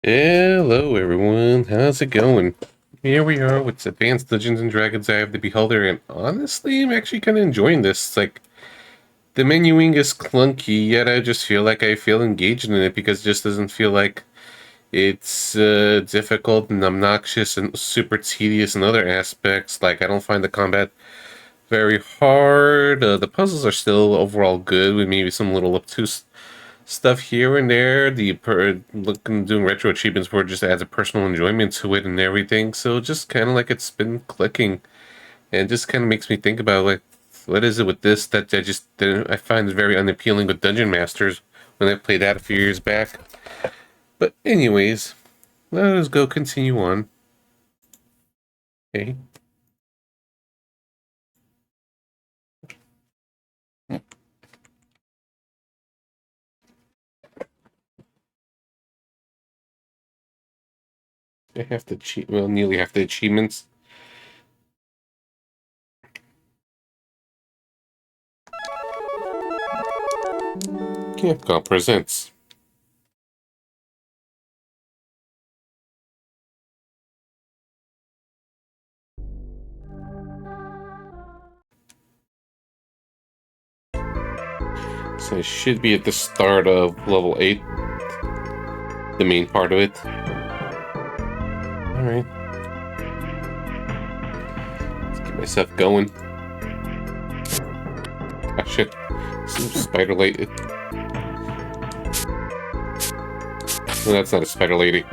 Hello everyone, how's it going? Here we are with Advanced Dungeons and Dragons Eye of the Beholder, and honestly, I'm actually kind of enjoying this. Like, the menuing is clunky, yet I just feel like I feel engaged in it because it just doesn't feel like it's difficult and obnoxious and super tedious in other aspects. Like, I don't find the combat very hard. The puzzles are still overall good, with maybe some little obtuse stuff here and there. Looking doing retro achievements where it just adds a personal enjoyment to it and everything. So just kind of like it's been clicking, and just kind of makes me think about like what is it with this that I find it very unappealing with Dungeon Masters when I played that a few years back. But anyways, let us go continue on. Okay. I have to cheat. Well, nearly half the achievements. Capcom presents. So I should be at the start of level 8, the main part of it. Alright. Let's get myself going. Ah, shit. Some spider lady. No, that's not a spider lady.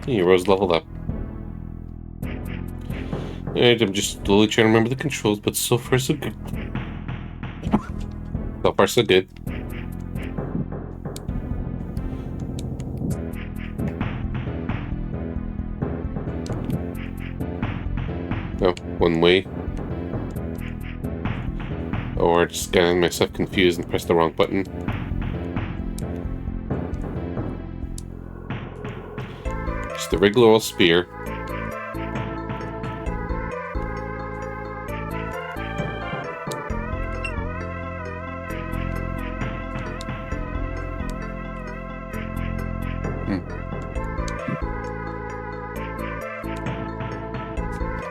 Heroes leveled up. Alright, I'm just slowly trying to remember the controls, but so far so good. So far so good. Oh, one way. Or I just got myself confused and pressed the wrong button. Just a regular old spear.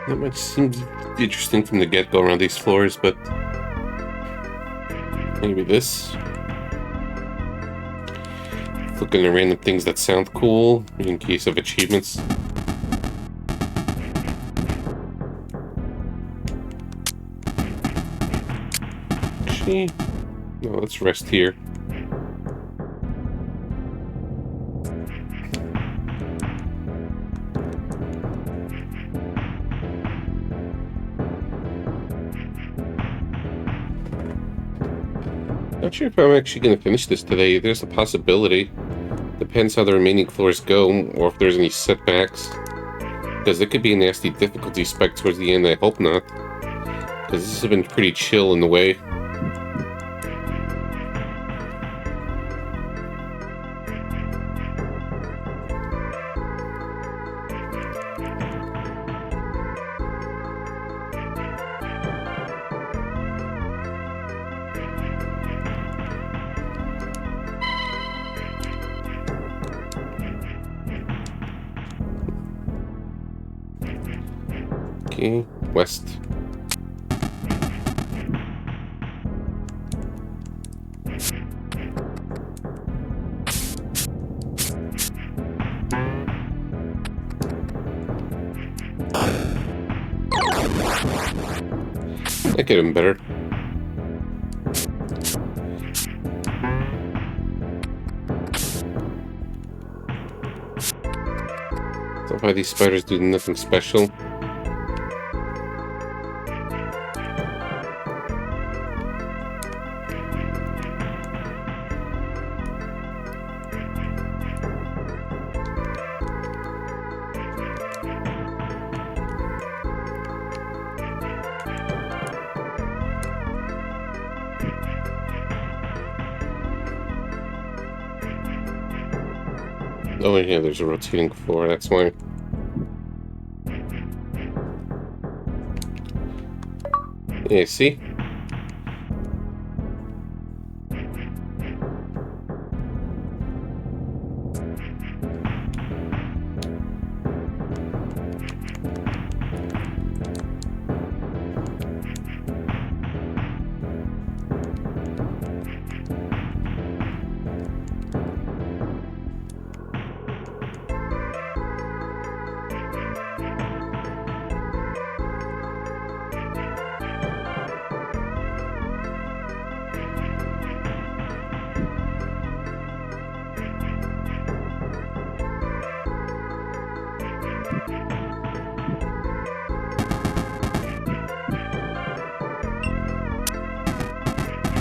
That much seems interesting from the get-go around these floors, but maybe this. Looking at random things that sound cool in case of achievements. Actually, no, let's rest here. Not sure if I'm actually going to finish this today. There's a possibility. Depends how the remaining floors go, or if there's any setbacks. Because there could be a nasty difficulty spike towards the end. I hope not. Because this has been pretty chill in the way. Okay, west. That could have been better. So far these spiders do nothing special. Oh yeah, there's a rotating floor, that's why. Yeah, see?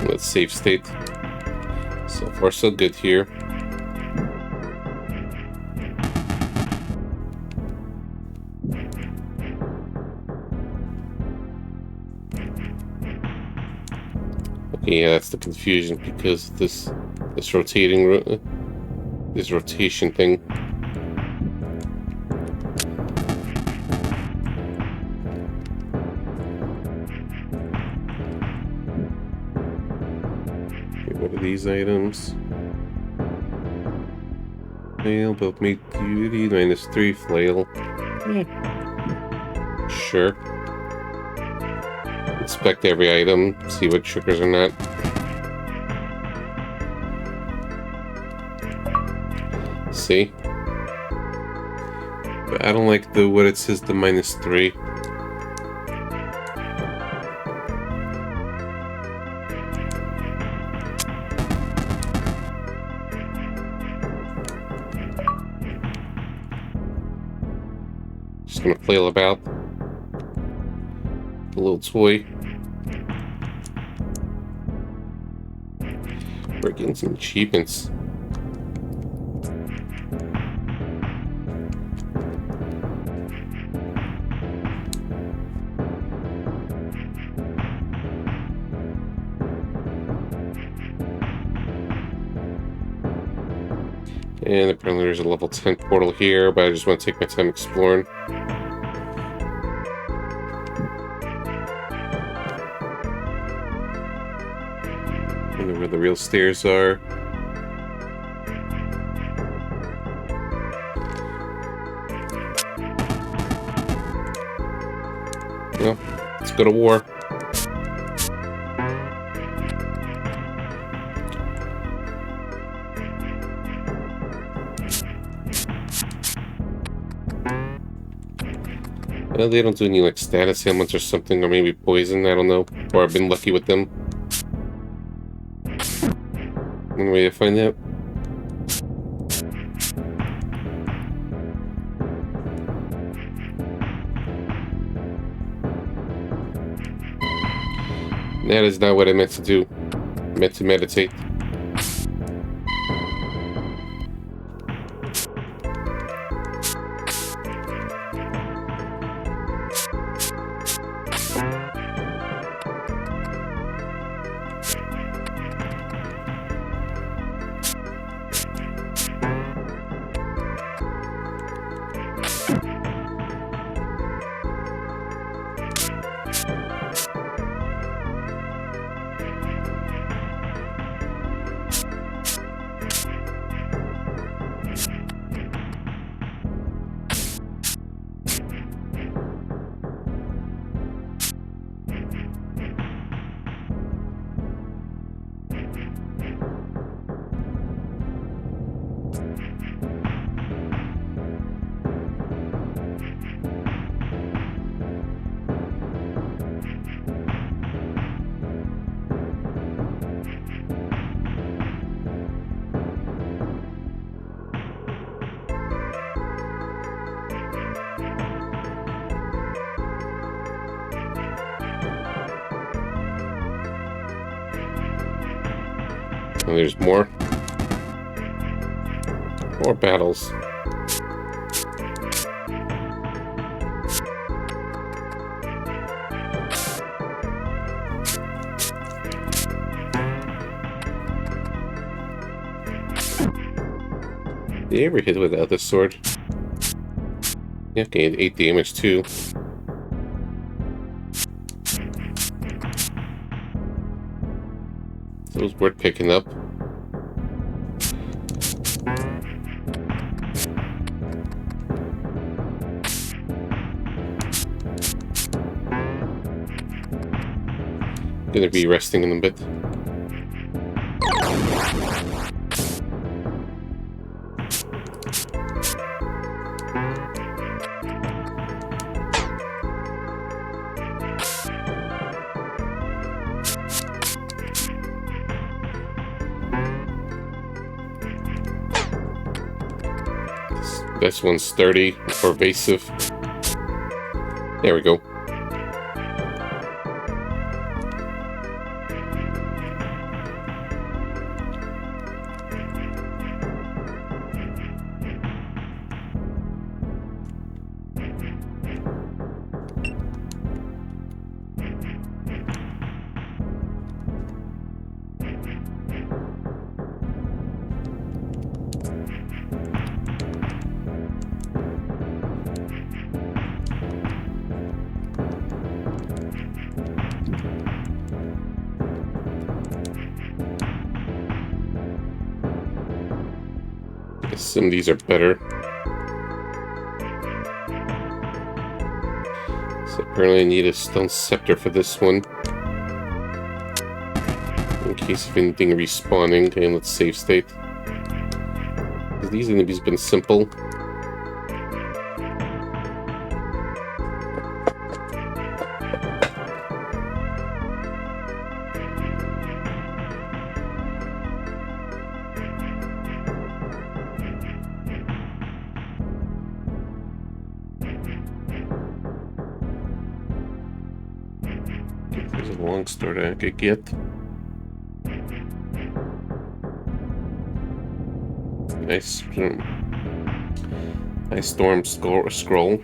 Let's save state. So far, so good here. Okay, yeah, that's the confusion because this rotating this rotation thing. Okay, what are these items? Flail, both make duty, -3 flail. Sure. Inspect every item, see what triggers or not. See? But I don't like what it says, the -3. Just gonna flail about. The little toy. We're getting some achievements. And apparently there's a level 10 portal here, but I just want to take my time exploring. I wonder where the real stairs are. Well, let's go to war. Well, they don't do any like status ailments or something, or maybe poison, I don't know. Or I've been lucky with them. Any way to find out? That is not what I meant to do. I meant to meditate. Oh, there's more. More battles. Did you ever hit with the other sword? Yeah, okay, 8 damage too. So it was worth picking up. Gonna be resting in a bit. This one's sturdy or evasive. There we go. Some of these are better. So apparently I need a stone scepter for this one. In case of anything respawning. And let's save state. These enemies have been simple. There's a long story I could get. Nice storm scroll.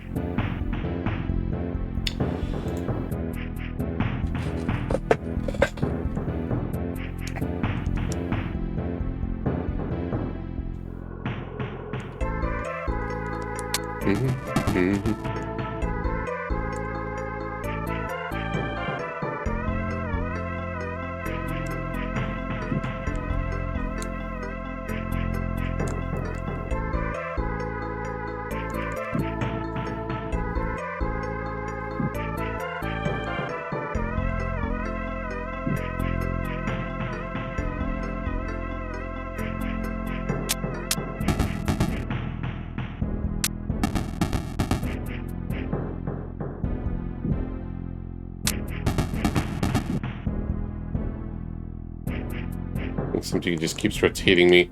Something just keeps rotating me.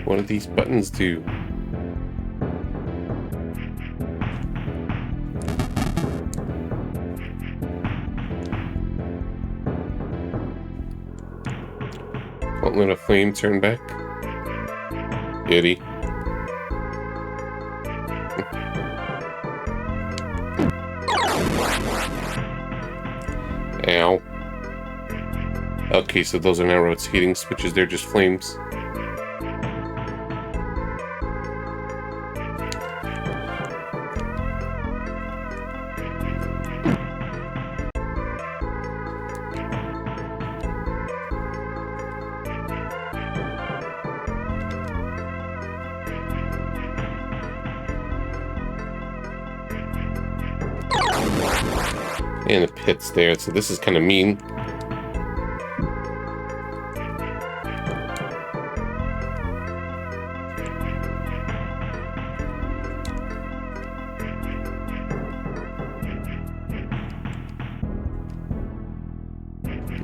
What do these buttons do? Won't let a flame turn back. Goody. Ow. Okay, so those are not rotating switches, they're just flames. And the pit's there, so this is kind of mean.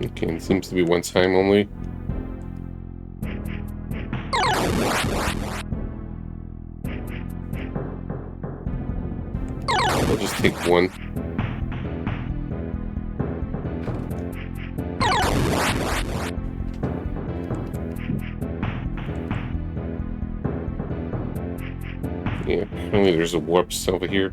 Okay, it seems to be one time only. I'll just take one. Yeah, apparently there's a warps over here.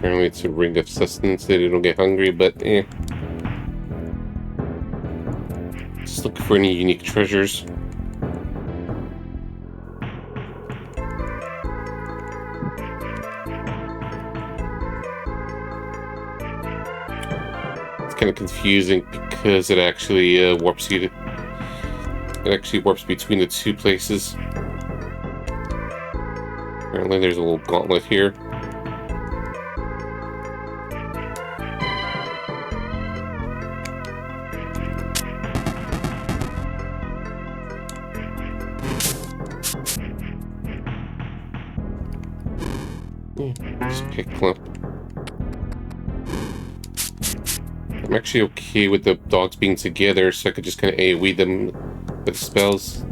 Apparently it's a ring of sustenance that it'll get hungry, but eh. Just looking for any unique treasures. It's kind of confusing because it actually warps you to... It actually warps between the two places. Apparently there's a little gauntlet here. Just pick clump. I'm actually okay with the dogs being together, so I could just kind of AoE them with spells.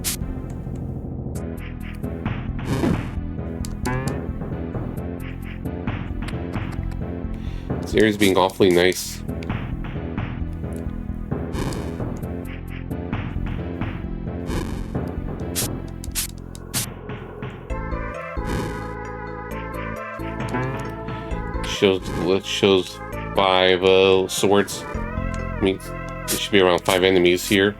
This area's being awfully nice. Shows 5 swords. I mean, there should be around 5 enemies here.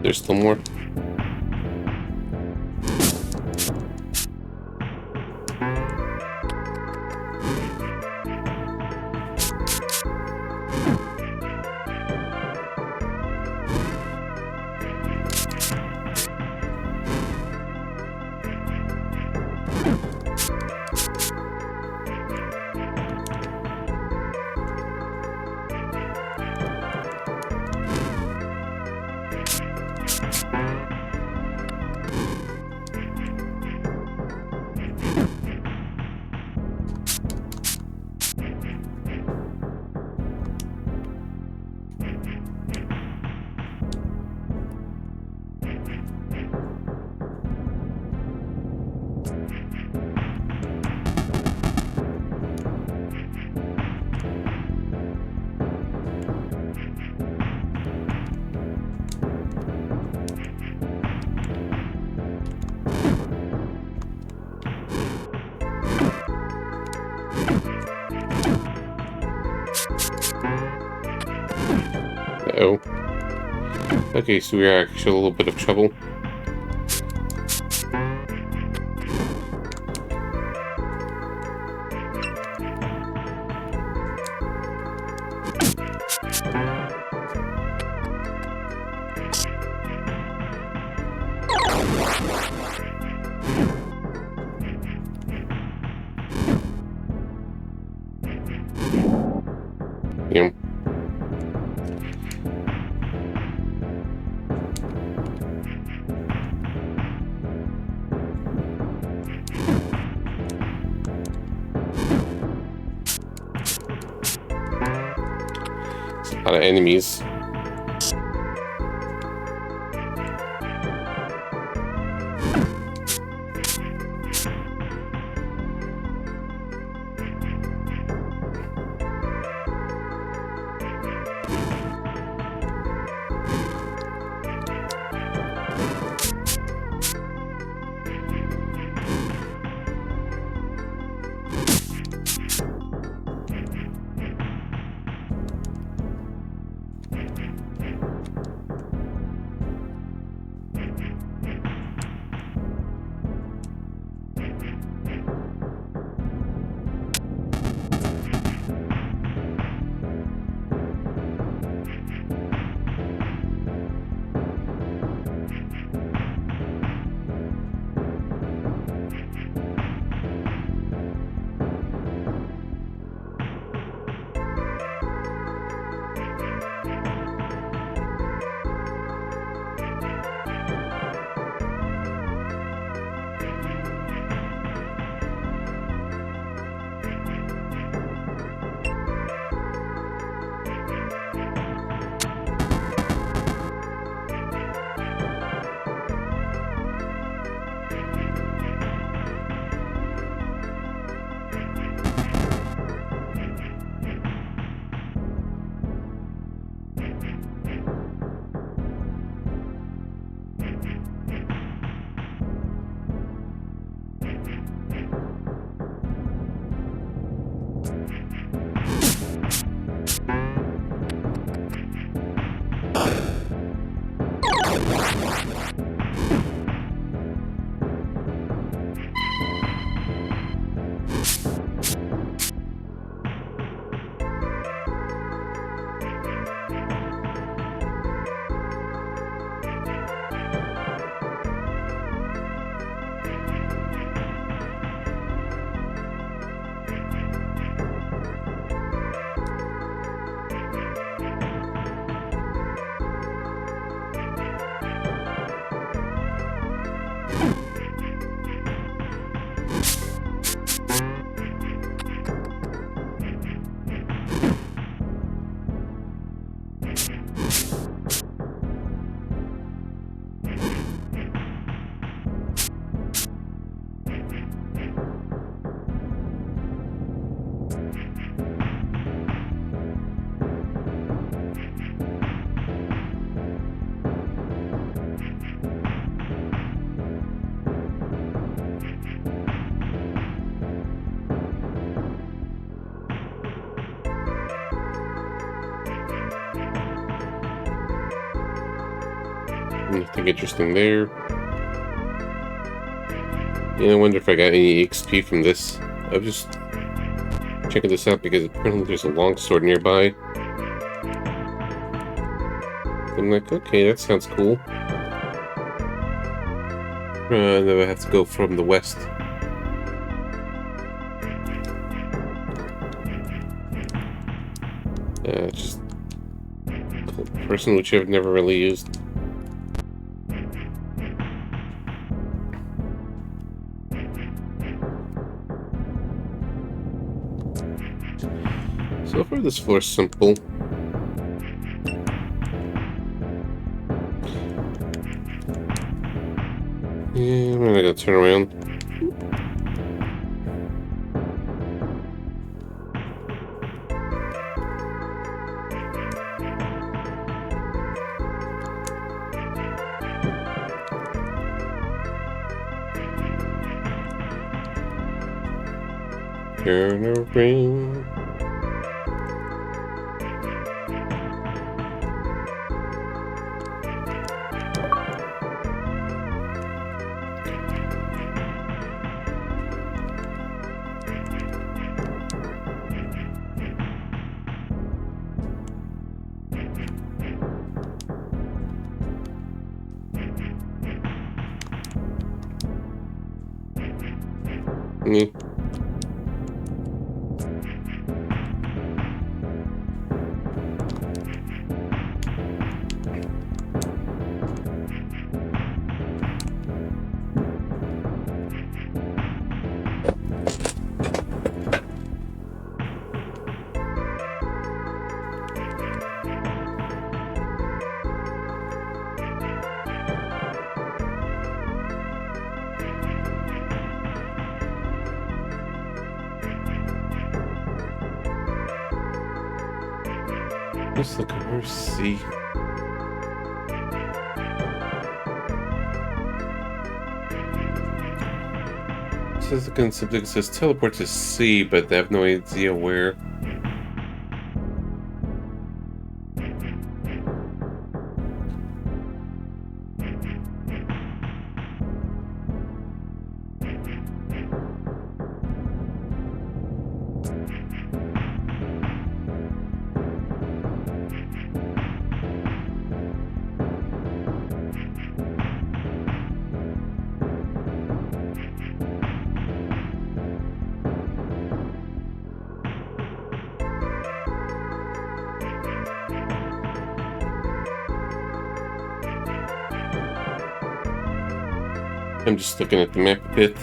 There's still more. Uh-oh. Okay, so we are actually a little bit of trouble. Yeah. A lot of enemies. Nothing interesting there. Yeah, I wonder if I got any XP from this. I was just checking this out because apparently there's a longsword nearby. I'm like, okay, that sounds cool. Then I have to go from the west. Just cool person, which I've never really used. So far, this floor's simple. Yeah, I'm gonna go turn around. Turn around. Mm. Just look at her, see. It says the concept, it says teleport to C, but I have no idea where. I'm just looking at the map a bit.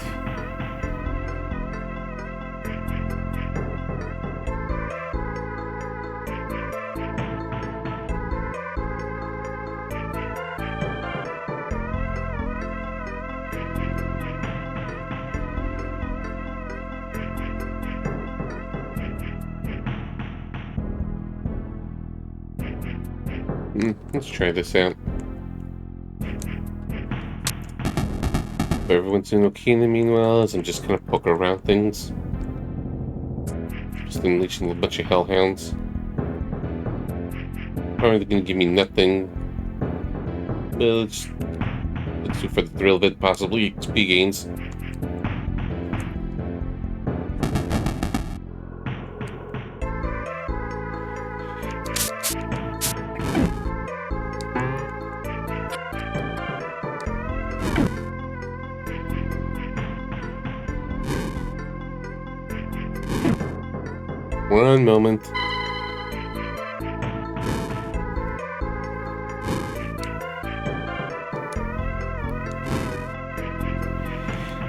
Let's try this out. Everyone's doing okay in the meanwhile, as I'm just kind of poking around things. Just unleashing a bunch of hellhounds. Probably gonna give me nothing. But let's do for the thrill of it, possibly XP gains. One moment.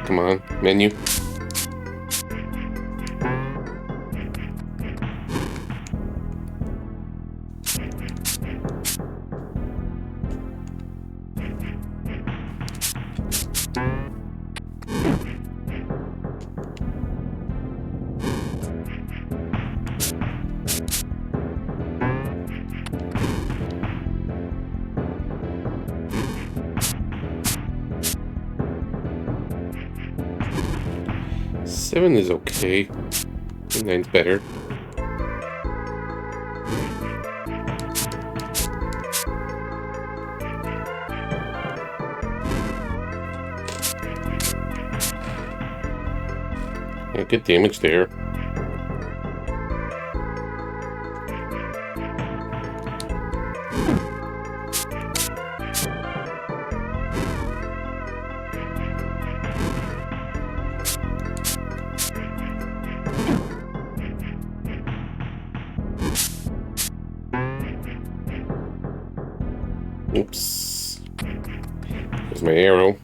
Come on, menu. Seven is okay. Nine's better. good damage there. Oops. There's my arrow.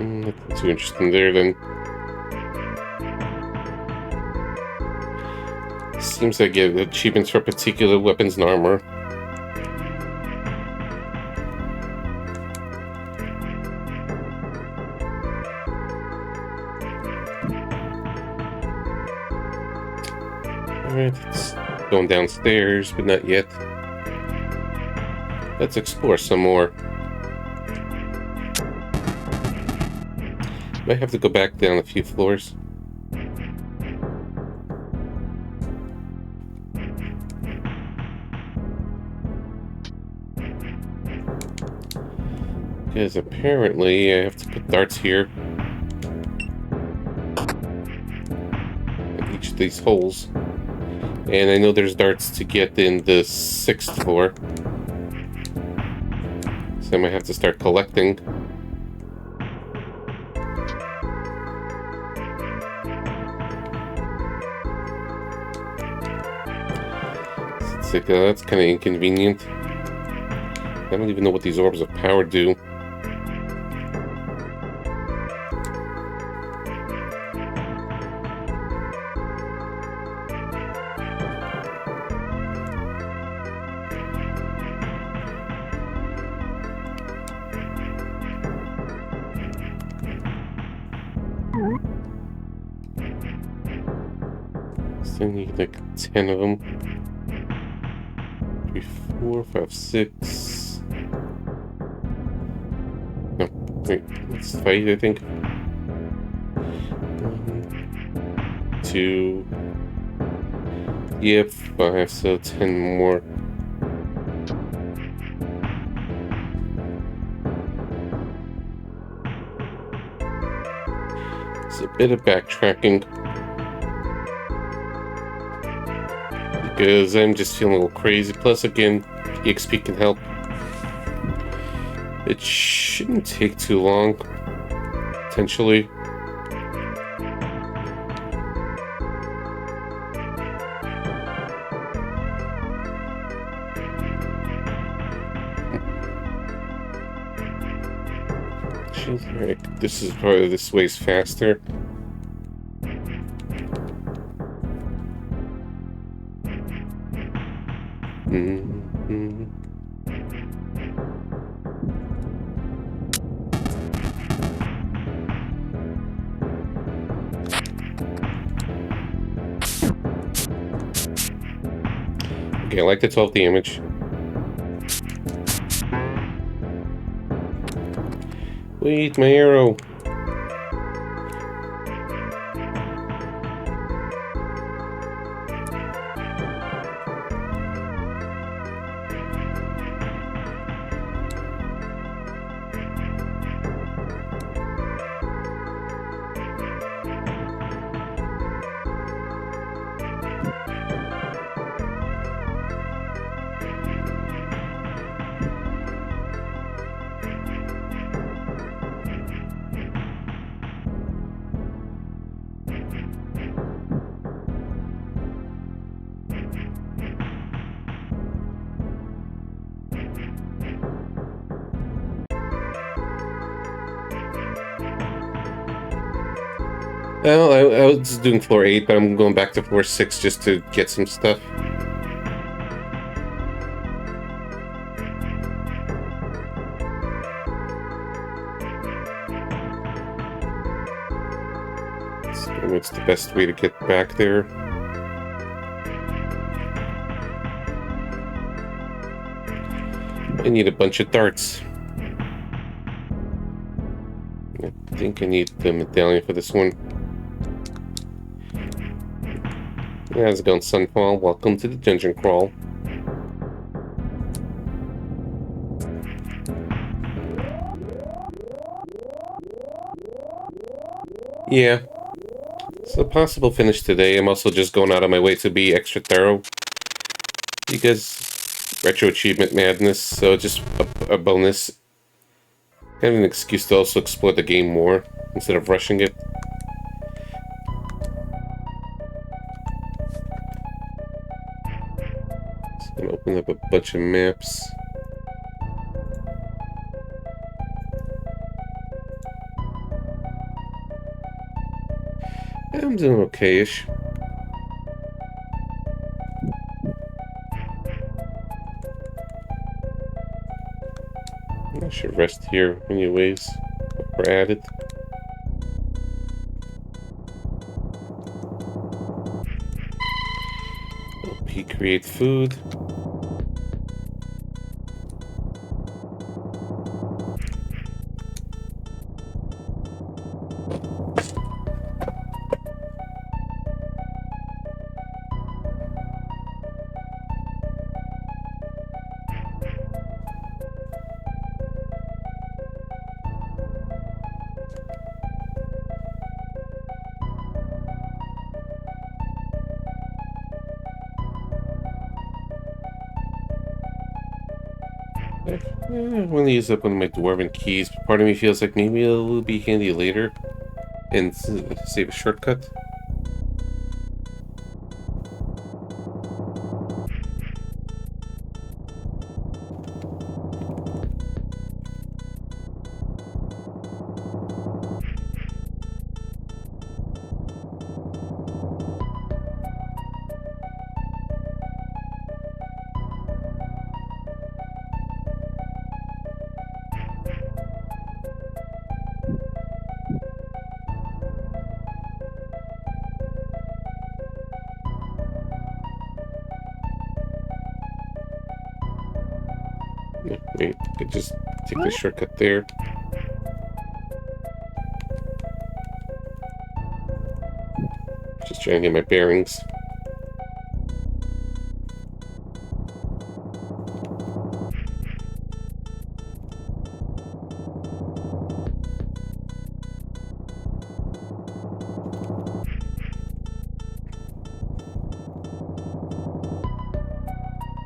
Nothing too interesting there then. Seems like I get achievements for particular weapons and armor. Alright, it's going downstairs, but not yet. Let's explore some more. Might have to go back down a few floors. Because apparently I have to put darts here. At each of these holes. And I know there's darts to get in the 6th floor. So I might have to start collecting. It's like, that's kind of inconvenient. I don't even know what these orbs of power do. So I need like 10 of them. 3, 4, 5, 6. No, wait, let's fight, I think. 1, 2. Yep, 5, so 10 more. It's a bit of backtracking. Because I'm just feeling a little crazy. Plus, again, EXP can help. It shouldn't take too long, potentially. Alright, this is probably this way's faster. Okay, I like the 12 damage. Wait, my arrow. Well, I was doing floor 8, but I'm going back to floor 6 just to get some stuff. So what's the best way to get back there? I need a bunch of darts. I think I need the medallion for this one. How's it going, Sunfall? Welcome to the dungeon crawl. Yeah, it's a possible finish today. I'm also just going out of my way to be extra thorough. Because retro achievement madness, so just a bonus. Kind of an excuse to also explore the game more, instead of rushing it. So I'm gonna open up a bunch of maps. I'm doing okay-ish. I should rest here anyways. We're at it. LP create food. I want to use up one of my dwarven keys, but part of me feels like maybe it'll be handy later and save a shortcut. Wait, I could just take the shortcut there. Just trying to get my bearings.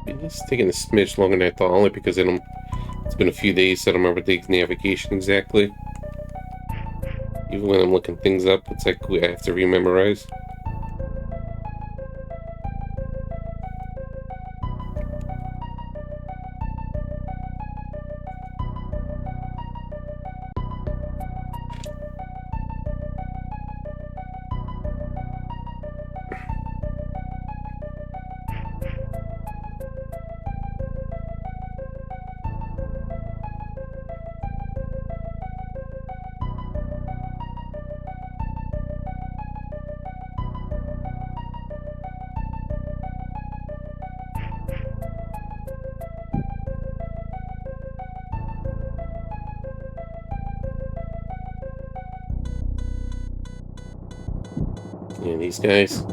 It's taking a smidge longer than I thought, only because it's been a few days, so I don't remember the navigation exactly. Even when I'm looking things up, it's like I have to rememorize. And these guys.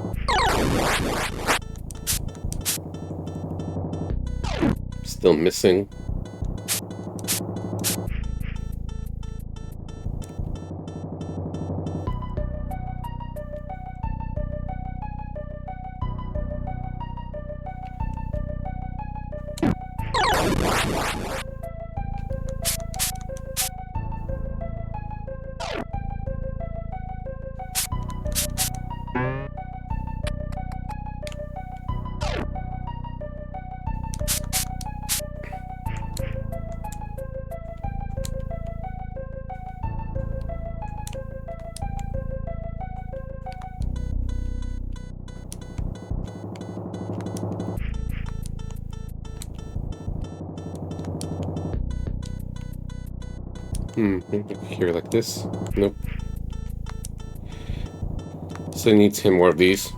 Still missing. Here like this. Nope. So I need 10 more of these.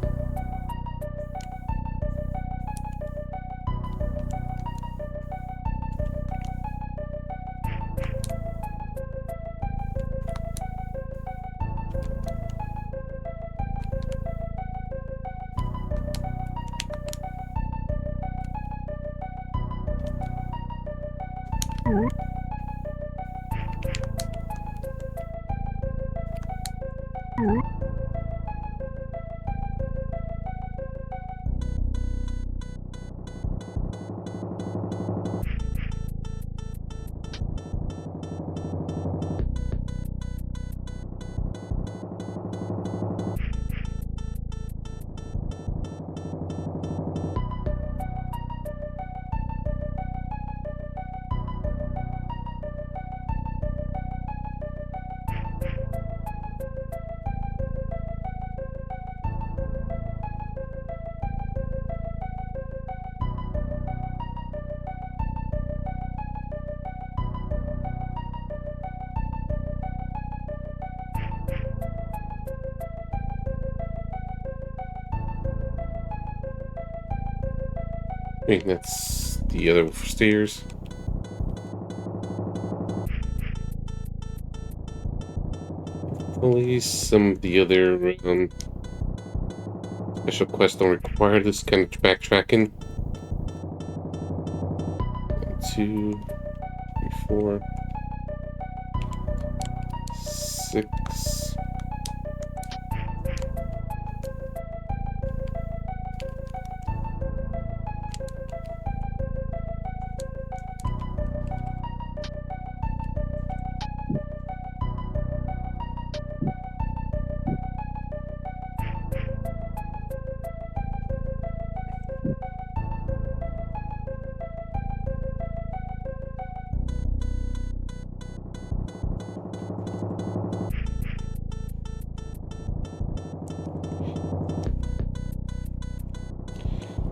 I think that's the other stairs. Hopefully some of the other special quests don't require this kind of backtracking. 1, 2, 3, 4, 6.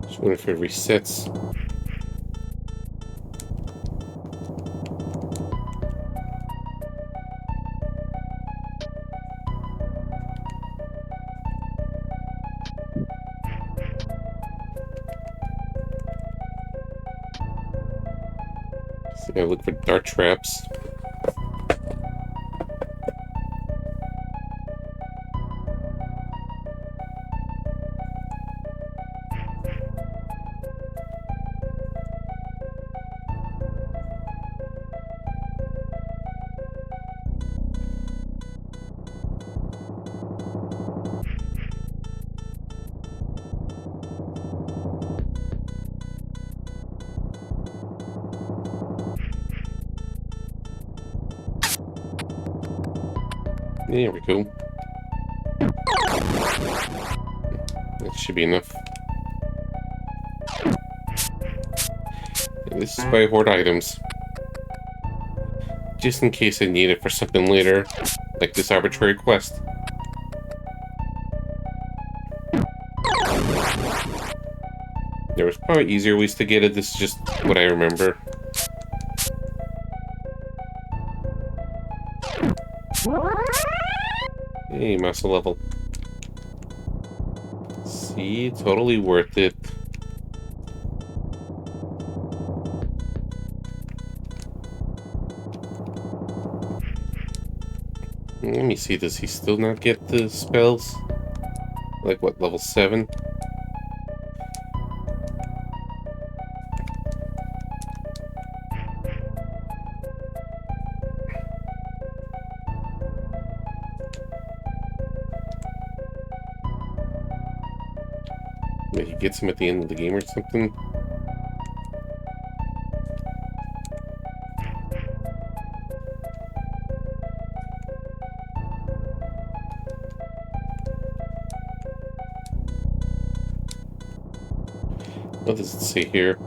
Just wonder if it resets. So I look for dart traps. There we go. That should be enough. And this is why I hoard items. Just in case I need it for something later, like this arbitrary quest. There was probably easier ways to get it, this is just what I remember. Hey, muscle level. See, totally worth it. Let me see, does he still not get the spells? Like what, level 7? Maybe he gets him at the end of the game or something? What does it say here?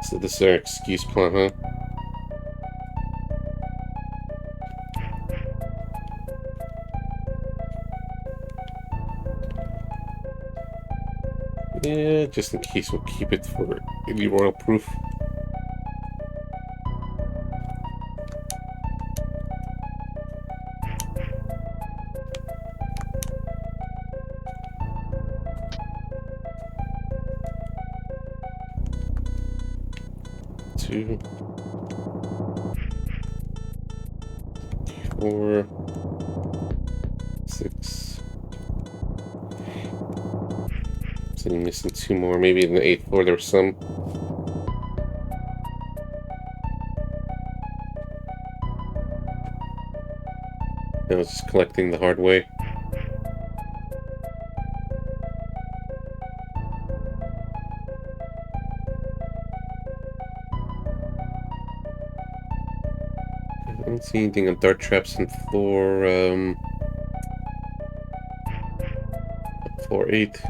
So this is our excuse plan, huh? Yeah, just in case we'll keep it for any royal proof. Two, 4, 6, I'm missing 2 more. Maybe in the 8th floor there was some. I was just collecting the hard way. I don't see anything on dart traps on floor 8.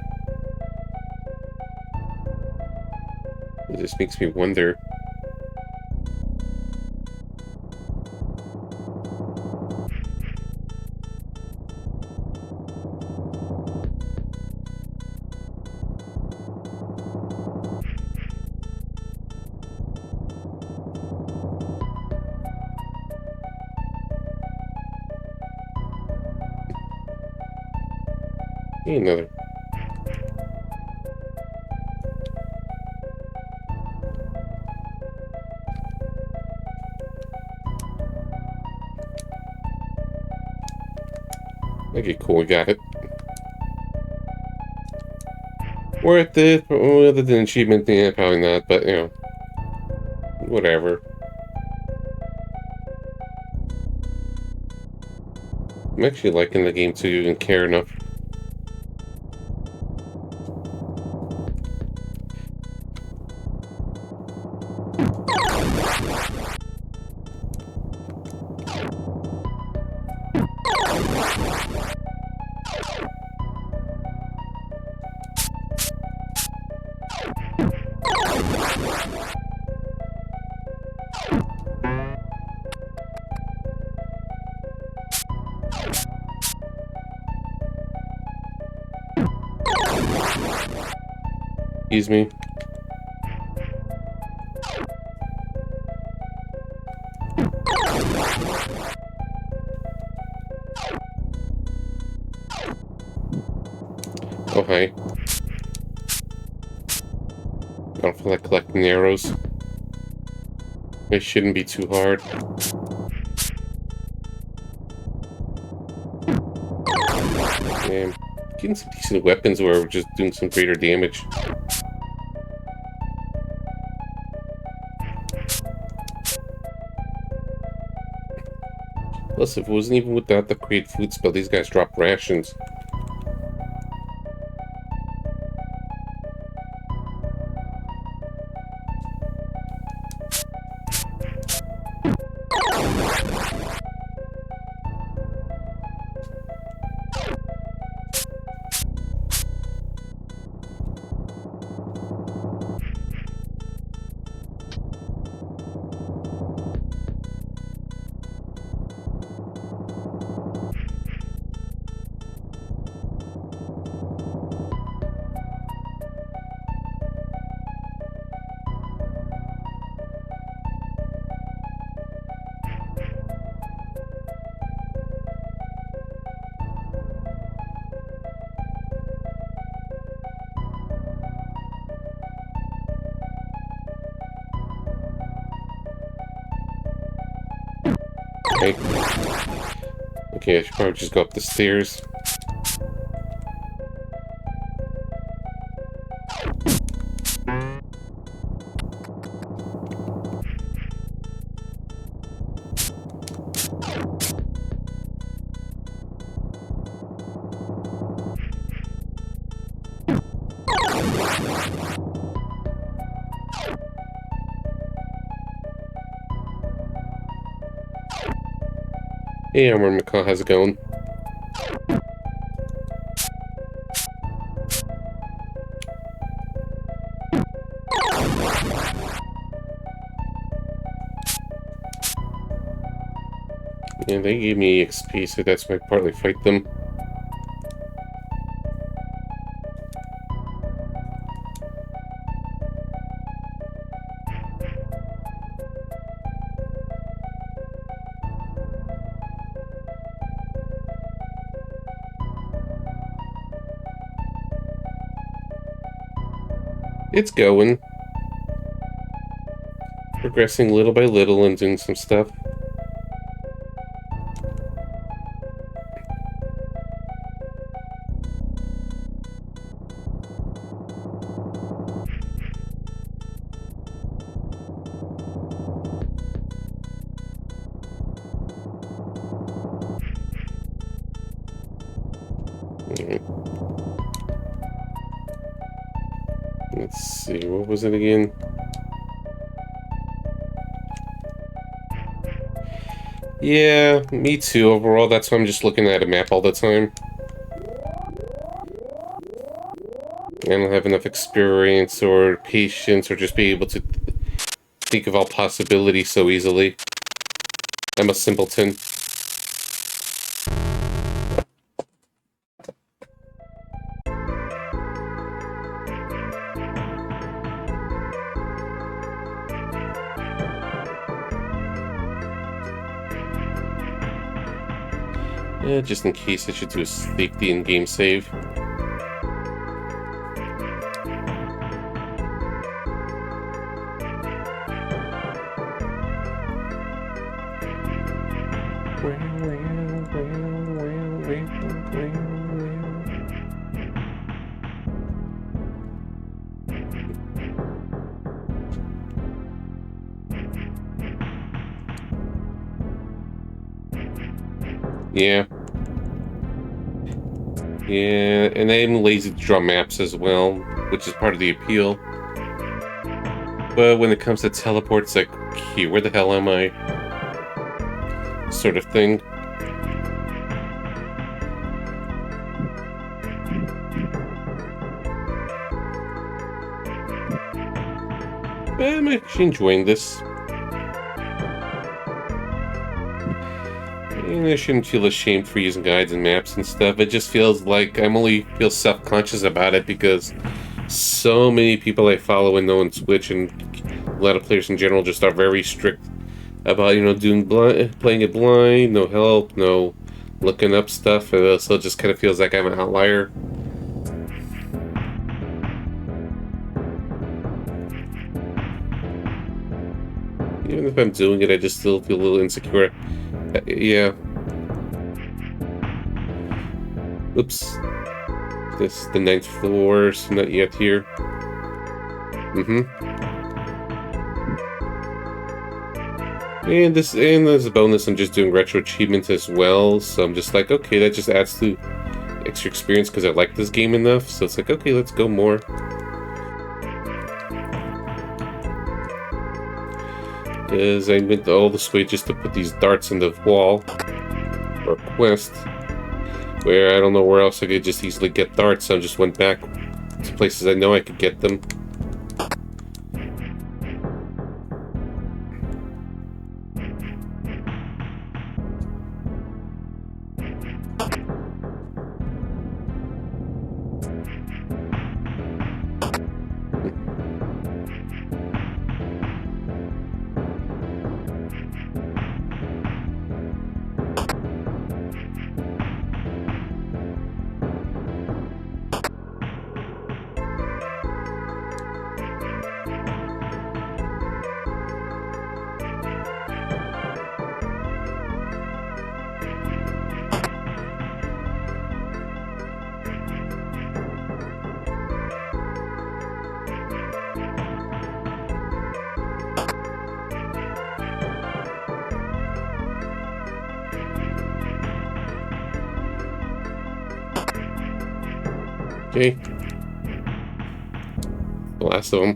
It just makes me wonder. Hey, another. Okay, cool, we got it. Worth it, other than achievement, yeah, probably not, but, you know, whatever. I'm actually liking the game to even care enough. Excuse me. Oh, hi. I don't feel like collecting arrows. It shouldn't be too hard. Man, getting some decent weapons where we're just doing some greater damage. Plus, if it wasn't even without the create food spell, these guys drop rations. Okay. Okay, I should probably just go up the stairs. Hey, Armor McCall, how's it going? Yeah, they gave me XP, so that's why I partly fight them. It's going. Progressing little by little and doing some stuff. Alright. Let's see, what was it again? Yeah, me too. Overall, that's why I'm just looking at a map all the time. I don't have enough experience or patience or just be able to think of all possibilities so easily. I'm a simpleton. Yeah, just in case I should do a safety in-game save. Yeah. Yeah, and I'm lazy to draw maps as well, which is part of the appeal. But when it comes to teleports, like, okay, where the hell am I? Sort of thing. But I'm actually enjoying this. And I shouldn't feel ashamed for using guides and maps and stuff. It just feels like I'm only feel self-conscious about it because so many people I follow and know on Twitch and a lot of players in general just are very strict about, doing playing it blind, no help, no looking up stuff. So it just kind of feels like I'm an outlier. Even if I'm doing it, I just still feel a little insecure. Yeah. Oops. This is the 9th floor, so not yet here. And there's a bonus, I'm just doing retro achievements as well, so I'm just like, okay, that just adds to extra experience because I like this game enough, so it's like, okay, let's go more. Because I went all this way just to put these darts in the wall, or quest, where I don't know where else I could just easily get darts, so I just went back to places I know I could get them. Okay. The last of them.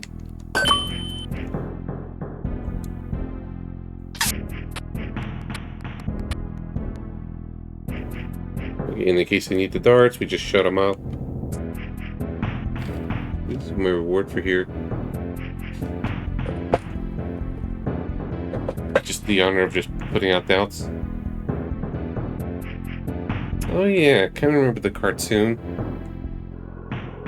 Okay, in the case they need the darts, we just shut them out. This is my reward for here. Just the honor of just putting out doubts. Oh yeah, I kind of remember the cartoon.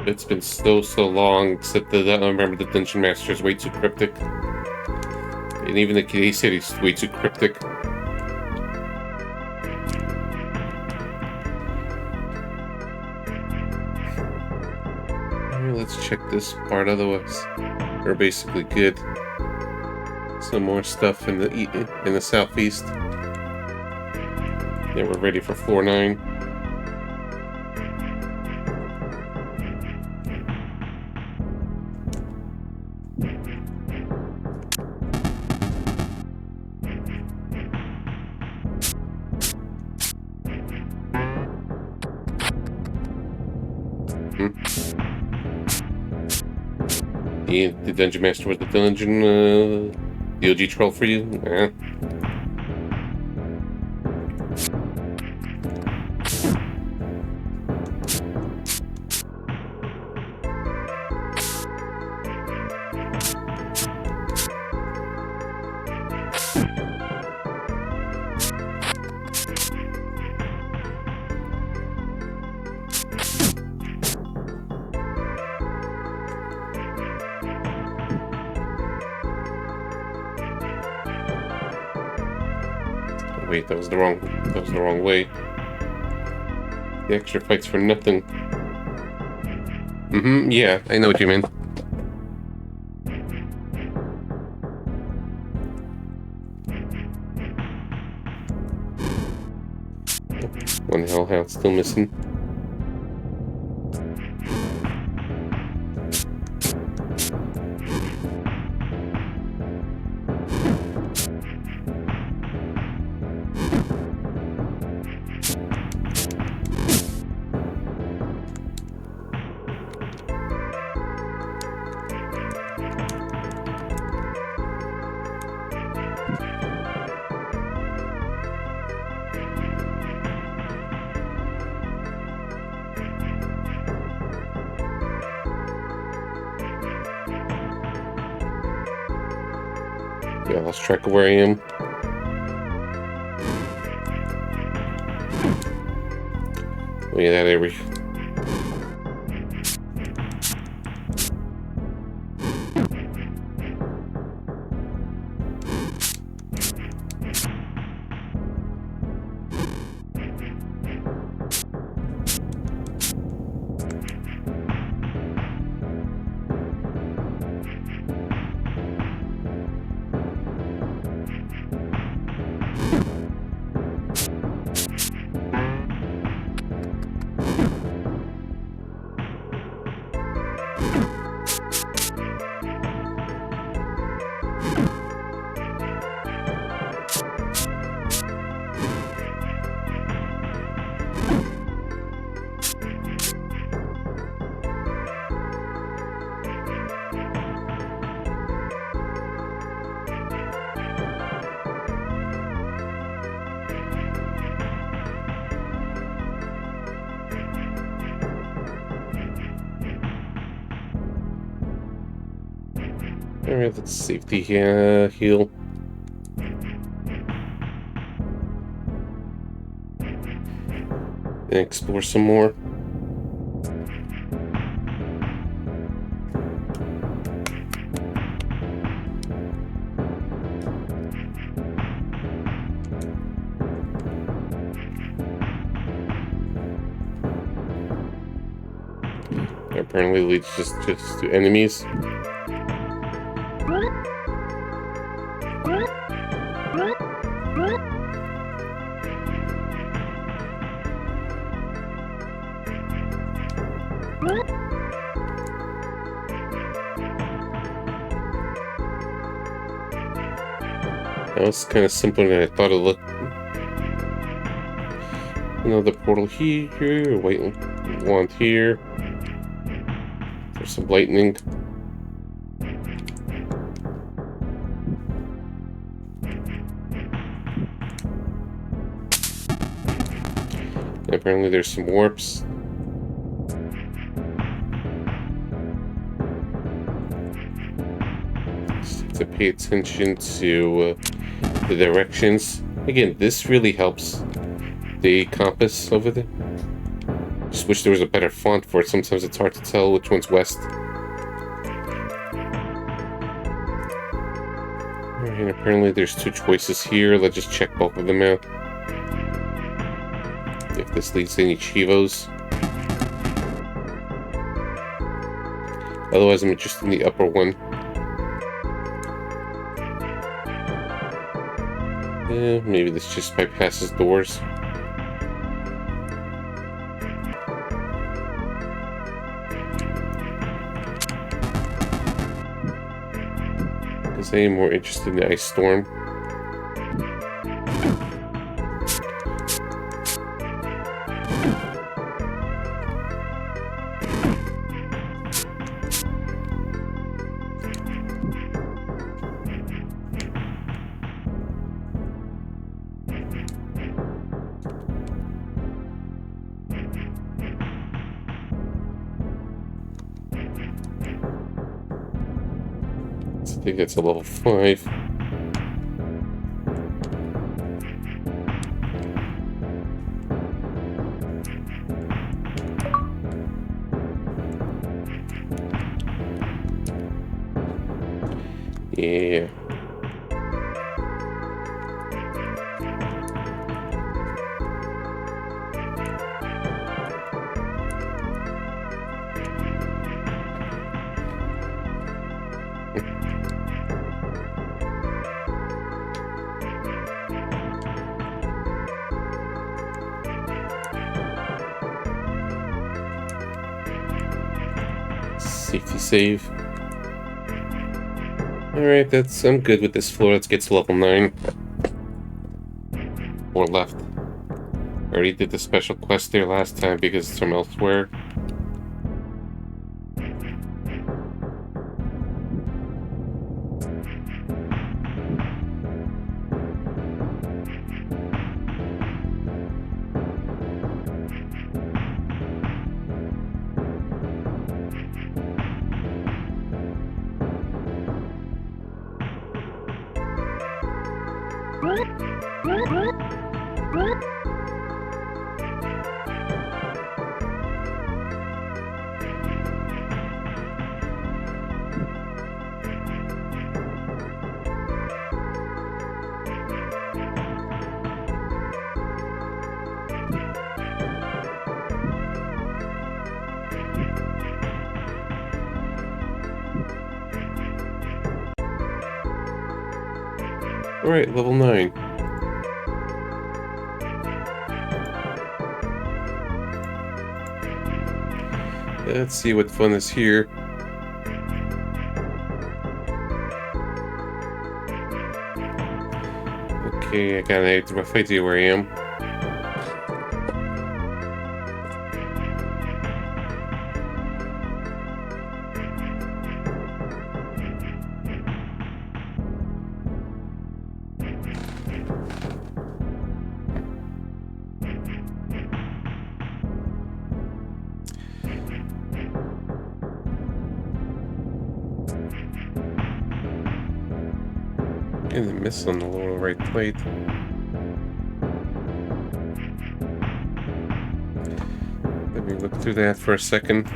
It's been so long, except that I remember the Dungeon Master is way too cryptic. And even the they said he's way too cryptic. Alright, let's check this part, otherwise we're basically good. Some more stuff in the southeast. Yeah, we're ready for floor 9. The Dungeon Master was the dungeon, the OG troll for you? Wait, that was the wrong way. The extra fights for nothing. Yeah, I know what you mean. One hellhound still missing. Yeah, I lost track of where I am. Oh yeah, that area. Alright, let's safety heal. And explore some more. Apparently leads just to enemies. That was kind of simpler than I thought it looked. Another portal here, white wand here. There's some lightning. And apparently there's some warps. To pay attention to the directions. Again, this really helps the compass over there. Just wish there was a better font for it. Sometimes it's hard to tell which one's west. Alright, apparently there's two choices here. Let's just check both of them out. If this leads to any Chivos. Otherwise, I'm interested in the upper one. Yeah, maybe this just bypasses doors. Because I am more interested in the Ice Storm. think that's a level 5. Yeah. Safety save. Alright, I'm good with this floor. Let's get to level 9. 4 left. I already did the special quest there last time because it's from elsewhere. Alright, level 9. Let's see what fun is here. Okay, I got a rough idea where I am. And a miss on the lower right plate. Let me look through that for a second.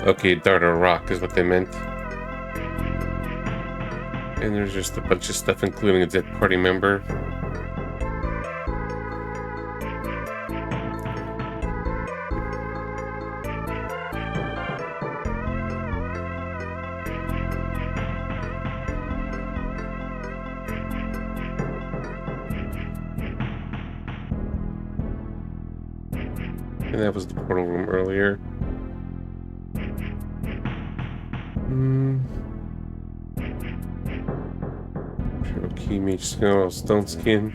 Okay, dart or rock is what they meant. And there's just a bunch of stuff, including a dead party member. And that was the portal room earlier. Cherokee Mage Skull, Stone Skin.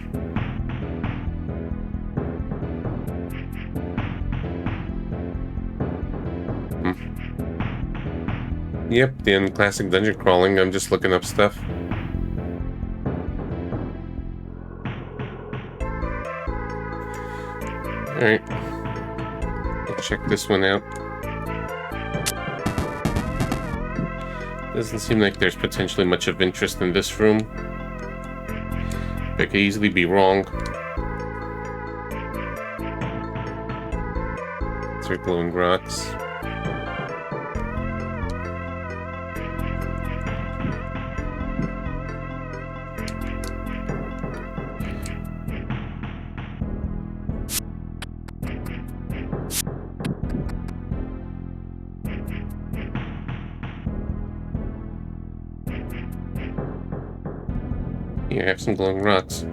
Yep, the classic dungeon crawling. I'm just looking up stuff. Alright. Let's check this one out. Doesn't seem like there's potentially much of interest in this room. I could easily be wrong. These are glowing rocks. Yeah, I have some glowing rocks.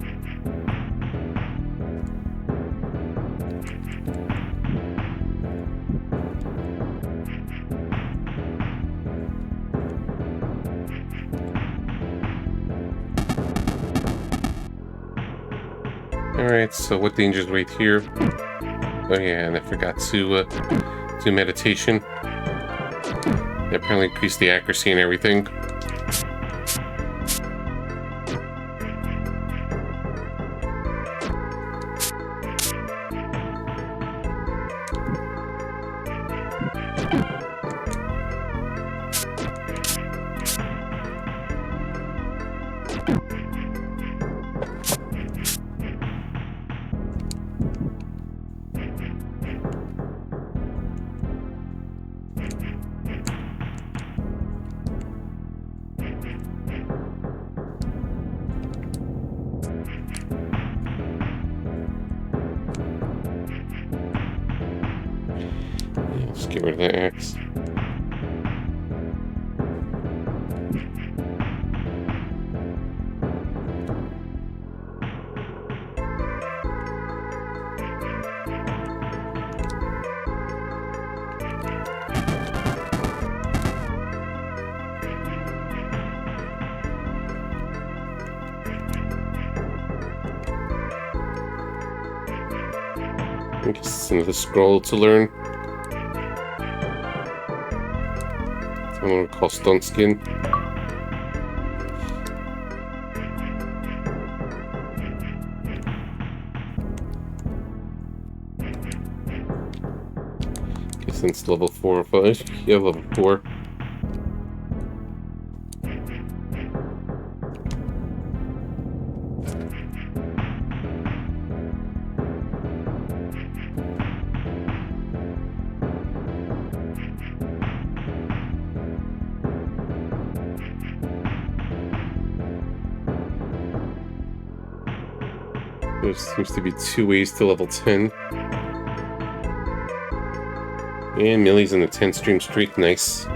Alright, so what dangers wait here? Oh yeah, and I forgot to do meditation. They apparently increased the accuracy and everything. get rid of that axe. I guess it's another scroll to learn. I'm gonna call Stunt Skin. Guess it's level 4 or 5. Yeah, level 4. There seems to be 2 ways to level 10. And Millie's in the 10 stream streak. Nice.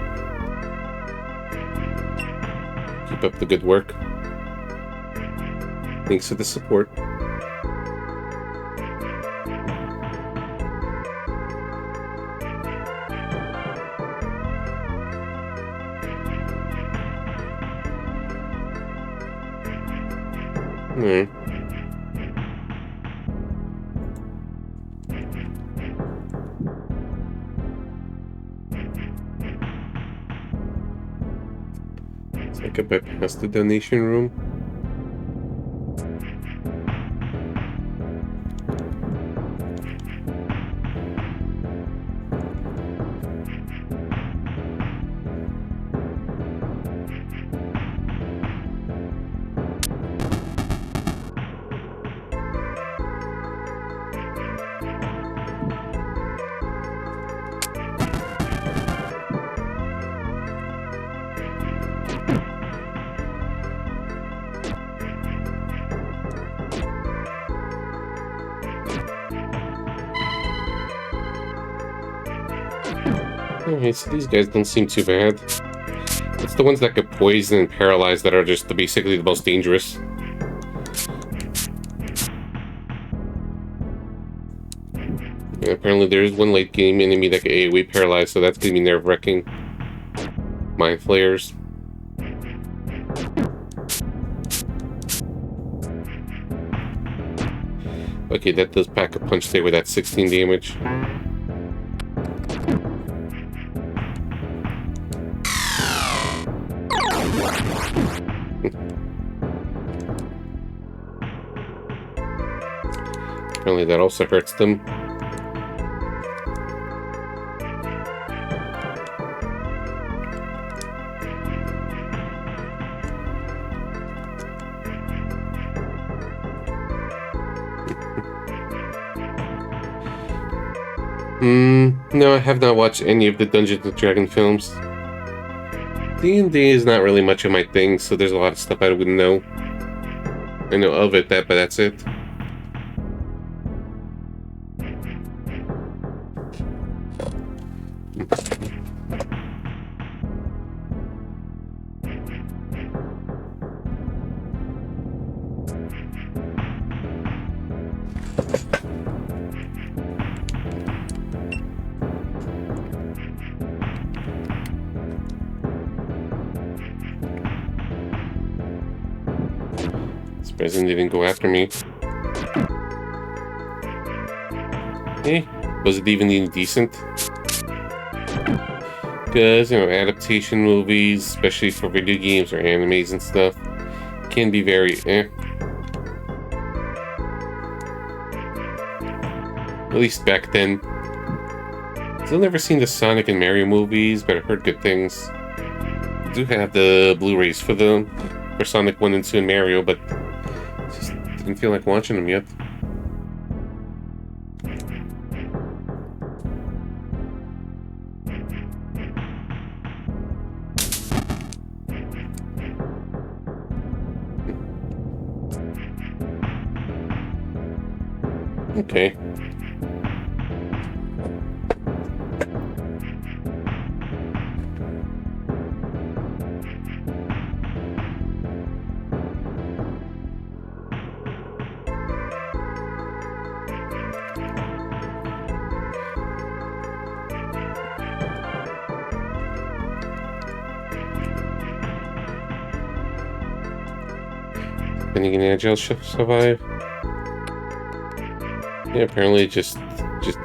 Keep up the good work. Thanks for the support. Alright. I could bypass the donation room. Alright, so these guys don't seem too bad. It's the ones that get poisoned and paralyzed that are just basically the most dangerous. And apparently there is one late game enemy that get AoE paralyzed, so that's gonna be nerve-wracking. Mind flayers. Okay, that does pack a punch there with that 16 damage. Apparently that also hurts them. No, I have not watched any of the Dungeons & Dragons films. D&D is not really much of my thing, so there's a lot of stuff I wouldn't know. I know of it, but that's it. Surprising they didn't go after me. Eh, was it even decent? Because, you know, adaptation movies, especially for video games or animes and stuff, can be very eh. At least back then. Still never seen the Sonic and Mario movies, but I heard good things. I do have the Blu-rays for them, for Sonic 1 and 2 and Mario, but just didn't feel like watching them yet. Okay. Anything agile survive? Yeah, apparently just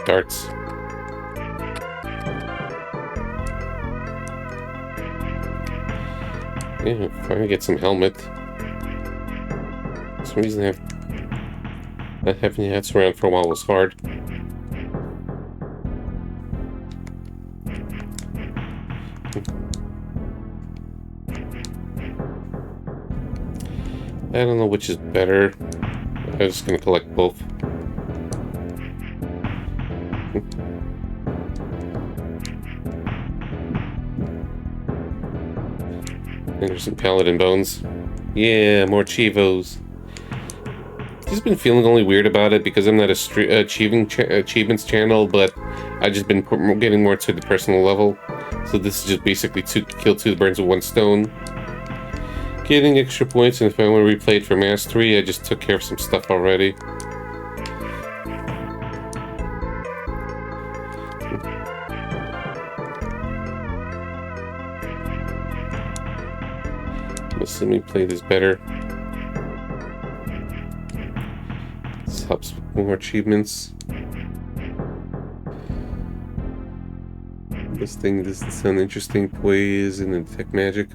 darts. Yeah, finally get some helmet. For some reason not having hats around for a while was hard. I don't know which is better. I'm just gonna collect both. And there's some paladin bones. Yeah, more Chivos. Just been feeling only weird about it because I'm not a achievements channel, but I've just been getting more to the personal level. So this is just basically kill two birds with one stone. Getting extra points, and if I want to replay it for mastery, I just took care of some stuff already. I'm assuming play this better. This helps with more achievements. This thing doesn't sound interesting. Poison and detect magic.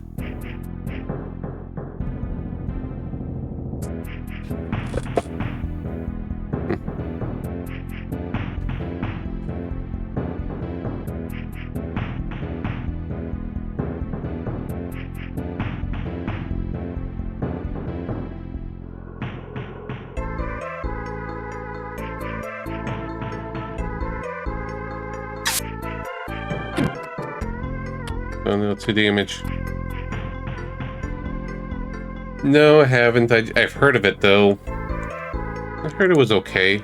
Oh no, 2 damage. No, I haven't. I've heard of it, though. I heard it was okay.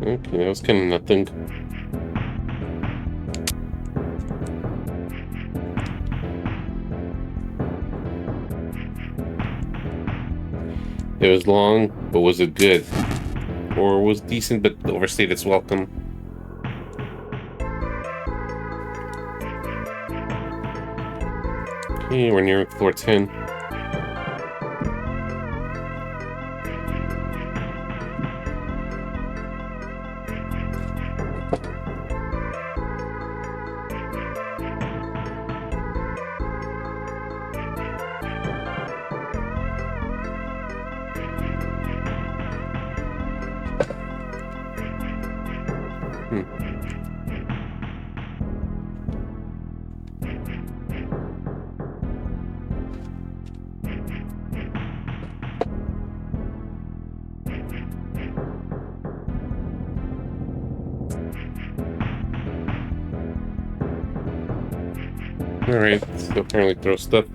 Okay, that was kind of nothing. It was long, but was it good? Or was decent, but overstayed its welcome? Okay, we're nearing floor 10. Alright, so apparently throw stuff.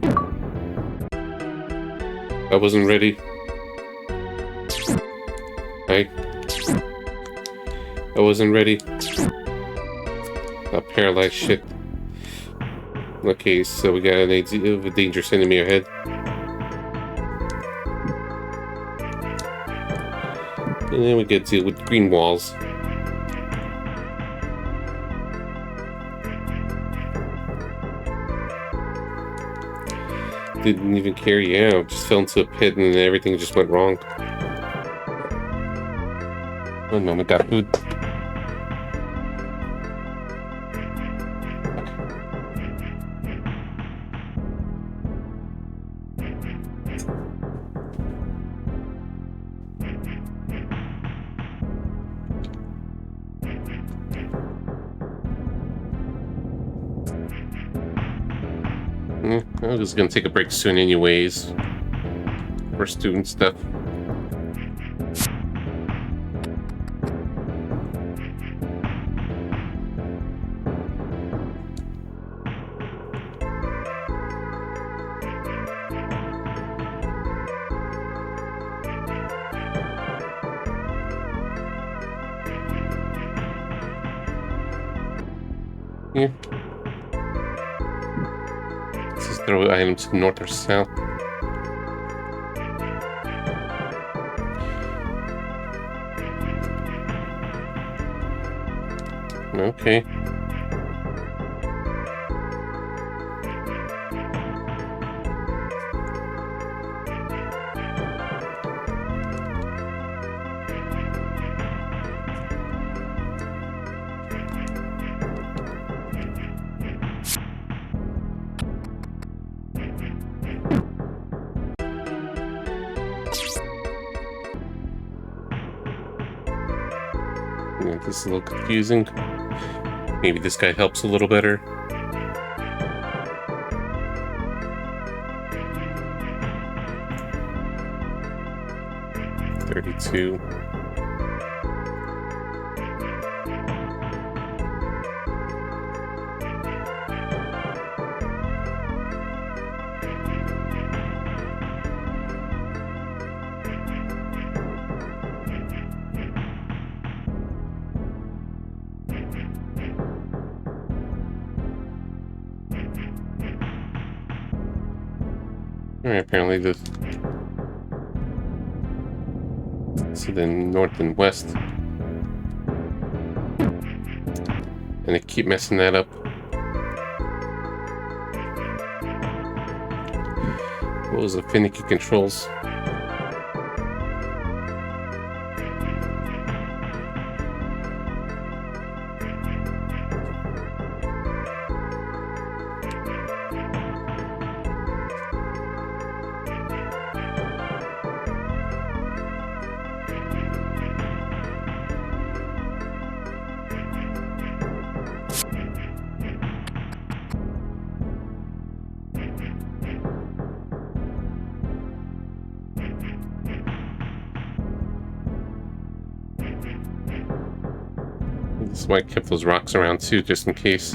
I wasn't ready. I wasn't ready. That paralyzed shit. Okay, so we got a dangerous enemy ahead. And then we get to deal with green walls. Didn't even carry out, just fell into a pit and then everything just went wrong. One moment, got food. I was gonna take a break soon anyways. For student stuff. Yeah. Let's just throw items to north or south. Okay. Yeah, this is a little confusing. Maybe this guy helps a little better. $32. Alright, apparently this. So then north and west. And I keep messing that up. What was the finicky controls? This is why I kept those rocks around too, just in case.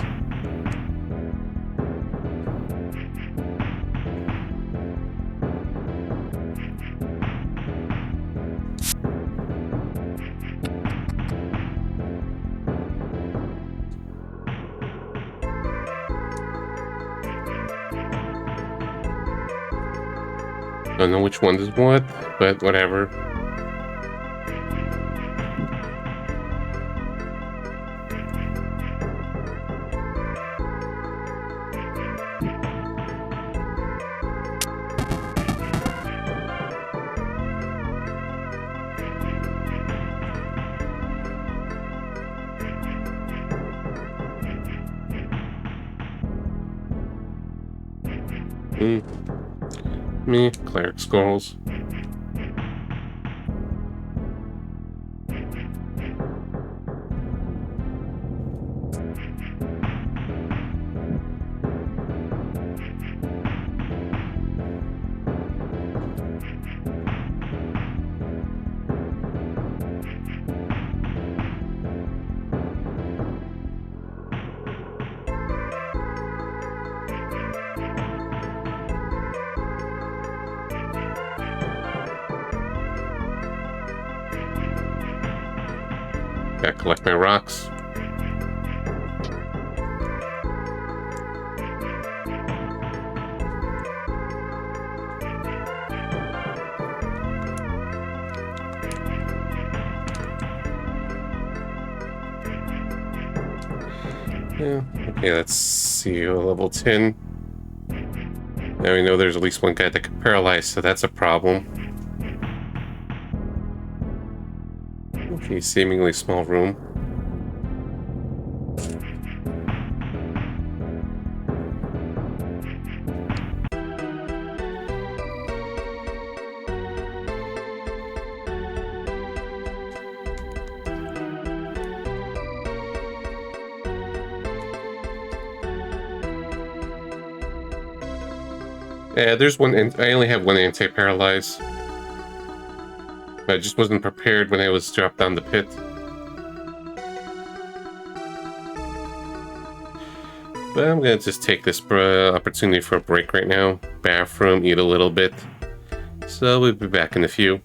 Don't know which one is what, but whatever. Me, cleric skulls. Gotta collect my rocks. Yeah. Okay, let's see. Level 10. Now we know there's at least one guy that can paralyze, so that's a problem. Okay, seemingly small room. Yeah, there's one. I only have one anti-paralyze. I just wasn't prepared when I was dropped down the pit. But I'm gonna just take this opportunity for a break right now. Bathroom, eat a little bit. So we'll be back in a few.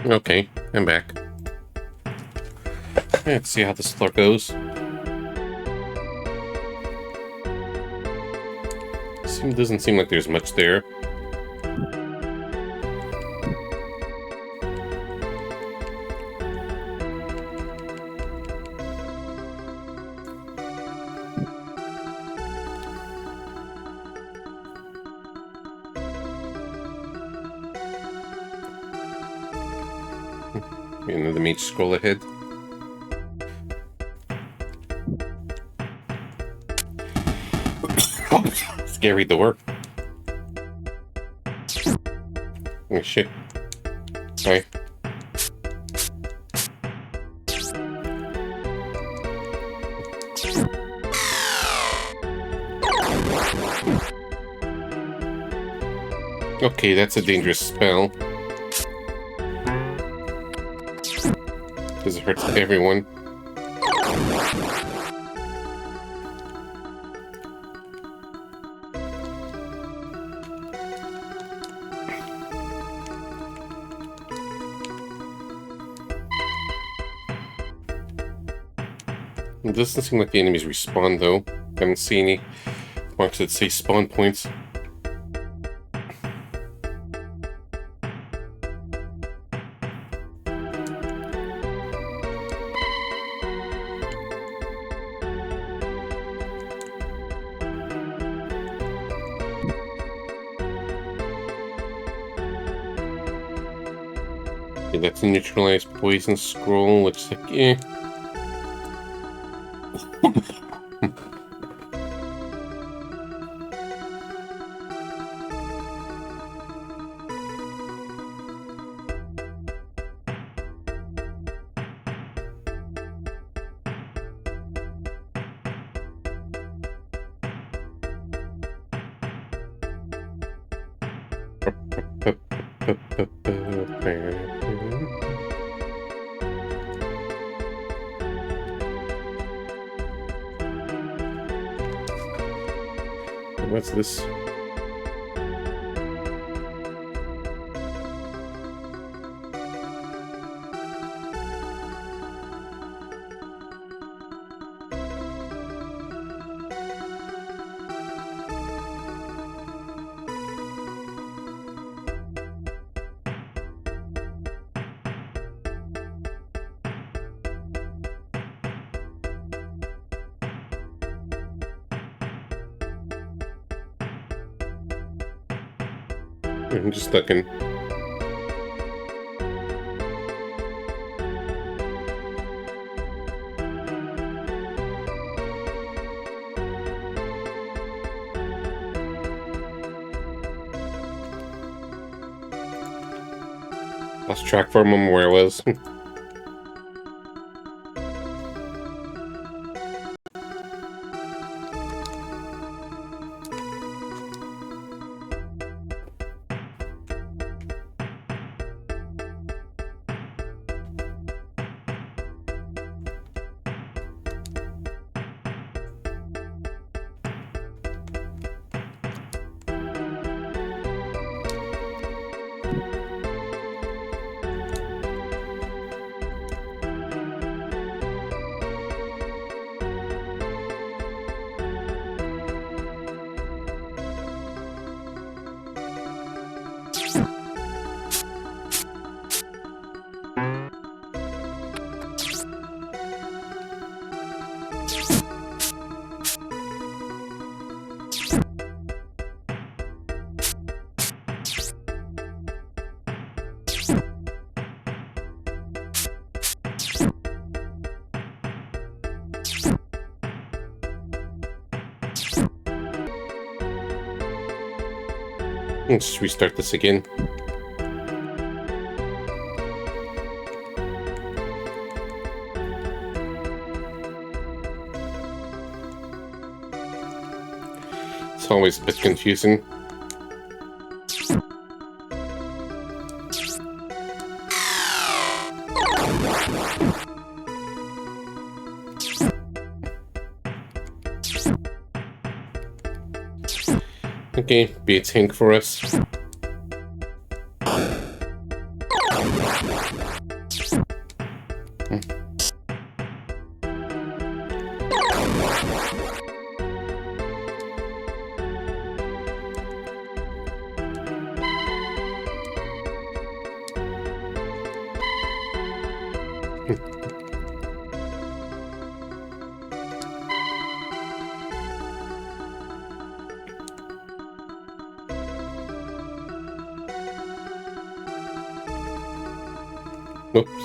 Okay, I'm back. Let's see how this floor goes. Doesn't seem like there's much there. And the mage scroll ahead. Oh, scary door. Oh shit. Sorry. Okay, that's a dangerous spell. Because it hurts everyone. It doesn't seem like the enemies respawn though. I haven't seen any marks that say spawn points. Okay, that's a neutralized poison scroll. Looks like What's this? I'm just looking. Lost track for a moment where I was. Let's just restart this again. It's always a bit confusing. Okay, be a tank for us. Oops,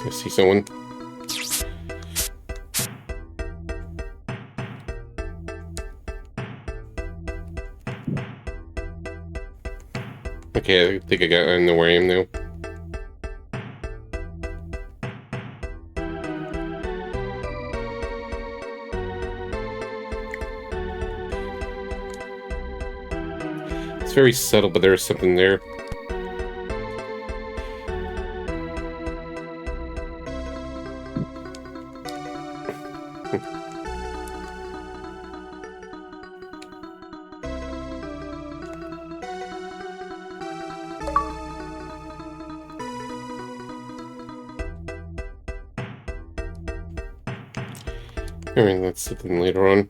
I see someone. Okay, I think I know where I am now. It's very subtle, but there's something there. Alright, that's something later on.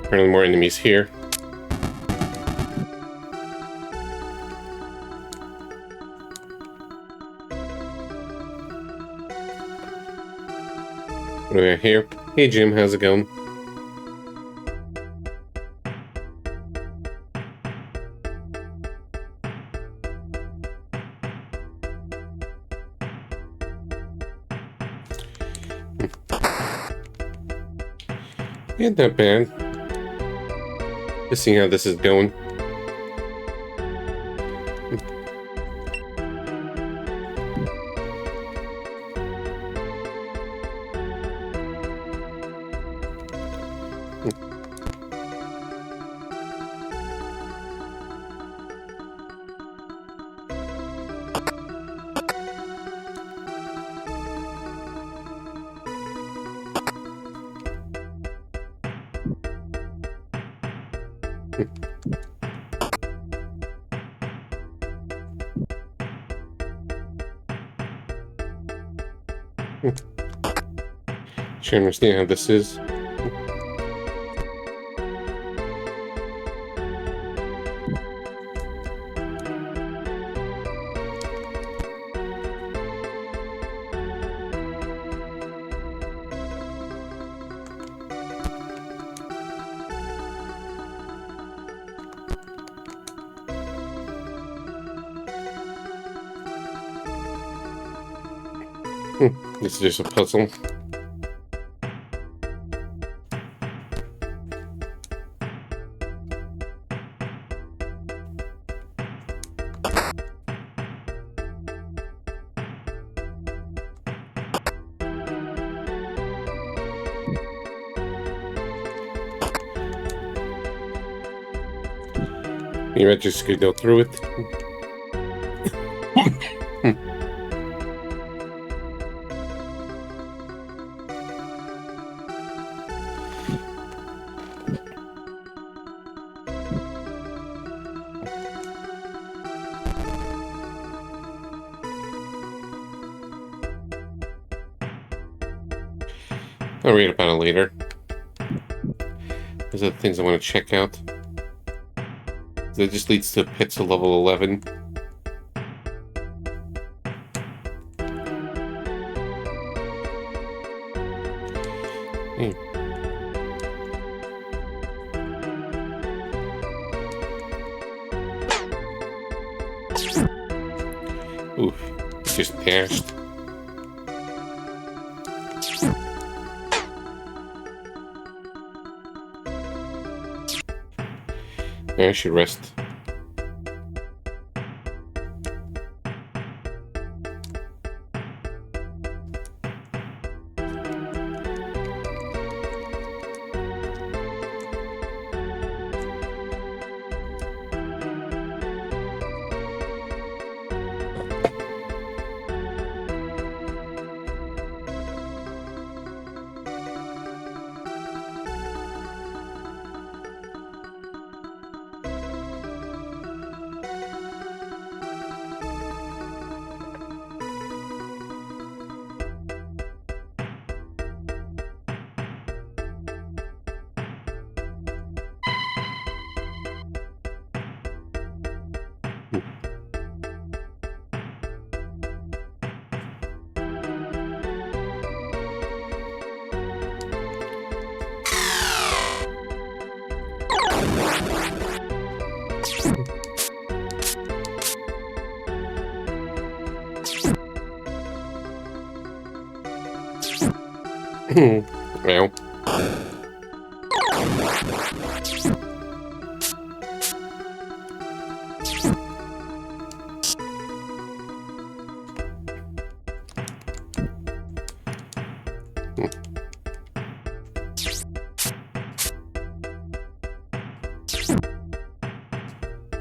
Apparently more enemies here. What do we have here? Hey Jim, how's it going? Ain't that bad. Just seeing how this is going. Sure understand how this is. This is just a puzzle. You might just could go through it. I'll read about it later. Those are the things I want to check out. That just leads to pits of level 11. Hey. Oof, just dashed. I should rest. Well.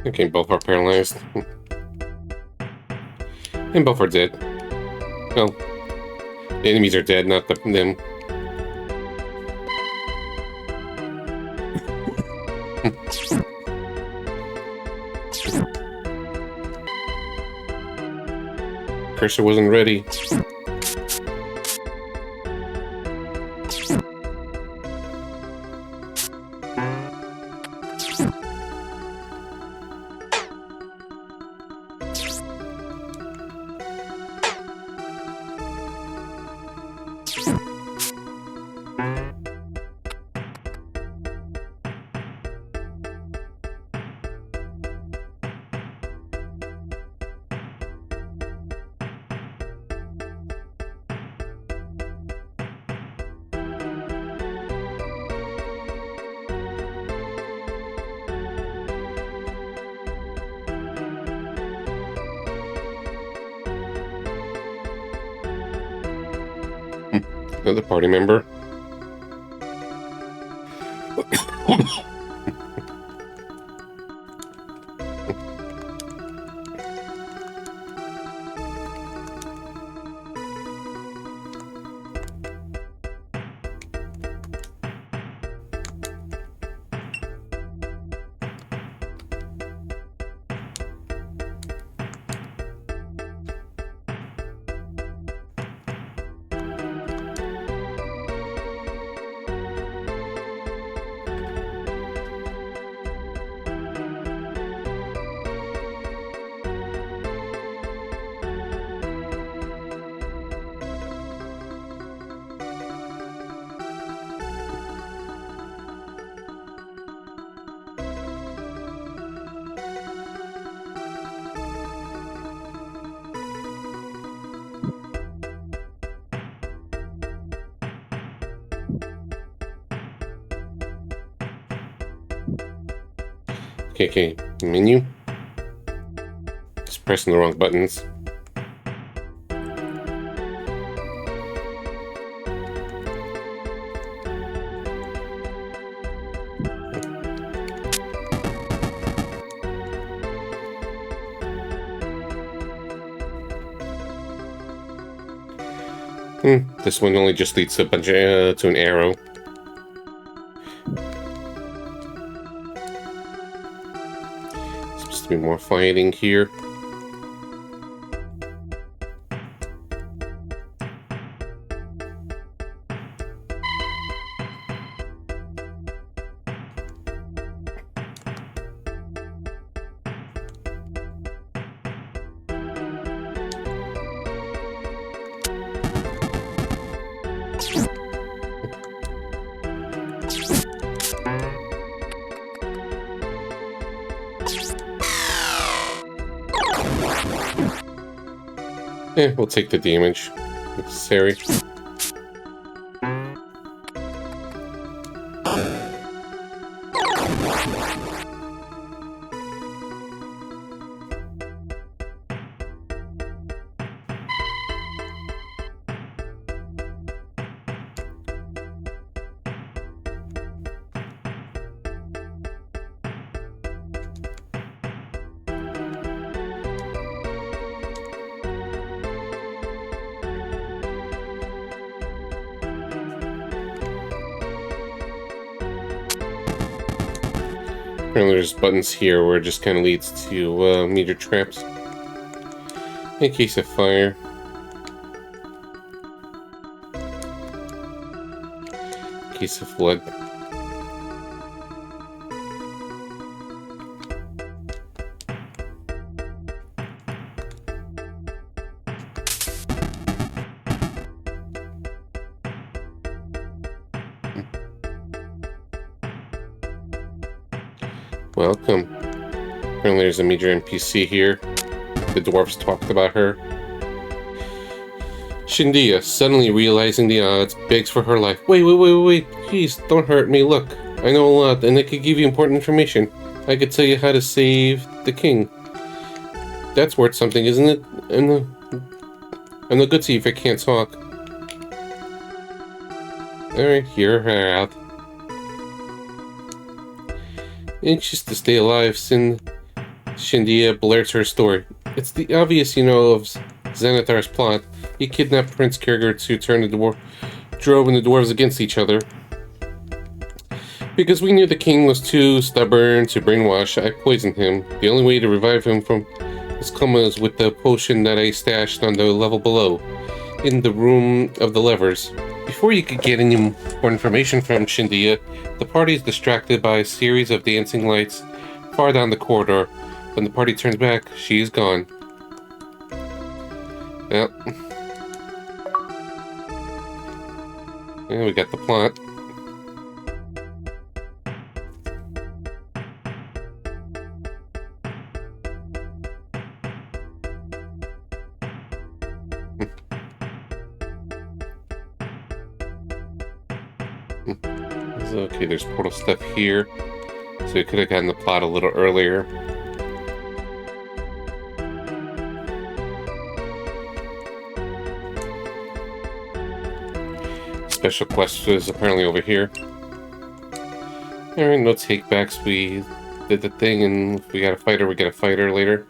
Okay, both are paralyzed. And both are dead. Well, the enemies are dead, not them. Cursor wasn't ready. Another party member. Okay, menu. Just pressing the wrong buttons. This one only just leads to a bunch of, to an arrow. Supposed to be more fighting here. We'll take the damage. Necessary. Apparently there's buttons here where it just kind of leads to meter traps. In case of fire. In case of flood. Welcome. Apparently there's a major NPC here. The dwarves talked about her. Shindia, suddenly realizing the odds, begs for her life. Wait. Please, don't hurt me. Look, I know a lot, and I could give you important information. I could tell you how to save the king. That's worth something, isn't it? I'm no good to you if I can't talk. Alright, hear her out. Anxious to stay alive, Shindia blurts her story. It's the obvious, of Xanathar's plot. He kidnapped Prince Kirger to turn the Drow and the dwarves against each other. Because we knew the king was too stubborn to brainwash, I poisoned him. The only way to revive him from his coma is with the potion that I stashed on the level below, in the room of the levers. Before you could get any more information from Shindia, the party is distracted by a series of dancing lights far down the corridor. When the party turns back, she is gone. Well, yeah, we got the plot. Okay, there's portal stuff here. So we could have gotten the plot a little earlier. Special quest is apparently over here. Alright, no take-backs. We did the thing, and if we got a fighter, we get a fighter later.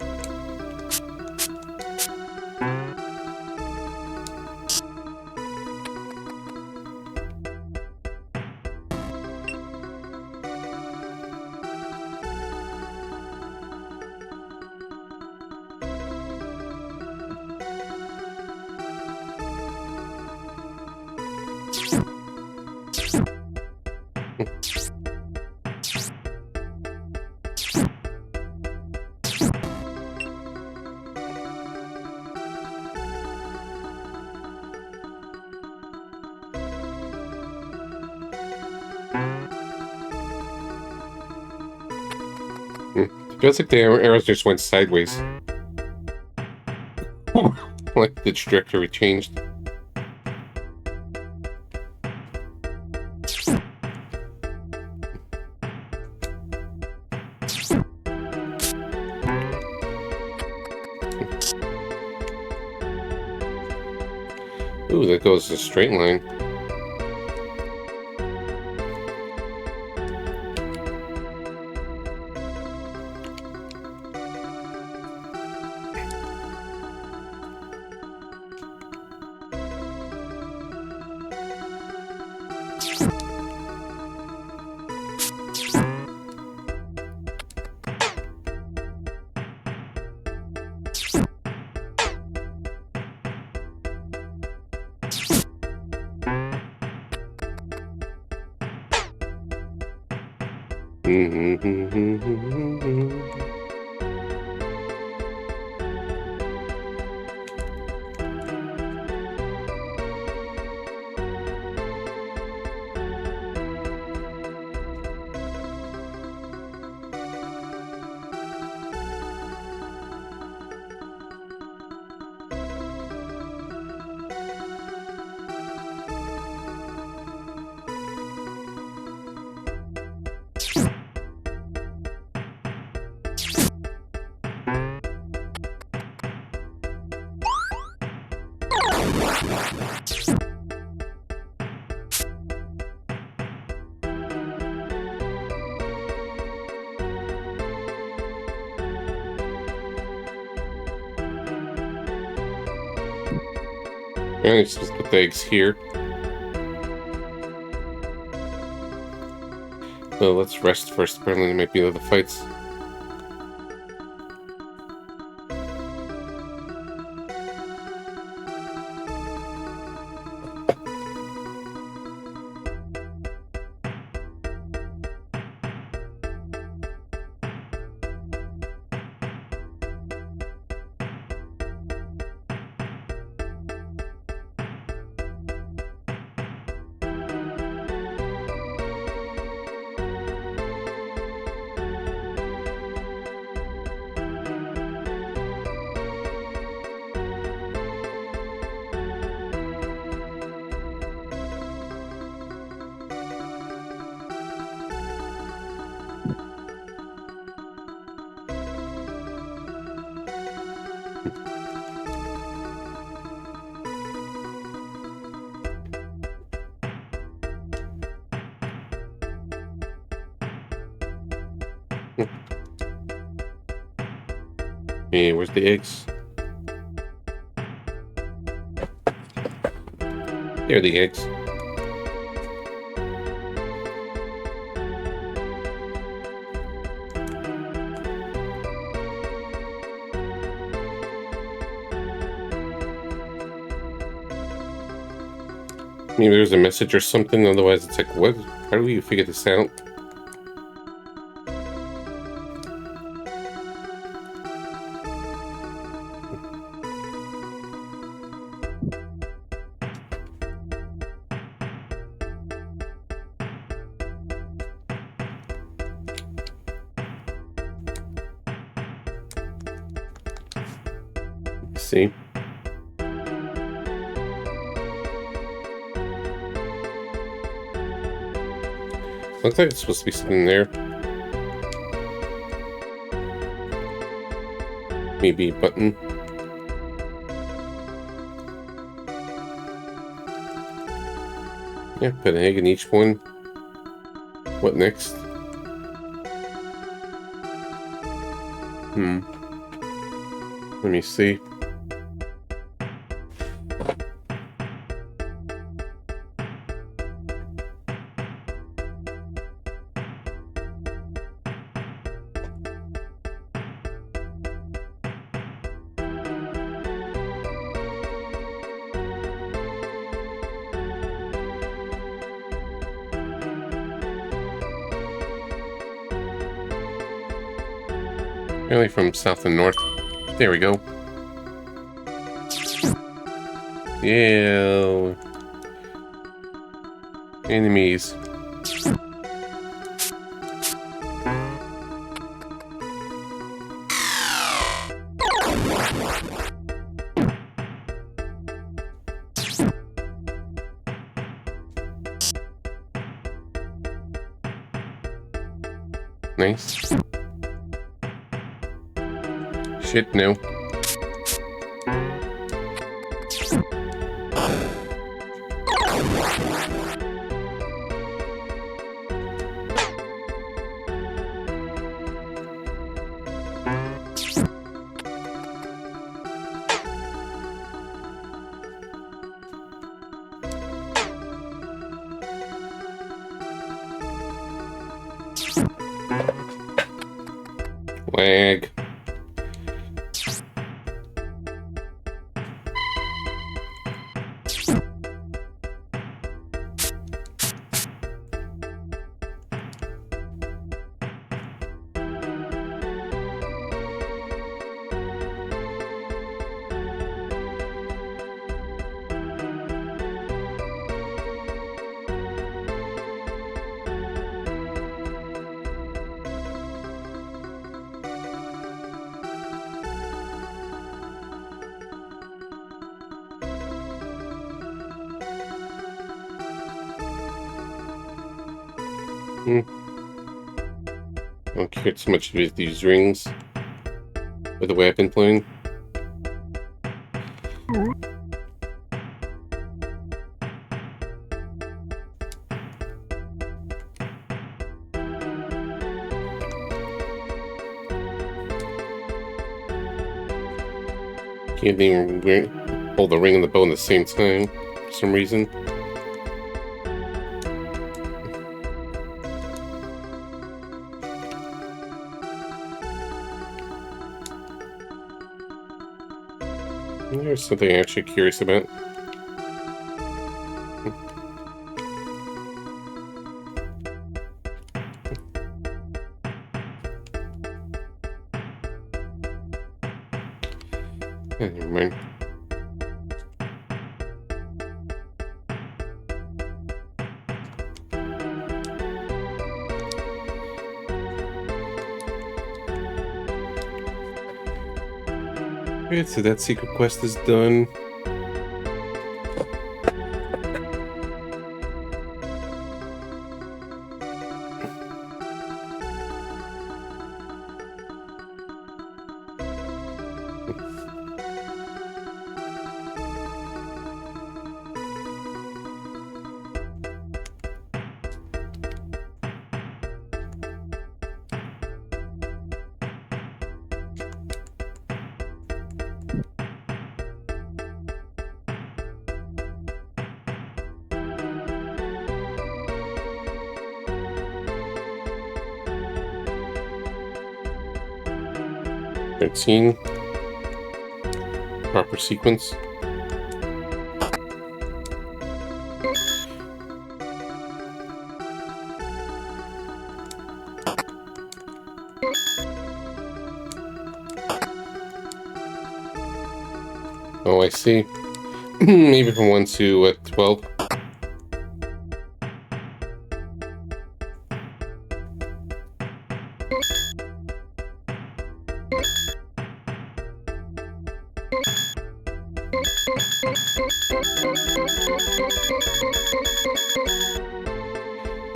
Feels like the arrows just went sideways. Like the trajectory changed. Ooh, that goes a straight line. Apparently just put the eggs here. So let's rest first. Apparently there might be other fights. Hey, where's the eggs? There are the eggs. Maybe there's a message or something, otherwise it's like, what? How do we figure this out? Let's see. Looks like it's supposed to be something there. Maybe a button. Yeah, put an egg in each one. What next? Let me see. Really from south and north. There we go. Yeah. Enemies. Nice. Shit, no. Lag. I don't care too much about these rings. With the way I've been playing. Can't even hold the ring and the bow at the same time for some reason. There's something I'm actually curious about. Never mind. Alright, so that secret quest is done. 13. Proper sequence. Oh, I see. Maybe from 1 to 12.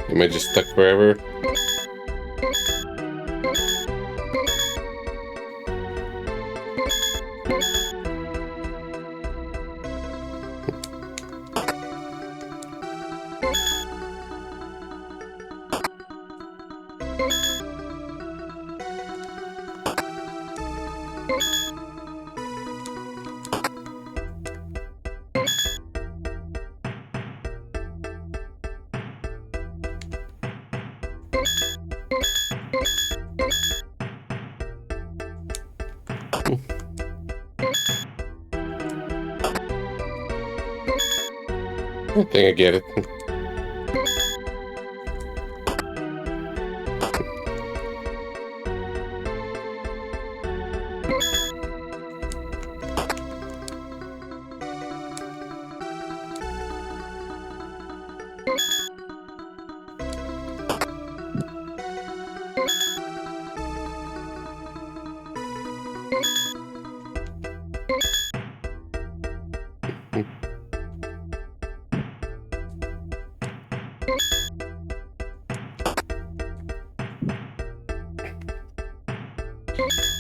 Am I just stuck forever? I think I get it.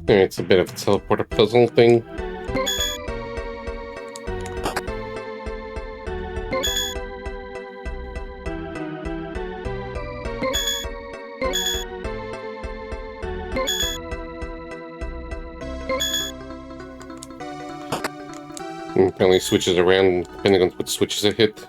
It's a bit of a teleporter puzzle thing. Apparently switches around depending on what switches I hit.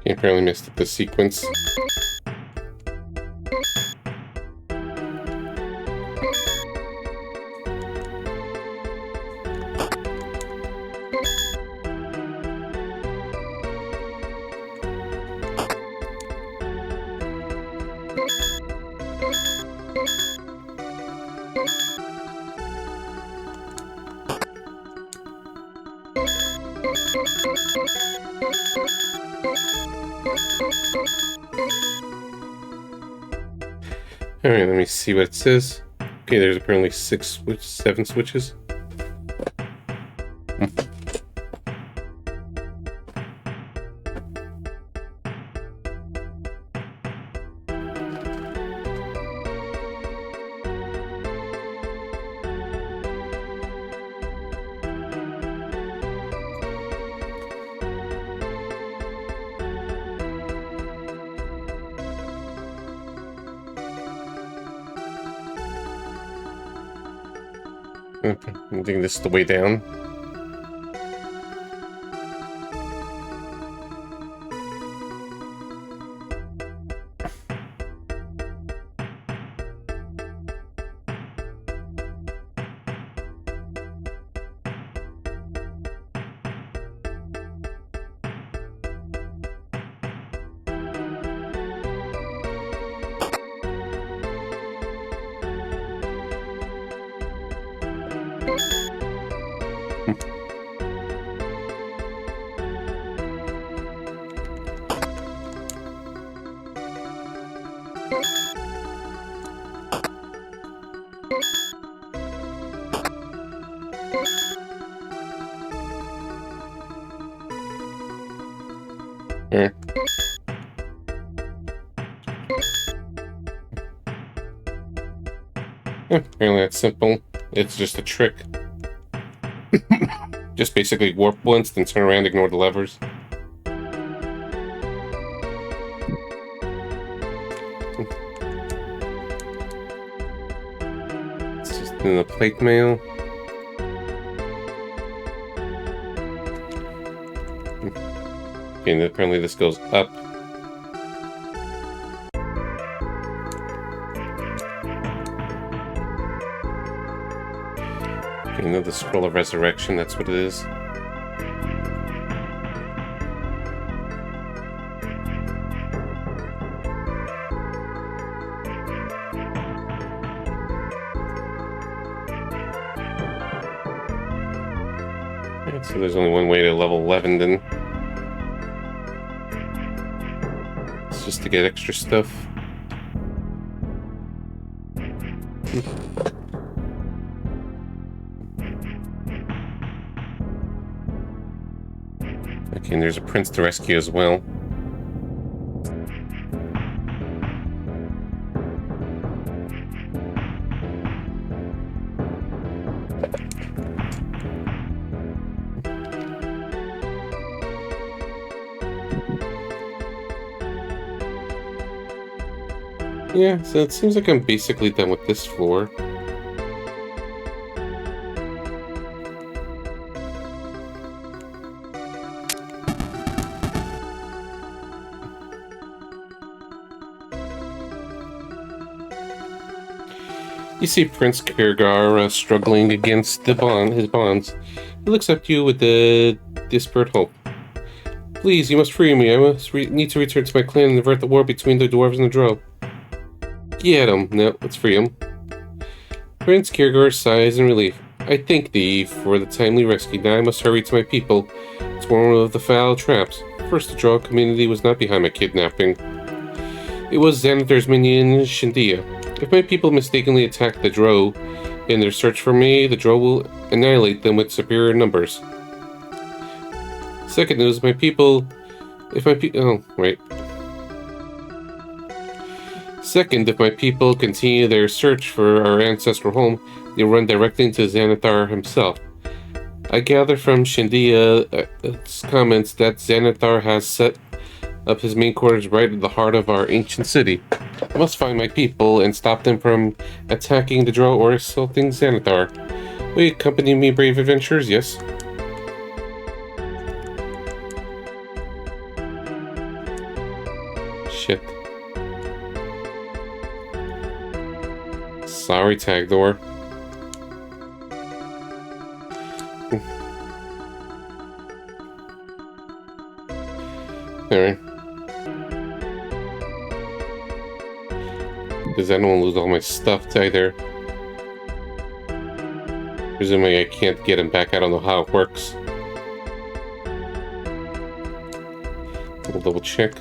I apparently missed the sequence. Alright, let me see what it says. Okay, there's apparently 7 switches. Okay, I think this is the way down. Yeah. Apparently that's simple. It's just a trick. Just basically warp once, then turn around, ignore the levers. It's just in the plate mail. Okay, and apparently this goes up. Okay, another scroll of resurrection, that's what it is. Alright, so there's only one way to level 11 then. It's just to get extra stuff. Okay, and there's a prince to rescue as well. Yeah, so it seems like I'm basically done with this floor. You see Prince Kirgar struggling against his bonds. He looks up to you with a desperate hope. Please, you must free me. I need to return to my clan and avert the war between the dwarves and the drow. Get him. Now, let's free him. Prince Kirgar sighs in relief. I thank thee for the timely rescue. Now I must hurry to my people. It's one of the foul traps. First, the drow community was not behind my kidnapping. It was Xanathar's minion, Shindia. If my people mistakenly attack the drow in their search for me, the drow will annihilate them with superior numbers. Second news, Second, if my people continue their search for our ancestral home, they run directly into Xanathar himself. I gather from Shindia's comments that Xanathar has set up his main quarters right in the heart of our ancient city. I must find my people and stop them from attacking the drow or assaulting Xanathar. Will you accompany me, brave adventurers? Yes? Shit. Sorry, Tagdor. Alright. Because I don't want to lose all my stuff either. Presumably I can't get him back. I don't know how it works. We'll double check.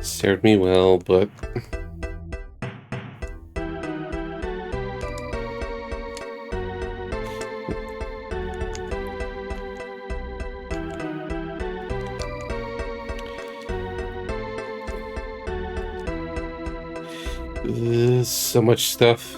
Served me well, but... so much stuff.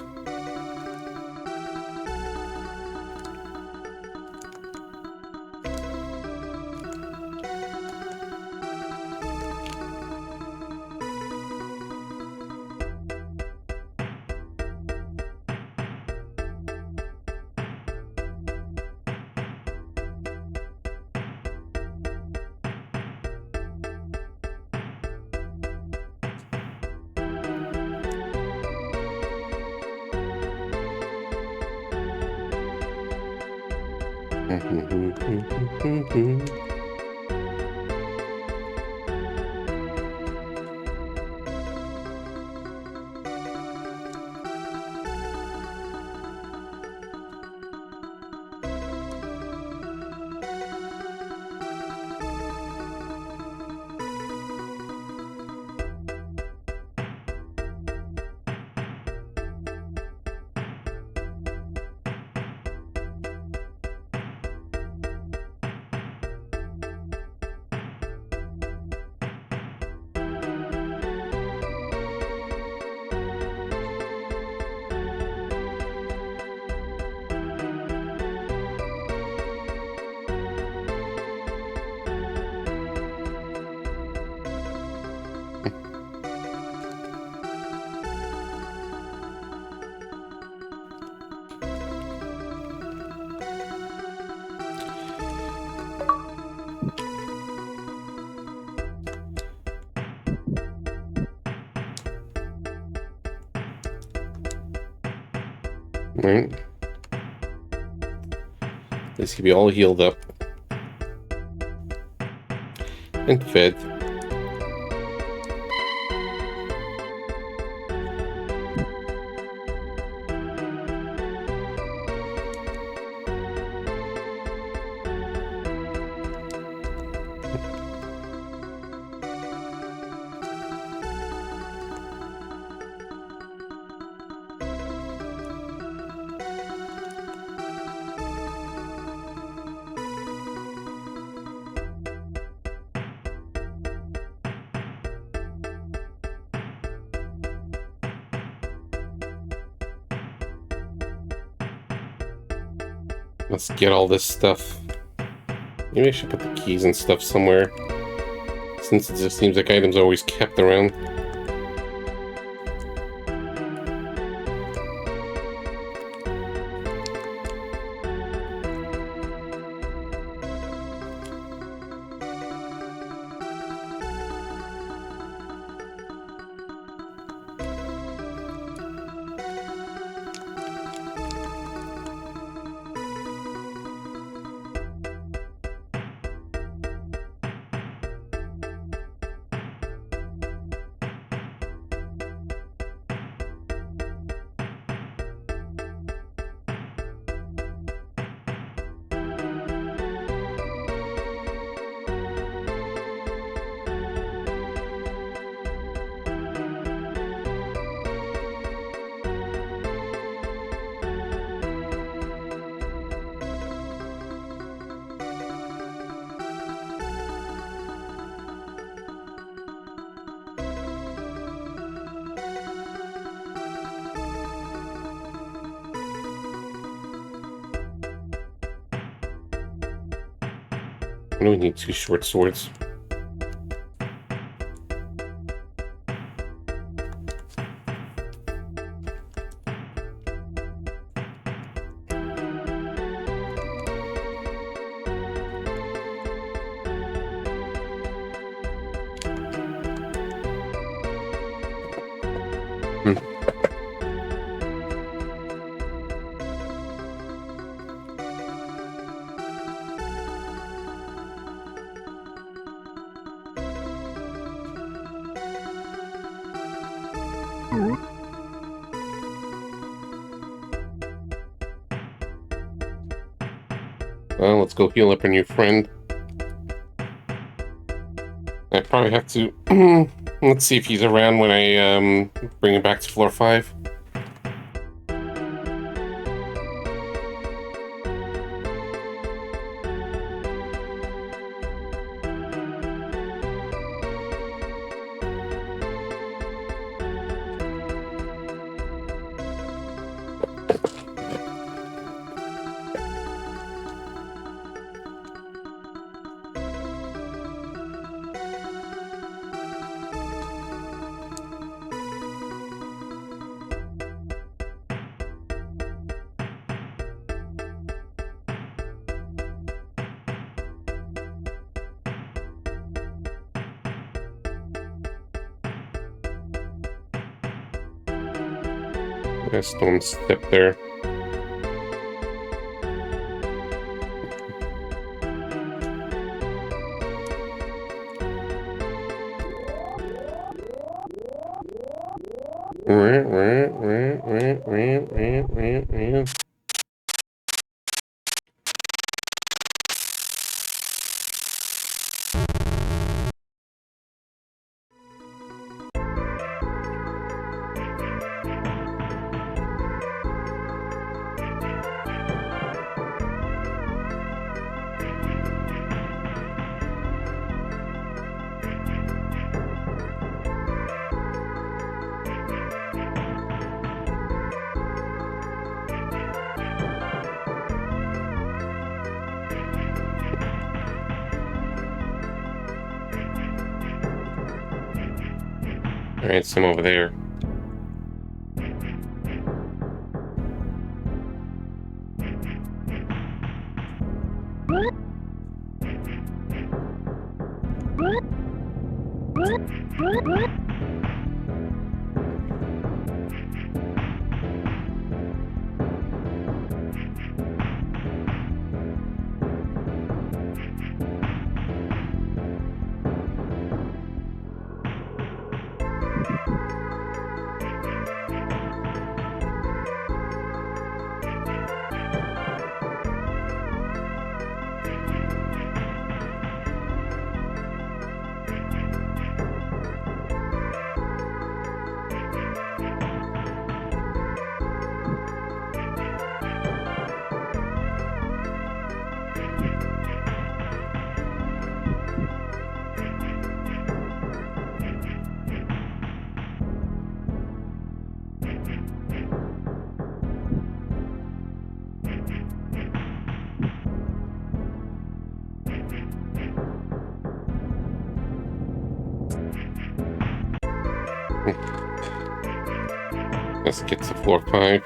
Right. This could be all healed up and fed. Let's get all this stuff. Maybe I should put the keys and stuff somewhere, since it just seems like items are always kept around. I know we need 2 short swords. Well, let's go heal up our new friend. I probably have to... let's see if he's around when I bring him back to floor 5. Stone step there. Alright, some over there. Let's get to floor 5.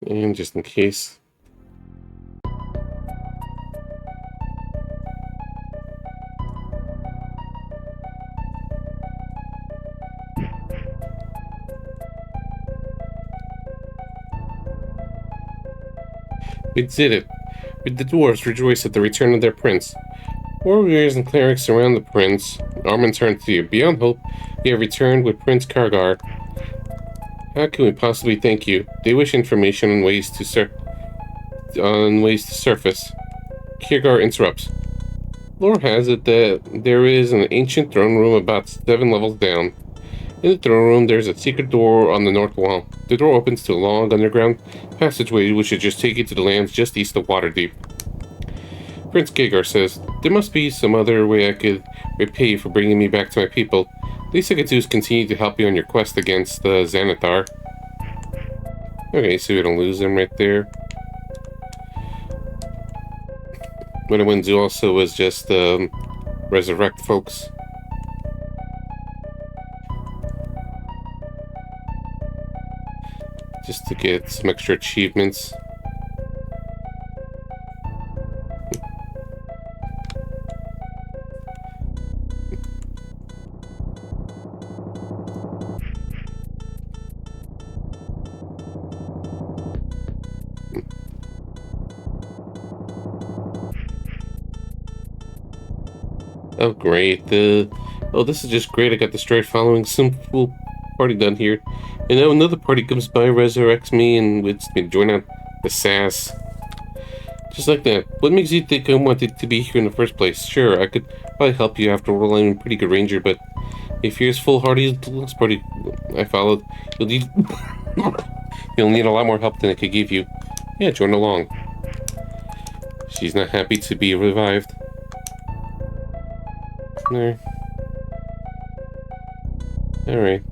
And just in case. We did it. The dwarves rejoice at the return of their prince. Warriors and clerics surround the prince. Armin turned to you. Beyond hope, you have returned with Prince Kargar. How can we possibly thank you? They wish information on ways to surface. Kiergar interrupts. Lore has it that there is an ancient throne room about 7 levels down. In the throne room, there's a secret door on the north wall. The door opens to a long underground passageway which should just take you to the lands just east of Waterdeep. Prince Kiergar says, there must be some other way I could repay you for bringing me back to my people. The least I could do is continue to help you on your quest against Xanathar. Okay, so we don't lose them right there. What I wouldn't do also was just resurrect folks. Just to get some extra achievements. Oh great, oh this is just great, I got destroyed following some full party done here. And now another party comes by, resurrects me, and wants me to join on the sass. Just like that. What makes you think I wanted to be here in the first place? Sure, I could probably help you after all, I'm a pretty good ranger, but if you're as foolhardy as the last party I followed, you'll need you'll need a lot more help than I could give you. Yeah, join along. She's not happy to be revived. There. Alright.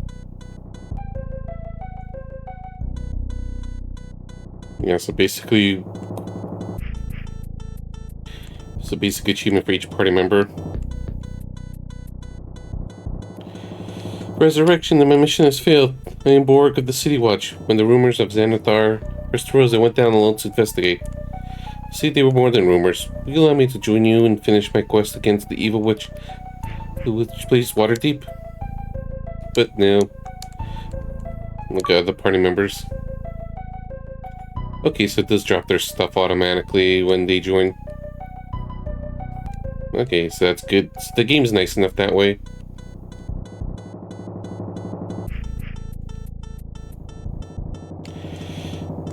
Yeah, so basically achievement for each party member. Resurrection, my mission has failed. I am Borg of the City Watch. When the rumors of Xanathar first arose, I went down alone to investigate. See, they were more than rumors. Will you allow me to join you and finish my quest against the evil witch who plays Waterdeep? But no. Look at the party members. Okay, so it does drop their stuff automatically when they join. Okay, so that's good. So the game's nice enough that way.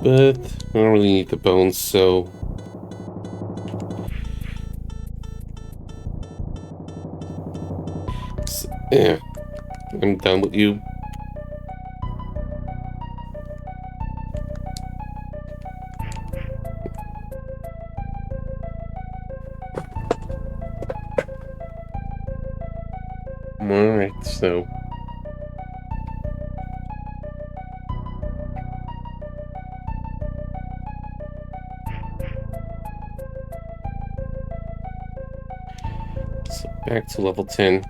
But I don't really need the bones, so... Yeah, I'm done with you. Alright, so... Back to level 10.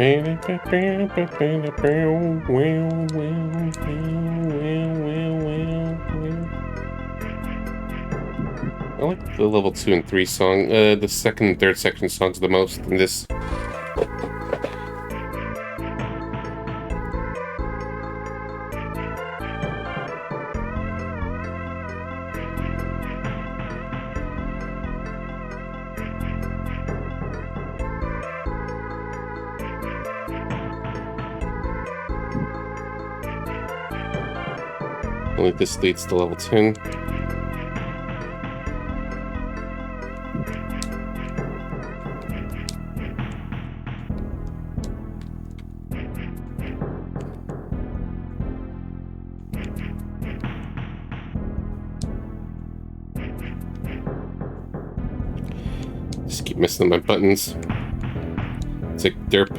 I like the level 2 and 3 song, the second and third section songs the most in this. Only this leads to level 10. Just keep missing my buttons. It's like derp.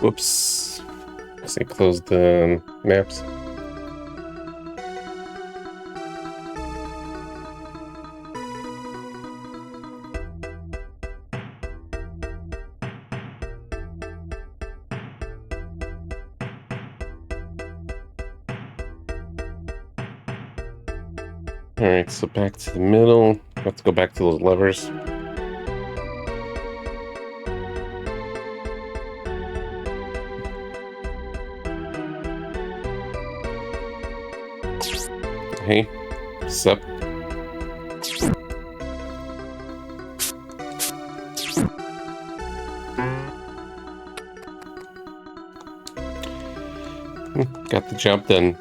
Whoops. I closed the maps. Alright, so back to the middle. Have to go back to those levers. Hey, sup? Got the job done.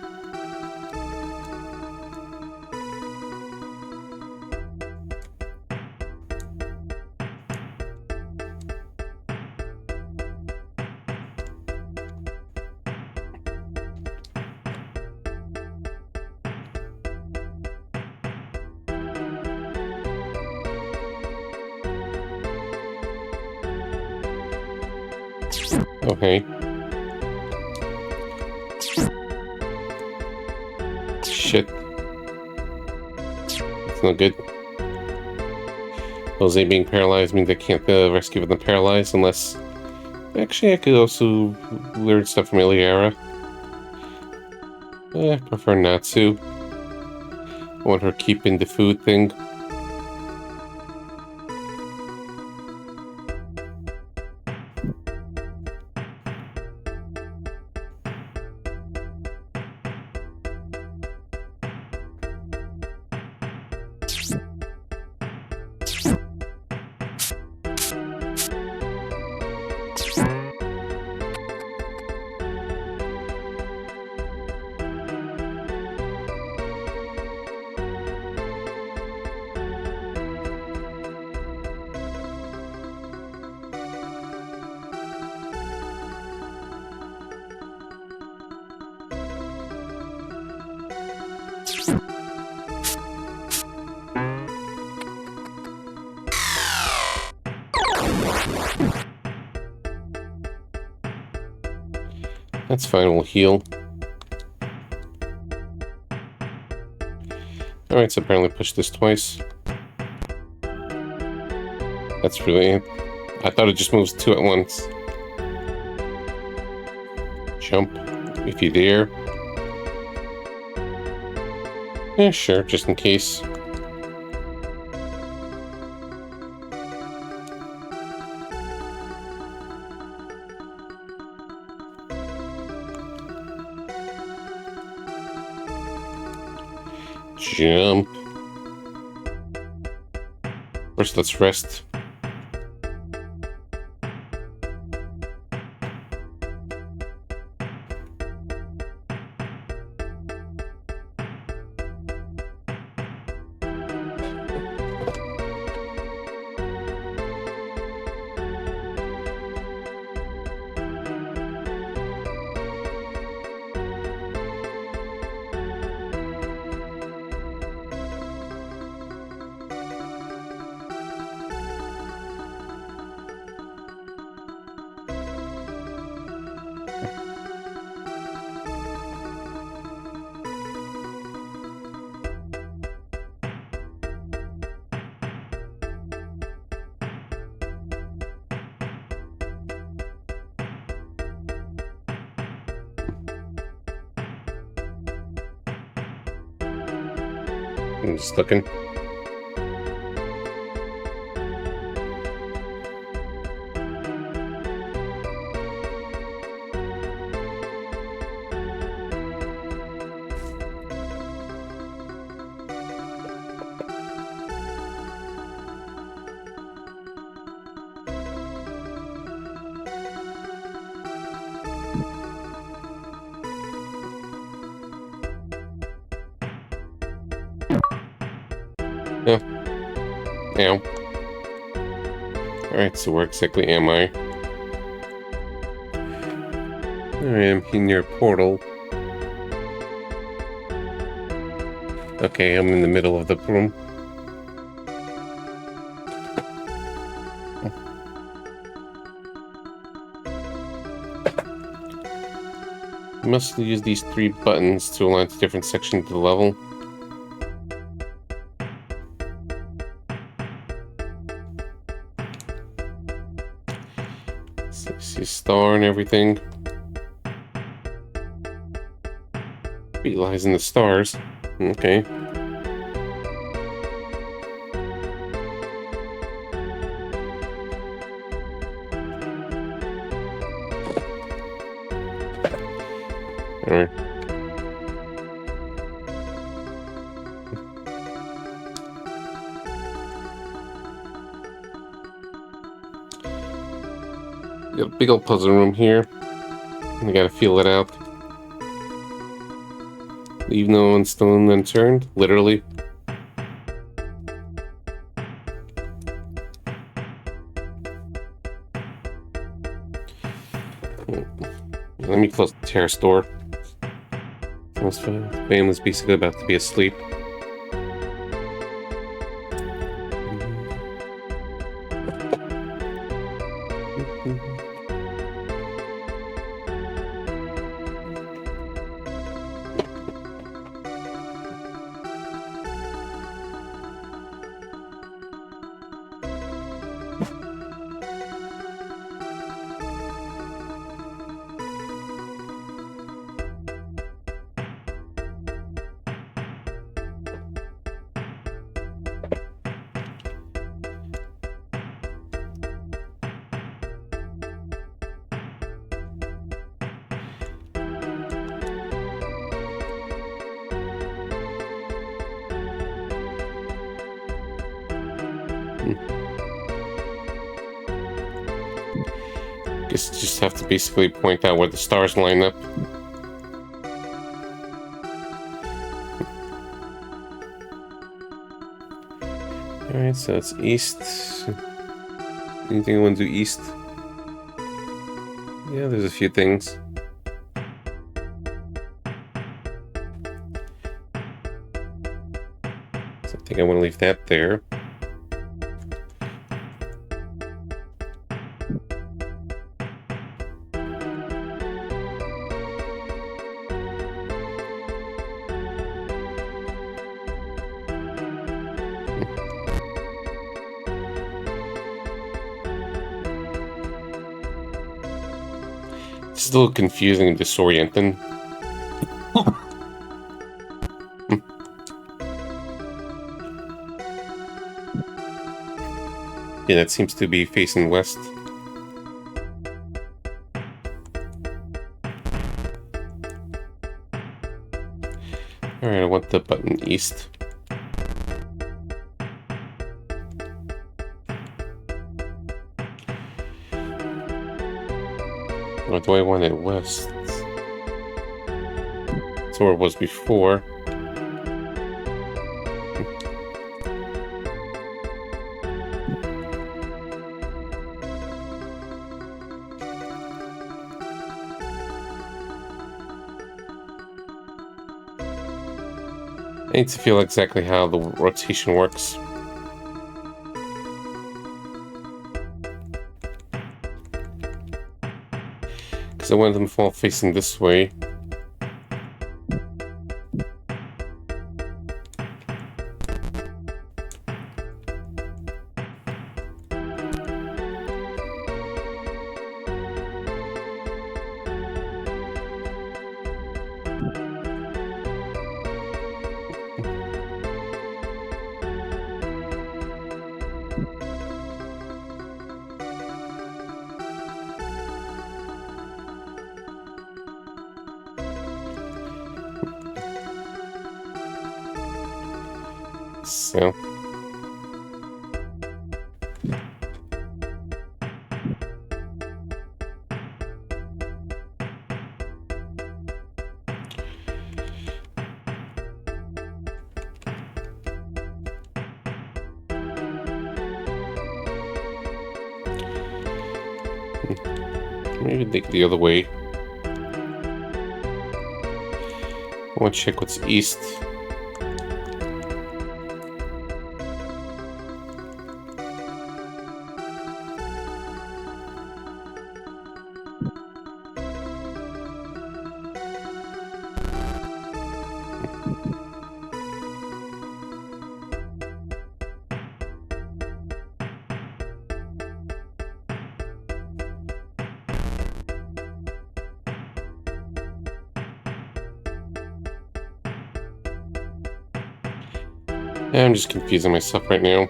Okay. Shit. It's not good. Jose being paralyzed means I can't rescue them paralyzed unless... Actually, I could also learn stuff from Iliara. Prefer not to. I want her keeping the food thing. That's fine, we'll heal. Alright, so apparently push this twice. That's really it. I thought it just moves two at once. Jump, if you dare. Yeah, sure, just in case. Jump. First, let's rest. I'm just looking. Oh. Ow. Alright, so where exactly am I? I am near a portal. Okay, I'm in the middle of the room. You must use these 3 buttons to align to different sections of the level. So you see a star and everything. It lies in the stars. Okay. Alright. Got a big old puzzle room here. I gotta feel it out. Leave no one stone unturned, literally. Let me close the terrace door. Most family's basically about to be asleep. Guess you just have to basically point out where the stars line up. Alright, so it's east. Anything I want to do east? Yeah, there's a few things. So I think I want to leave that there. It's a little confusing and disorienting. Yeah, that seems to be facing west. Alright, I want the button east. Or do I want it west? That's where it was before. I need to feel exactly how the rotation works. Because I want them all facing this way. So. Maybe take the other way. I want to check what's east. I'm just confusing myself right now.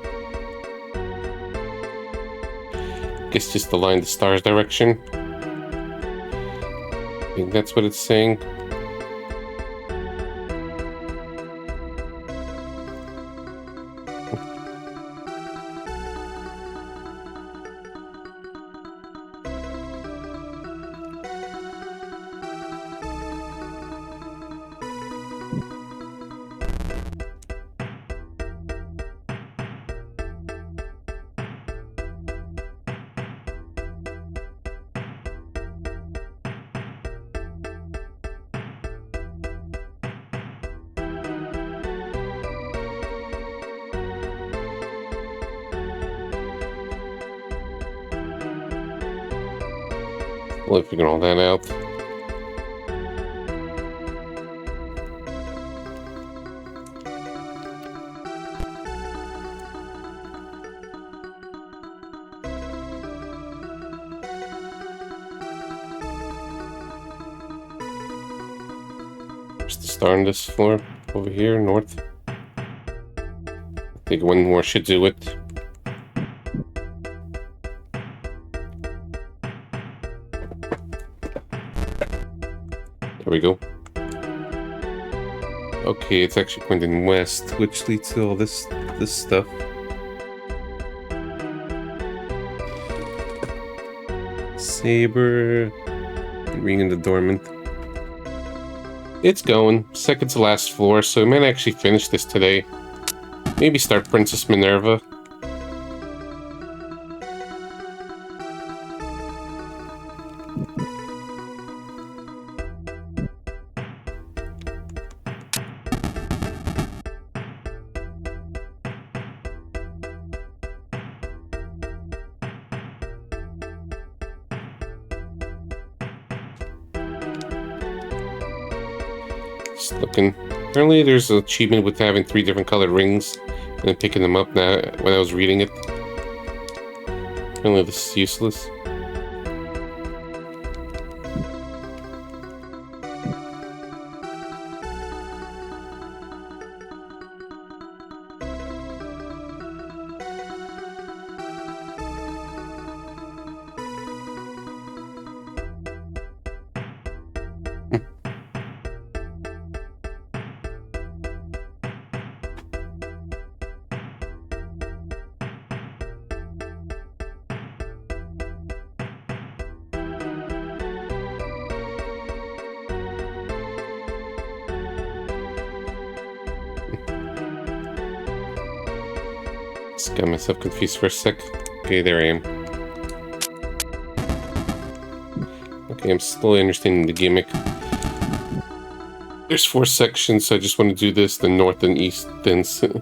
Guess just align the star's direction. I think that's what it's saying. We'll figure all that out. Where's the star on this floor? Over here, north. I think one more should do it. There we go. Okay, it's actually pointing west, which leads to all this stuff. saber. Ringing the dormant. It's going. Second to last floor, so I might actually finish this today. Maybe start Princess Minerva. Just looking. Apparently there's an achievement with having 3 different colored rings and then picking them up now when I was reading it. Apparently this is useless. Just got myself confused for a sec. Okay, there I am. Okay, I'm slowly understanding the gimmick. There's 4 sections, so I just want to do this, then north, then east, then south.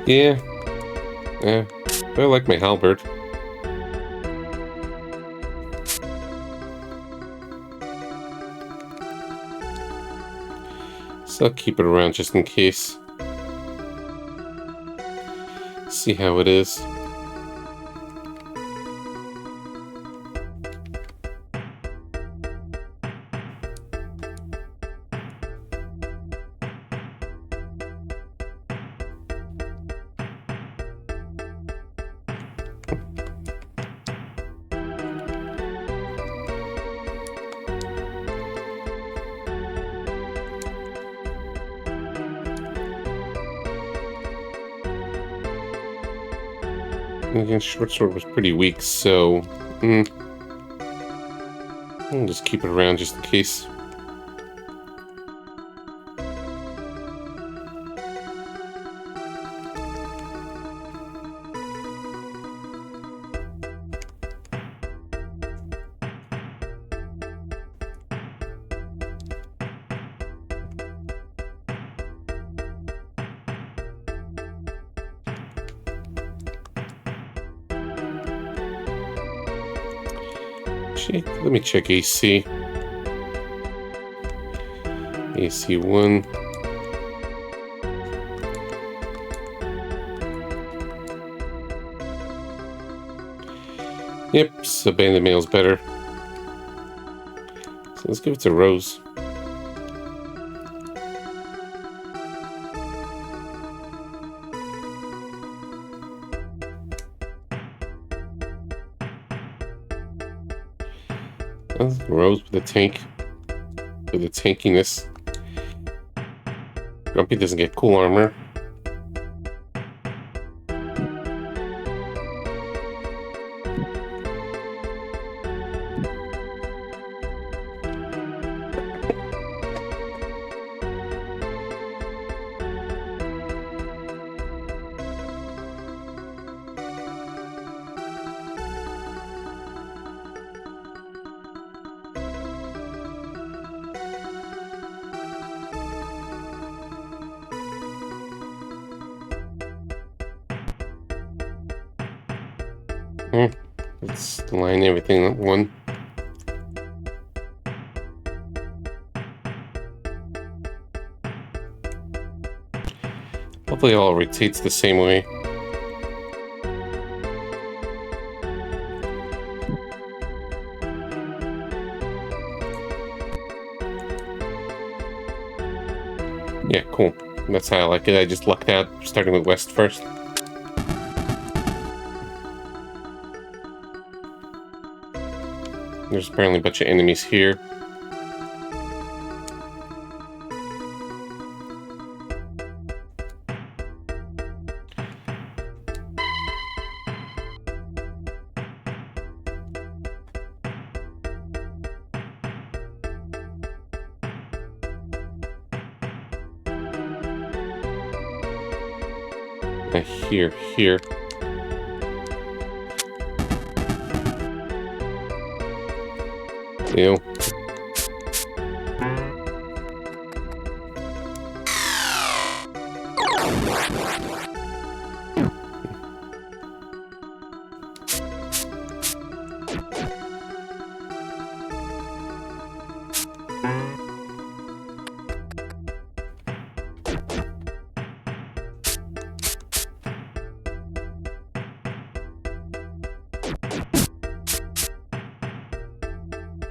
Yeah. I like my halberd. So I'll keep it around just in case. See how it is. Again, short sword was pretty weak, so I'll just keep it around just in case. Let me check AC. AC 1. Yep, so Bandit Mail's better. So let's give it to Rose. Rose with the tank. With the tankiness. Grumpy doesn't get cool armor. Let's line everything up one. Hopefully it all rotates the same way. Cool. That's how I like it. I just lucked out, starting with West first. There's apparently a bunch of enemies here. Here. Ew.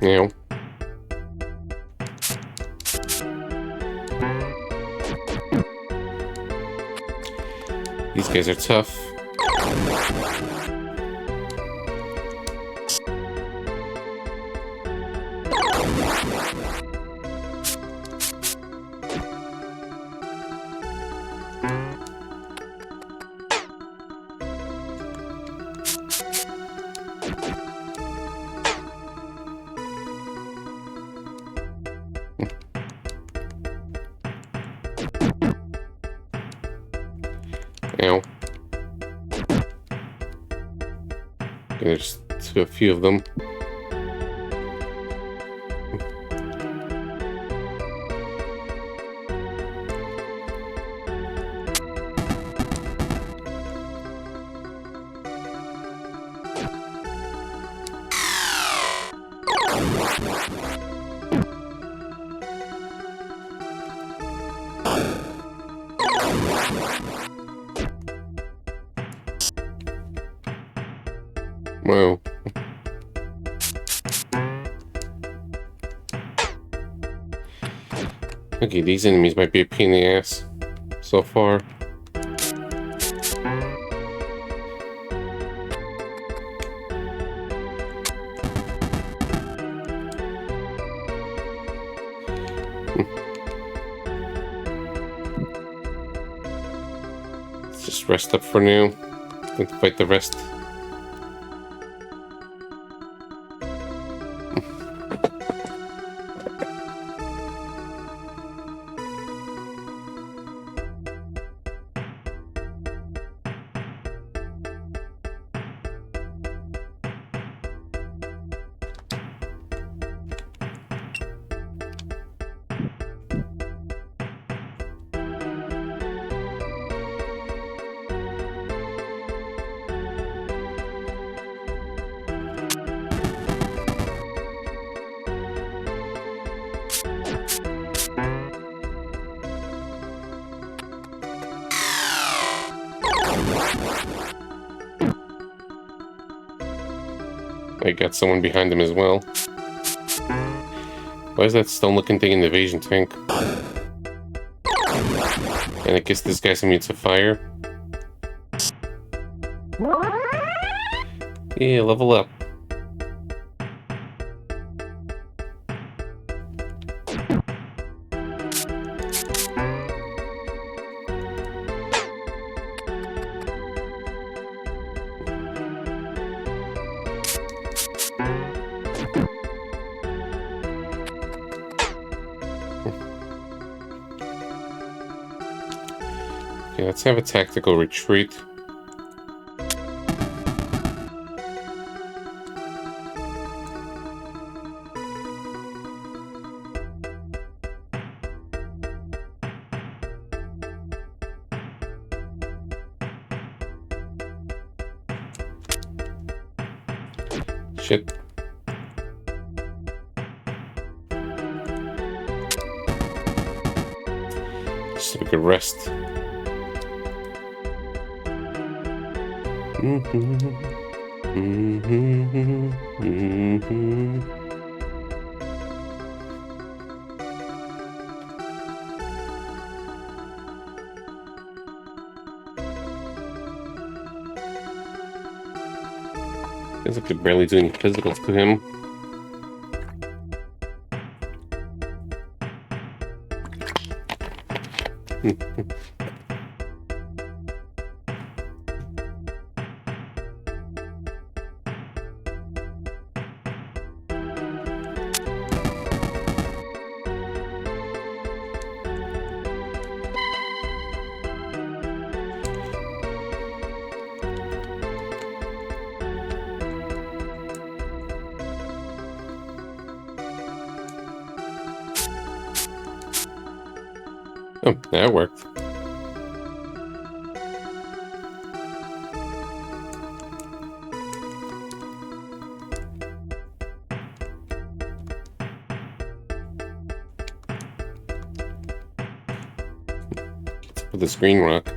Ew. These guys are tough. Ow. There's a few of them. Whoa. Okay, these enemies might be a pain in the ass so far. Let's just rest up for now. Then fight the rest. I got someone behind him as well. Why is that stone-looking thing in the invasion tank? And I guess this guy's immune to fire. Yeah, level up. Okay, let's have a tactical retreat. Shit. Just so we could rest. Feels like I could barely do any physicals to him. Oh, that worked. With this green rock.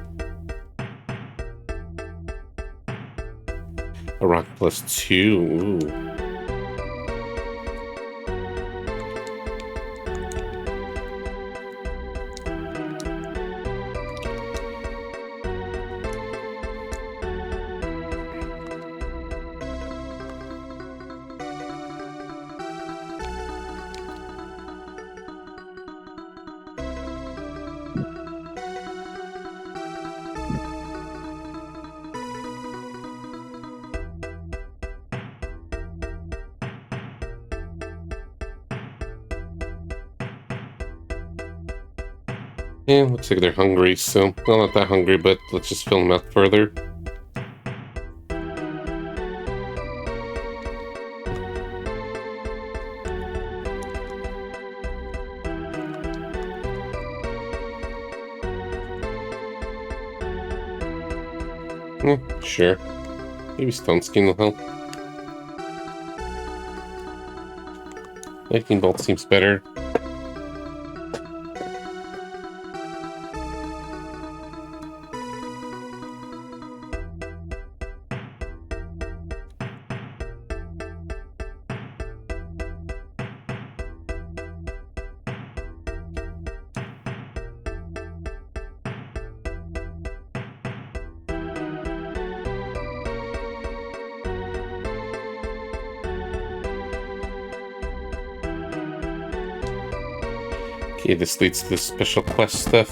A rock plus 2. Ooh. Yeah, looks like they're hungry, so... Well, not that hungry, but let's just fill them out further. Sure. Maybe Stone Skin will help. Lightning Bolt seems better. Okay, this leads to the special quest stuff.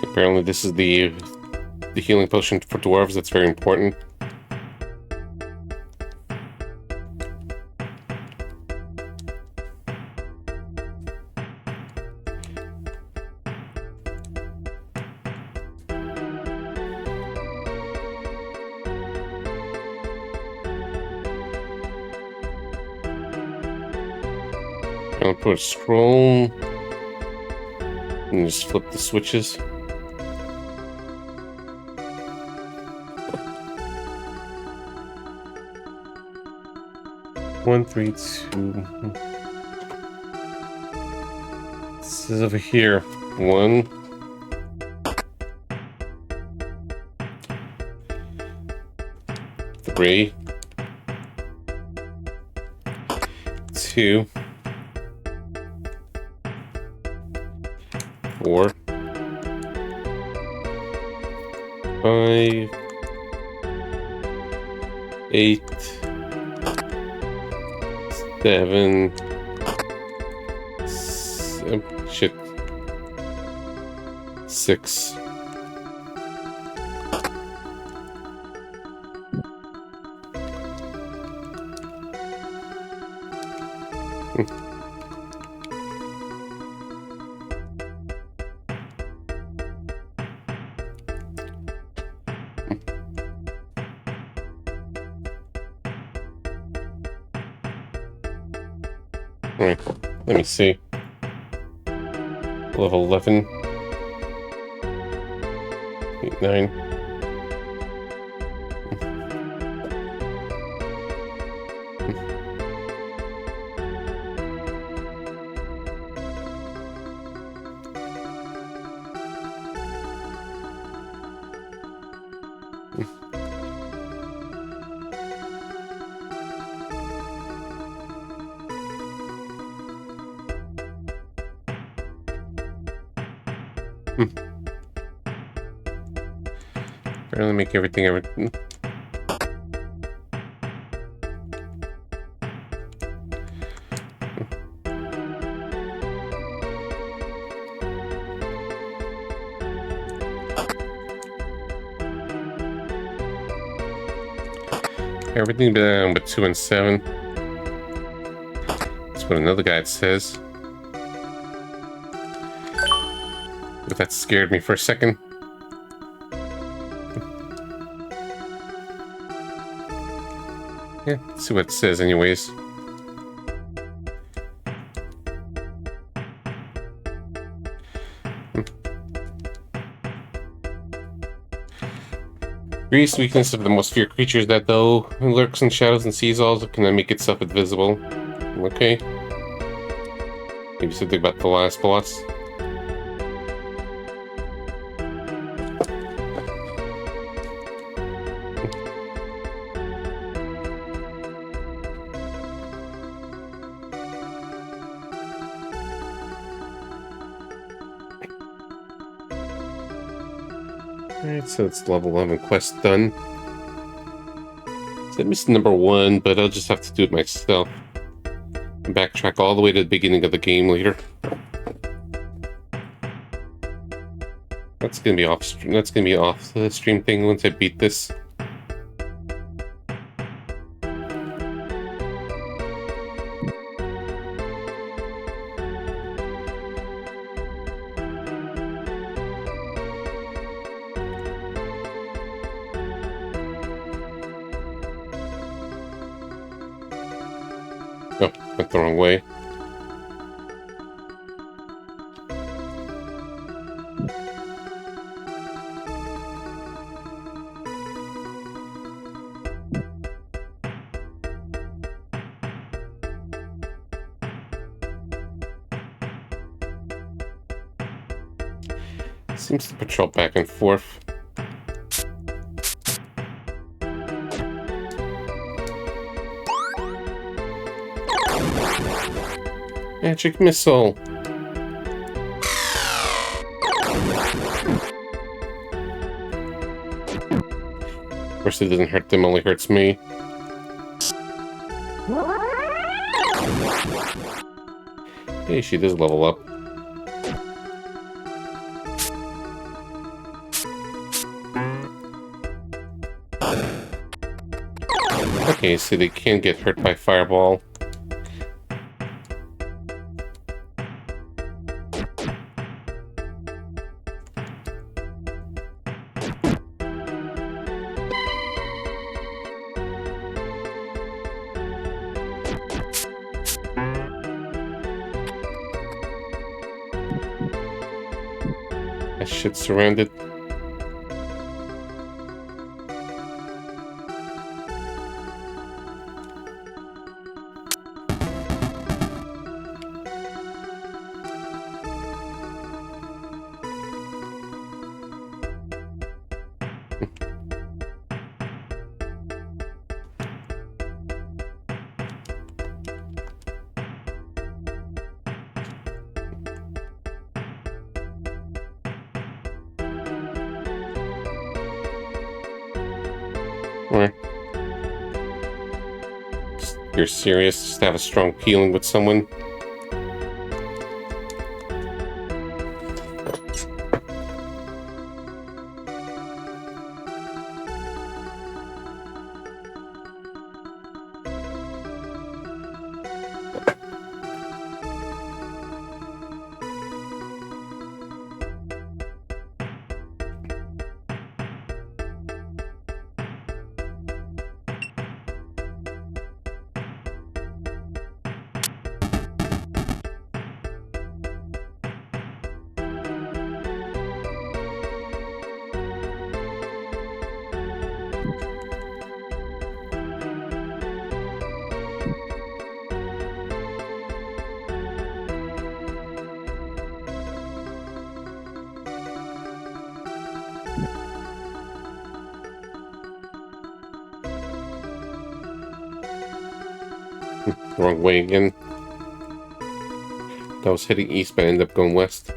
Apparently this is the healing potion for dwarves that's very important. I'll put a scroll and just flip the switches. One, 3, 2. This is over here. 1. 3. 2. 4. 5. 8. 7. Shit. 6. Alright, let me see. Level 11. 8, 9. Barely make everything ever. Everything but 2 and 7. That's what another guide says. But that scared me for a second. Yeah, let's see what it says anyways. Grease, weakness of the most feared creatures that though lurks in shadows and sees all can make itself invisible. Okay. Maybe something about the last boss. Alright, so it's level 11 quest done. So I missed number 1, but I'll just have to do it myself. And backtrack all the way to the beginning of the game later. That's gonna be off. That's gonna be off the stream thing once I beat this. Oh, went the wrong way. Seems to patrol back and forth. Magic missile. Of course, it doesn't hurt them, only hurts me. Hey, she does level up. Okay, so they can get hurt by fireball. That shit's surrounded. Or you're serious? Just have a strong feeling with someone? Wrong way again. I was heading east, but I ended up going west.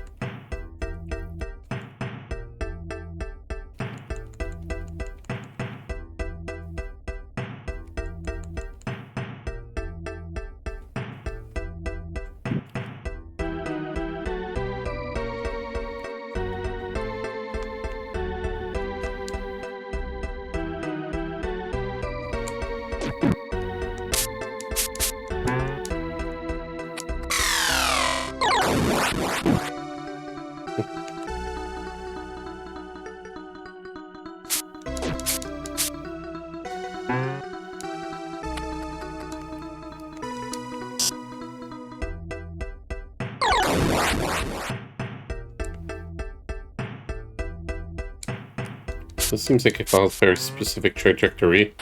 This seems like it follows a very specific trajectory.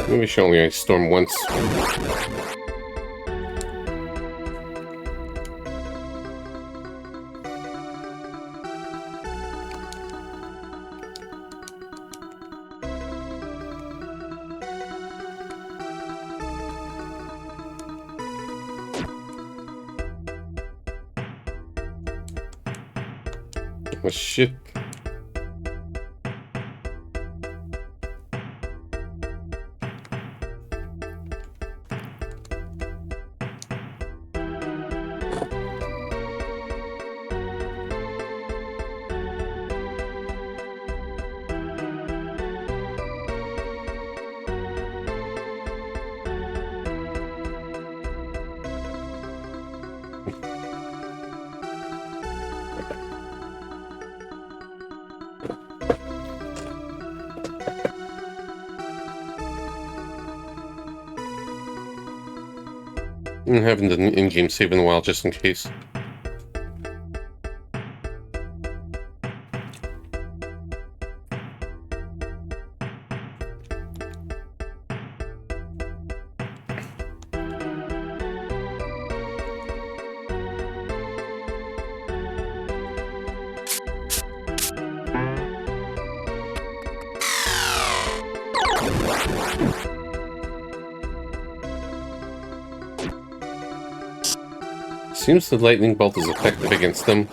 Maybe I should only ice storm once. Oh shit. I haven't done an in-game save in a while, just in case. Seems the lightning bolt is effective against them.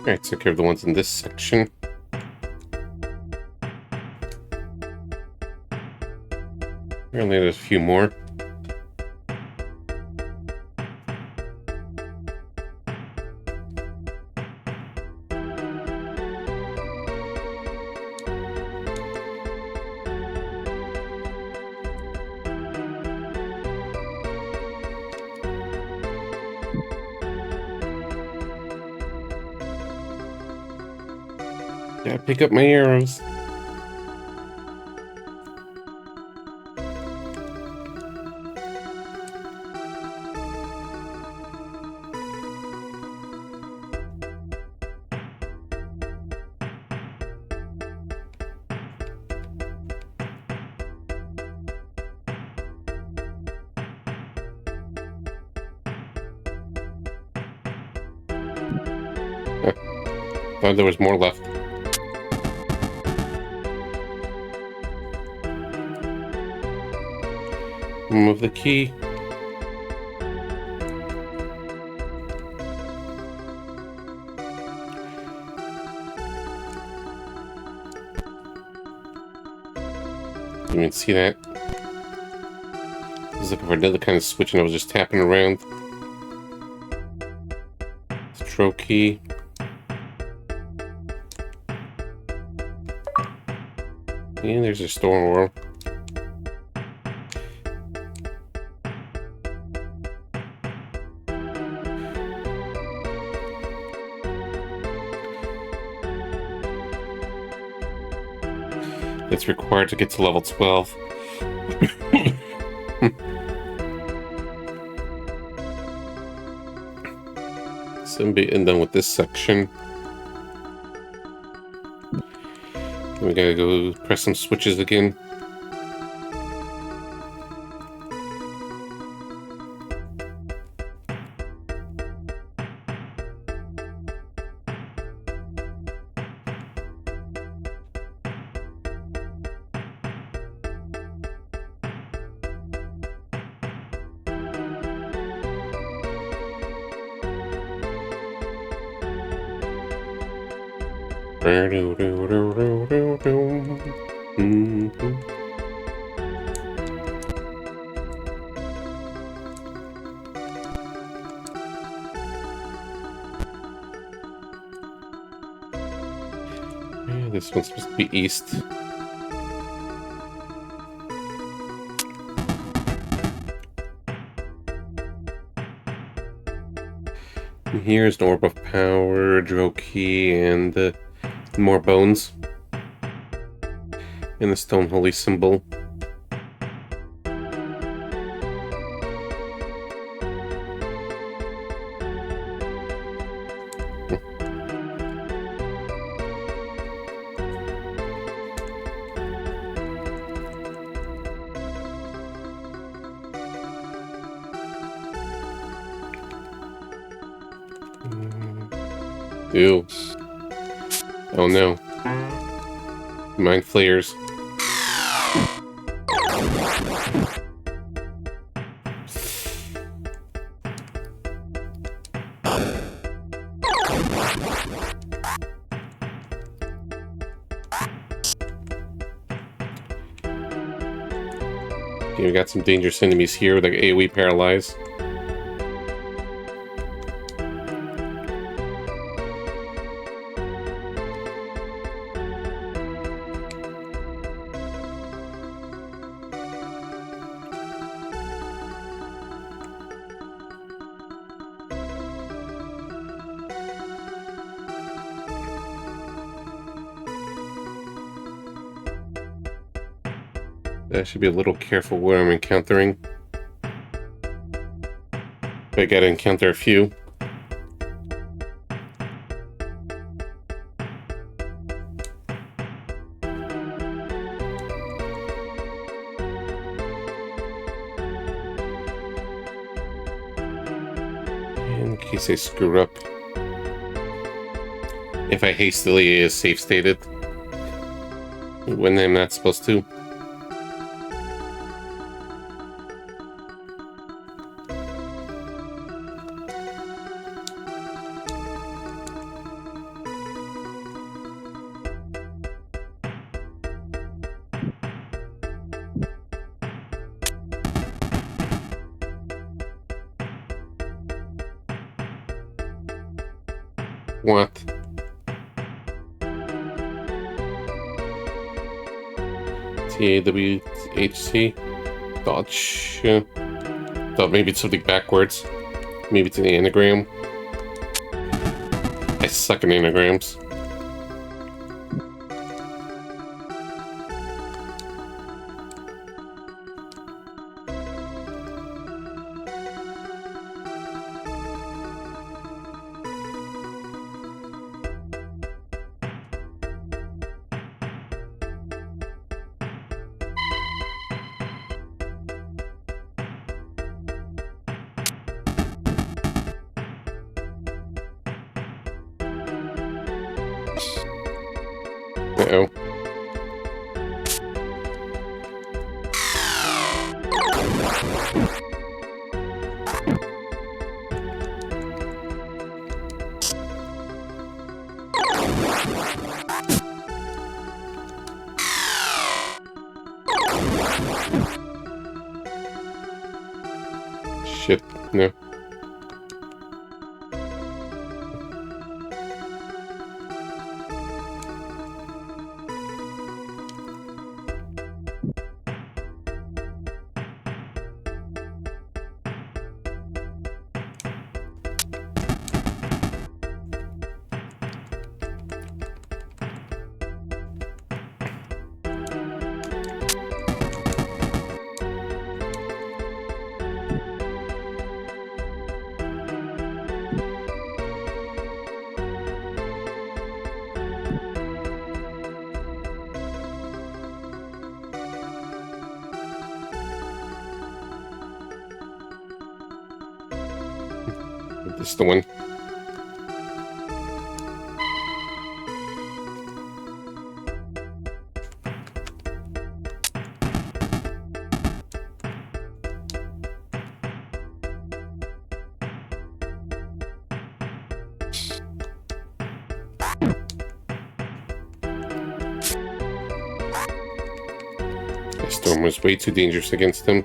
Alright, took care of the ones in this section. Apparently there's a few more. Gotta pick up my arrows. Thought there was more left. Remove the key. Didn't even see that. I was looking for another kind of switch and I was just tapping around. Throw key. And there's a storm world. It's required to get to level 12. So I'm done with this section. We gotta go press some switches again. This one's supposed to be east. And here's an orb of power, drill key, and more bones. And the stone holy symbol. Ew. Oh no. Mind flayers. Okay, we got some dangerous enemies here with like AoE paralyze. I should be a little careful where I'm encountering. I gotta encounter a few. In case I screw up. If I hastily save stated. When I'm not supposed to. What? TAWHC? Dodge. Thought maybe it's something backwards. Maybe it's an anagram. I suck at anagrams. Uh-oh. Shit, no. This is the one. Storm was way too dangerous against him.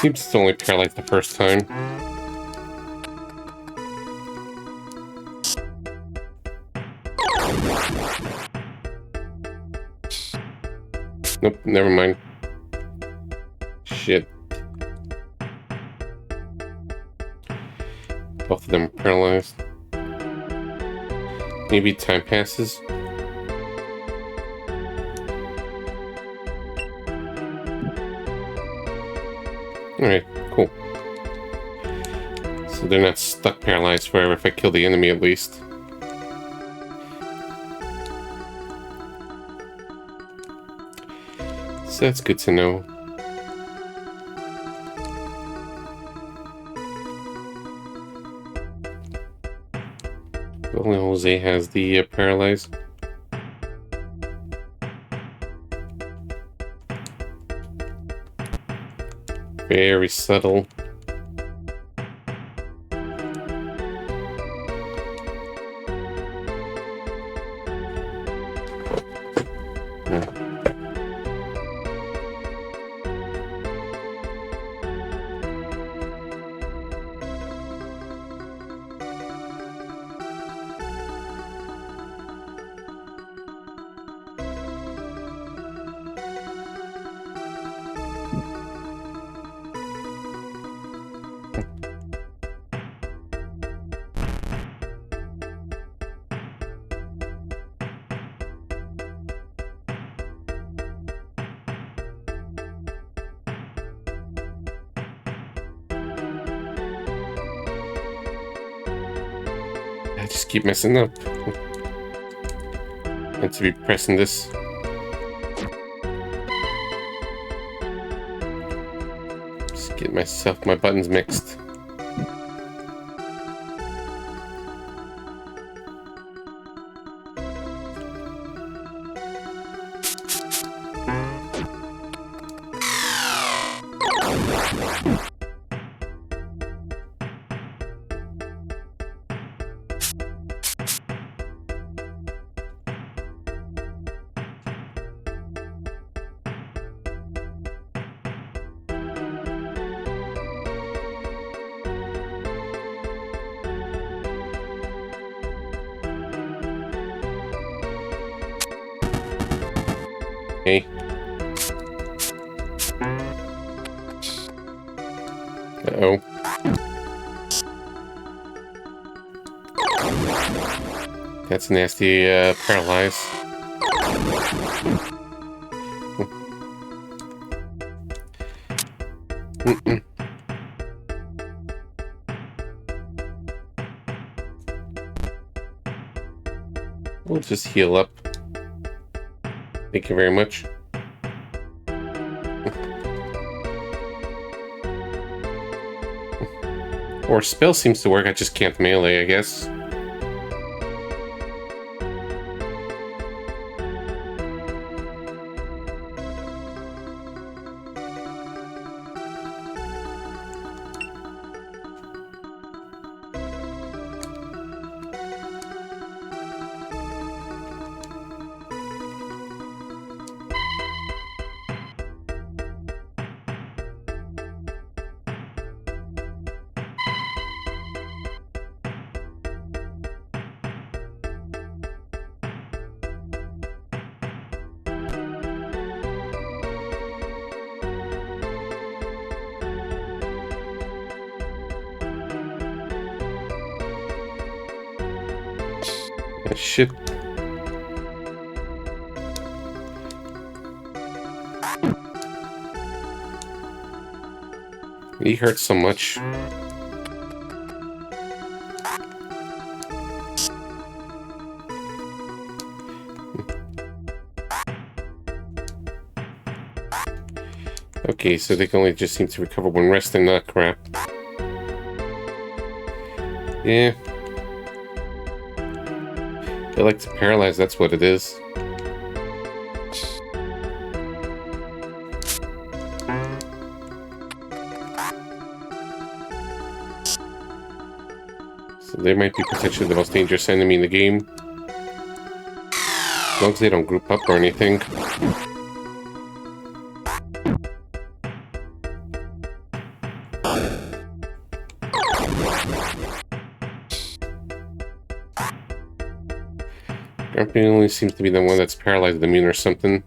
Seems it's only paralyzed the first time. Nope, never mind. Shit. Both of them are paralyzed. Maybe time passes. Alright, cool. So they're not stuck paralyzed forever if I kill the enemy at least. So that's good to know. Only Jose has the paralyzed. Very subtle. I just keep messing up. Meant to be pressing this. Just get my buttons mixed. Okay. Uh-oh. That's nasty, paralyze. We'll just heal up. Thank you very much. Or spell seems to work, I just can't melee, I guess. Shit. He hurts so much. Okay, so they can only just seem to recover when resting, not crap. Yeah. They like to paralyze, that's what it is. They might be potentially the most dangerous enemy in the game. As long as they don't group up or anything. Grumpy only seems to be the one that's paralyzed immune or something.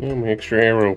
Oh, my extra arrow.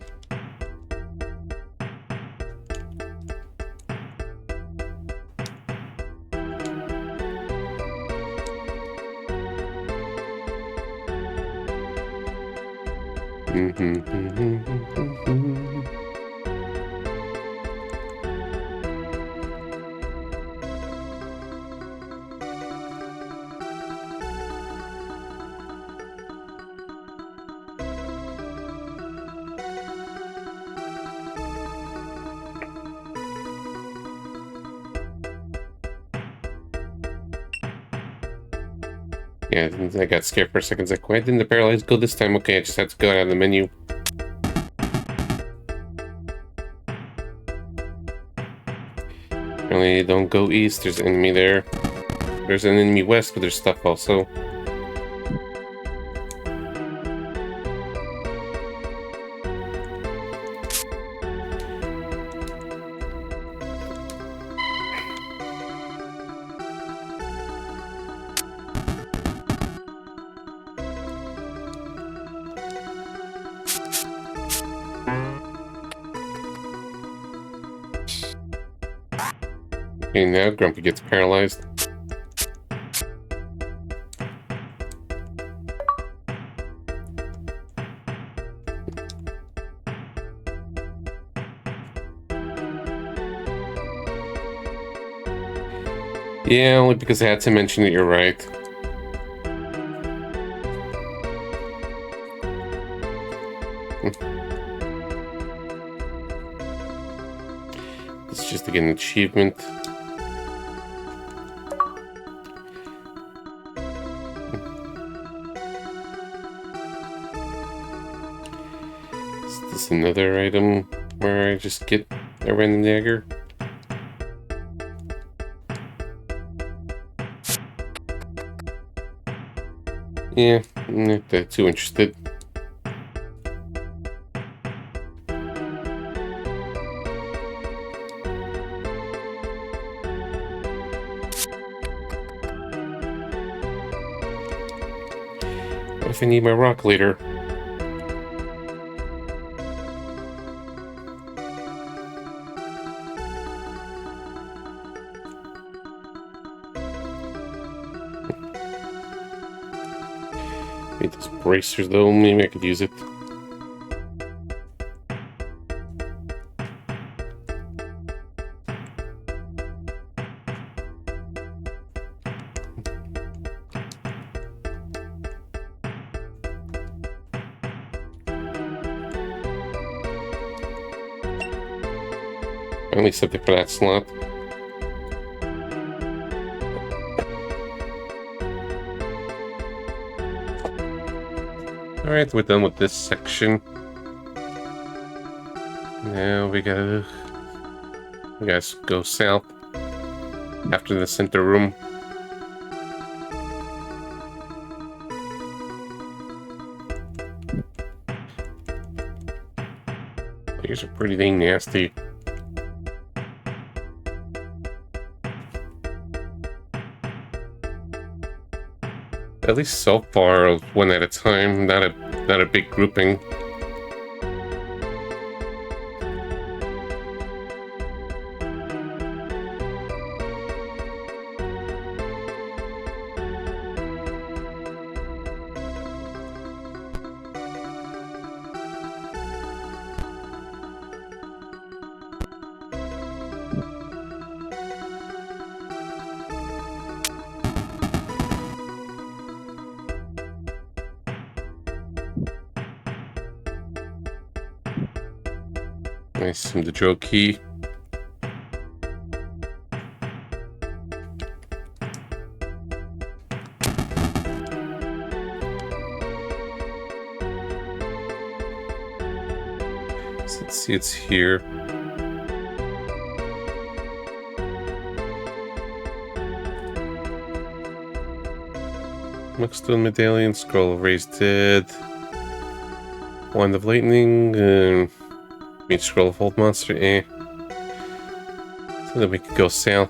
Yeah, I got scared for a second. It's like, why didn't the paralyzed go this time? Okay, I just had to go out of the menu. Apparently, don't go east. There's an enemy there. There's an enemy west, but there's stuff also. Okay, now Grumpy gets paralyzed. Yeah, only because I had to mention it, you're right. It's just to get an achievement. Is this another item where I just get a random dagger? Yeah, I'm not that too interested. What if I need my rock later? Need those bracers though, maybe I could use it. I only set it for that slot. Alright, we're done with this section. Now we gotta go south after the center room. These are pretty dang nasty. At least so far, one at a time, not a big grouping. I assume the drill key. So let's see, it's here. Muckstone medallion, scroll of raised dead, wand of lightning, meet scroll of old monster. So then we could go south.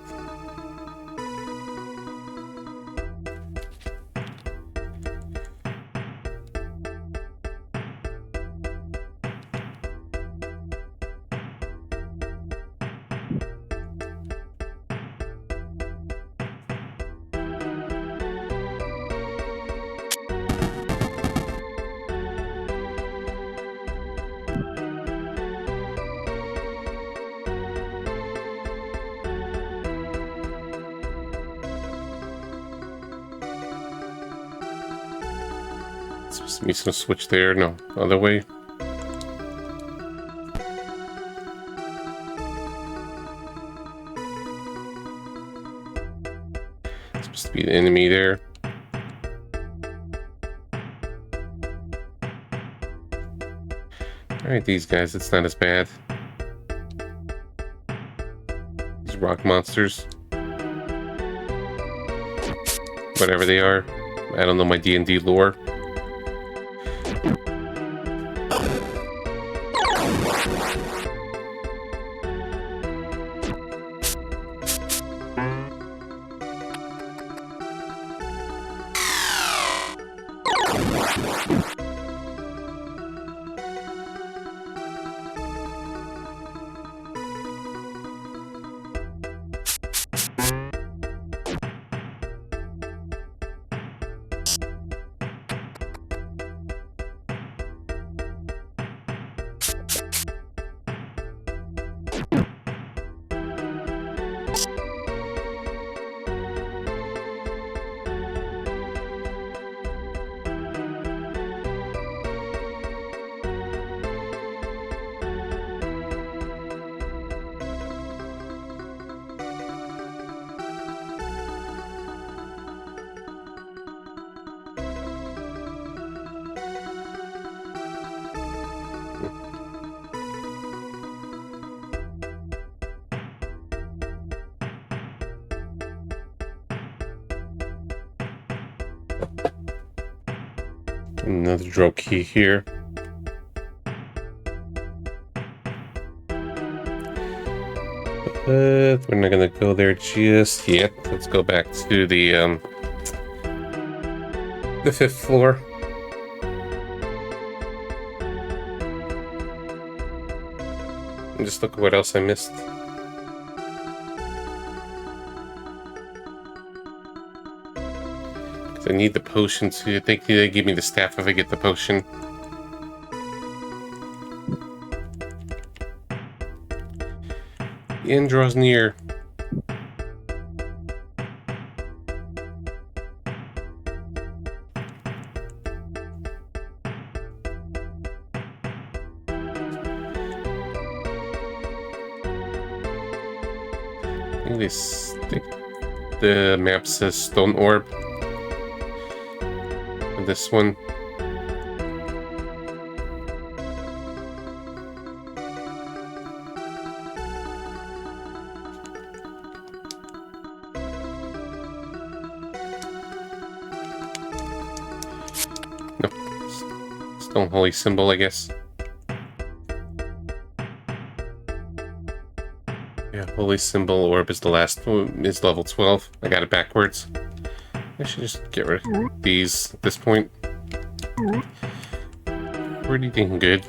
Supposed to be some switch there. No, other way. Supposed to be an enemy there. Alright, these guys, it's not as bad. These rock monsters. Whatever they are. I don't know my D&D lore. Another drill key here. But we're not gonna go there just yet. Let's go back to the 5th floor. And just look at what else I missed. I need the potion to. I think they give me the staff if I get the potion. The end draws near. I think the map says stone orb. This one. No. Stone holy symbol, I guess. Yeah, holy symbol orb is the last one, is level 12. I got it backwards. I should just get rid of these at this point. Pretty dang good.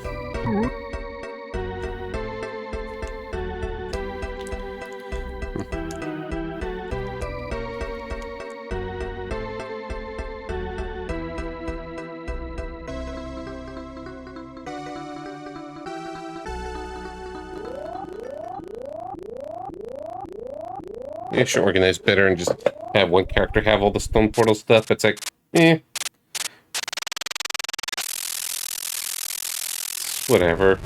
I should organize better and just have one character have all the stone portal stuff. It's like, whatever.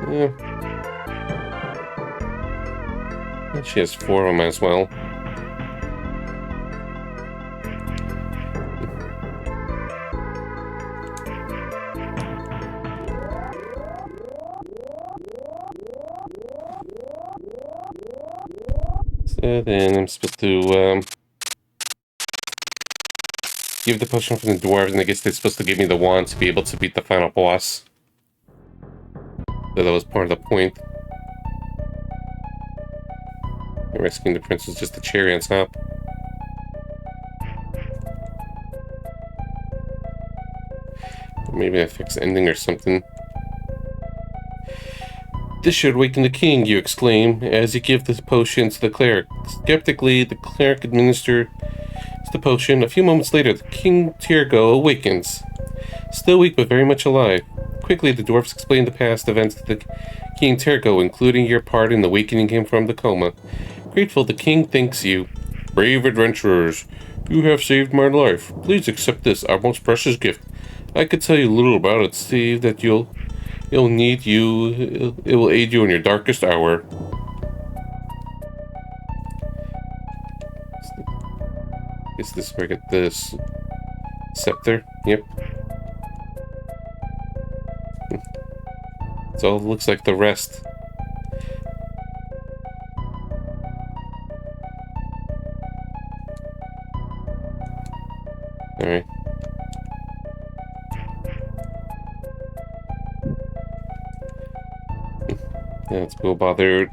Yeah. She has 4 of them as well. So then I'm supposed to give the potion from the dwarves, and I guess they're supposed to give me the wand to be able to beat the final boss. So that was part of the point. And rescuing the prince was just the cherry on top. Maybe a fixed ending or something. This should awaken the king, you exclaim, as you give the potion to the cleric. Skeptically, the cleric administers the potion. A few moments later, the King Tiergo awakens. Still weak, but very much alive. Quickly, the dwarfs explain the past events to the King Tiergo, including your part in awakening him from the coma. Grateful, the king thanks you. Brave adventurers, you have saved my life. Please accept this, our most precious gift. I could tell you little about it, save that it'll need you. It will aid you in your darkest hour. Is this where I get this scepter? Yep. It's all looks like the rest. Alright. Yeah, let's go bother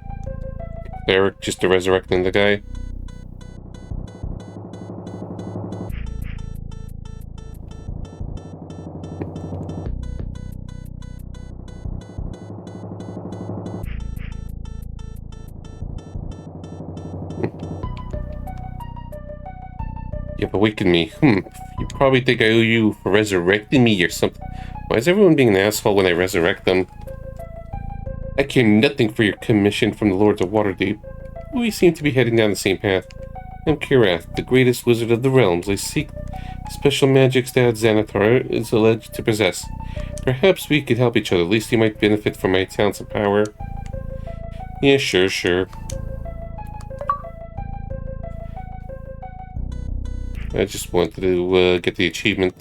Eric just to resurrecting the guy. You've awakened me. You probably think I owe you for resurrecting me or something. Why is everyone being an asshole when I resurrect them? I care nothing for your commission from the Lords of Waterdeep. We seem to be heading down the same path. I'm Kirath, the greatest wizard of the realms. I seek special magics that Xanathar is alleged to possess. Perhaps we could help each other. At least you might benefit from my talents and power. Yeah, sure. I just wanted to get the achievement.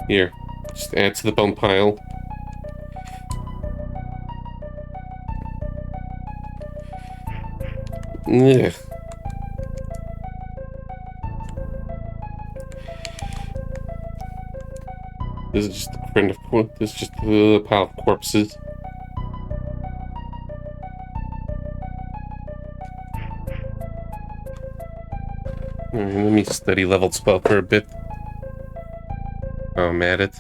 Here, just add to the bone pile. Ugh. This is just a friend of this is just a pile of corpses. Alright, let me study leveled spell for a bit. Oh, I'm at it.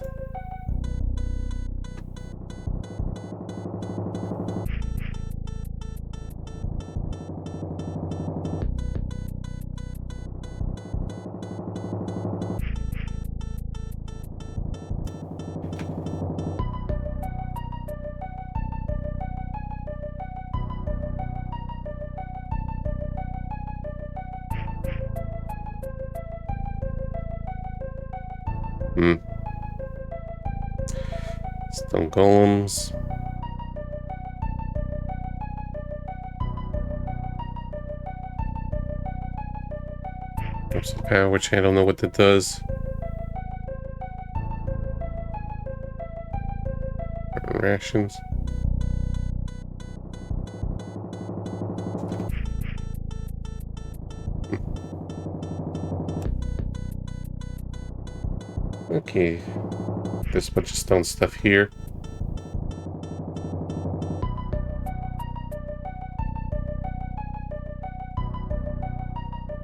Stone golems. Drops of power, which I don't know what that does. Rations. Okay. There's a bunch of stone stuff here.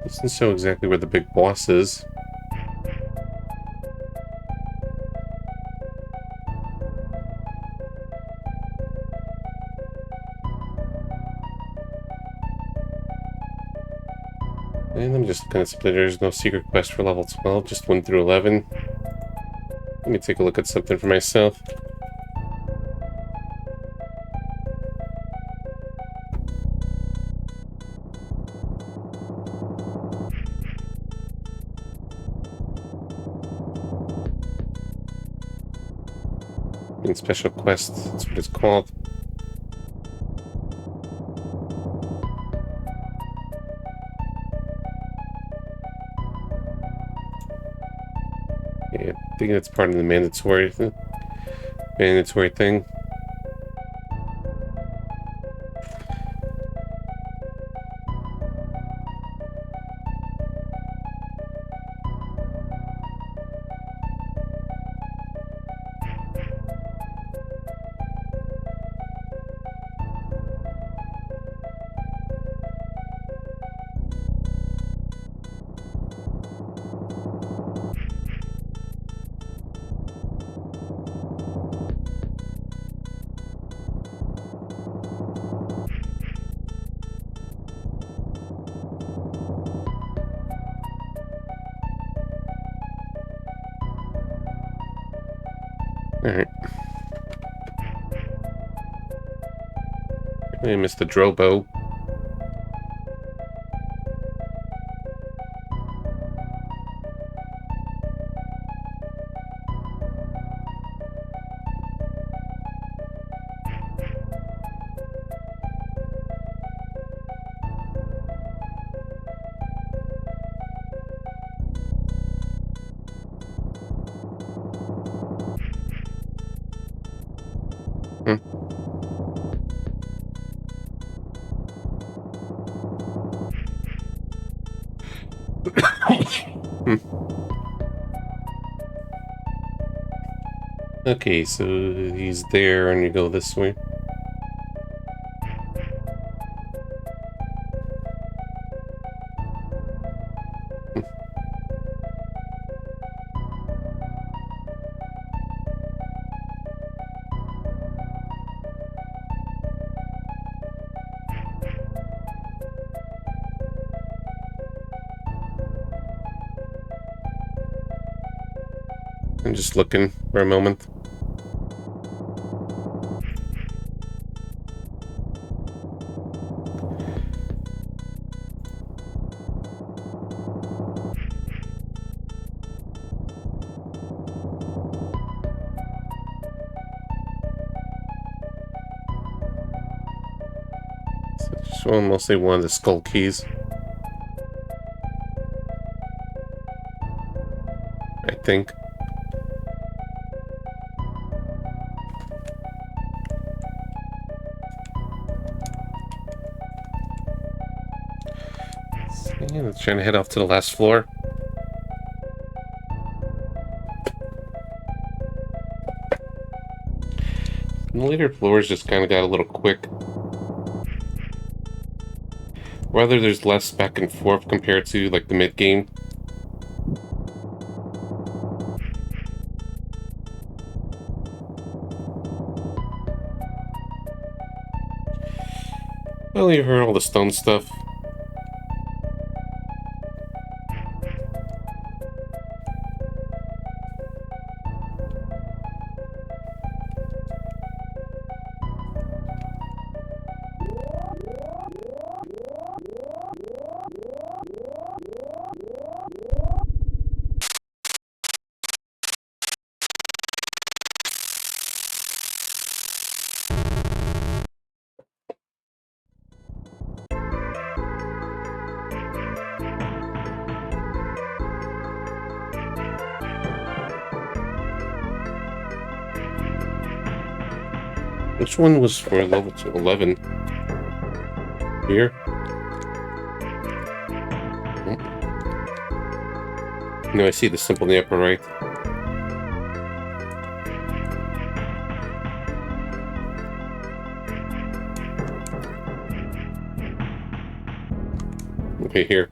Doesn't show exactly where the big boss is. And I'm just gonna split. There's no secret quest for level 12, just 1 through 11. Let me take a look at something for myself. In special quest, that's what it's called. Yeah, I think that's part of the mandatory thing. Alright. I missed the Drobo. Hmm. Hmm. Okay, so he's there and you go this way. I'm just looking for a moment. So just want mostly one of the skull keys. I think. Yeah, let's try to head off to the last floor. And the later floors just kind of got a little quick. Rather, there's less back and forth compared to like the mid game. Well, you heard all the stone stuff. Which one was for level 11? Here? No, I see the symbol in the upper right. Okay, here.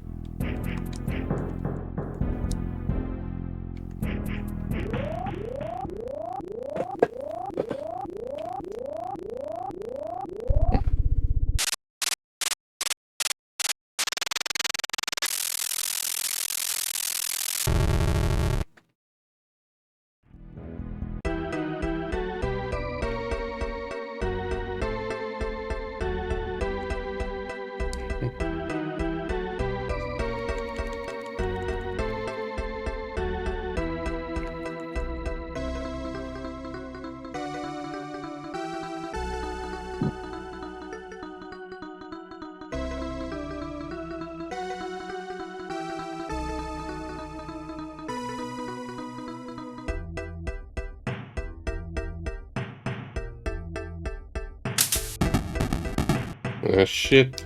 Shit.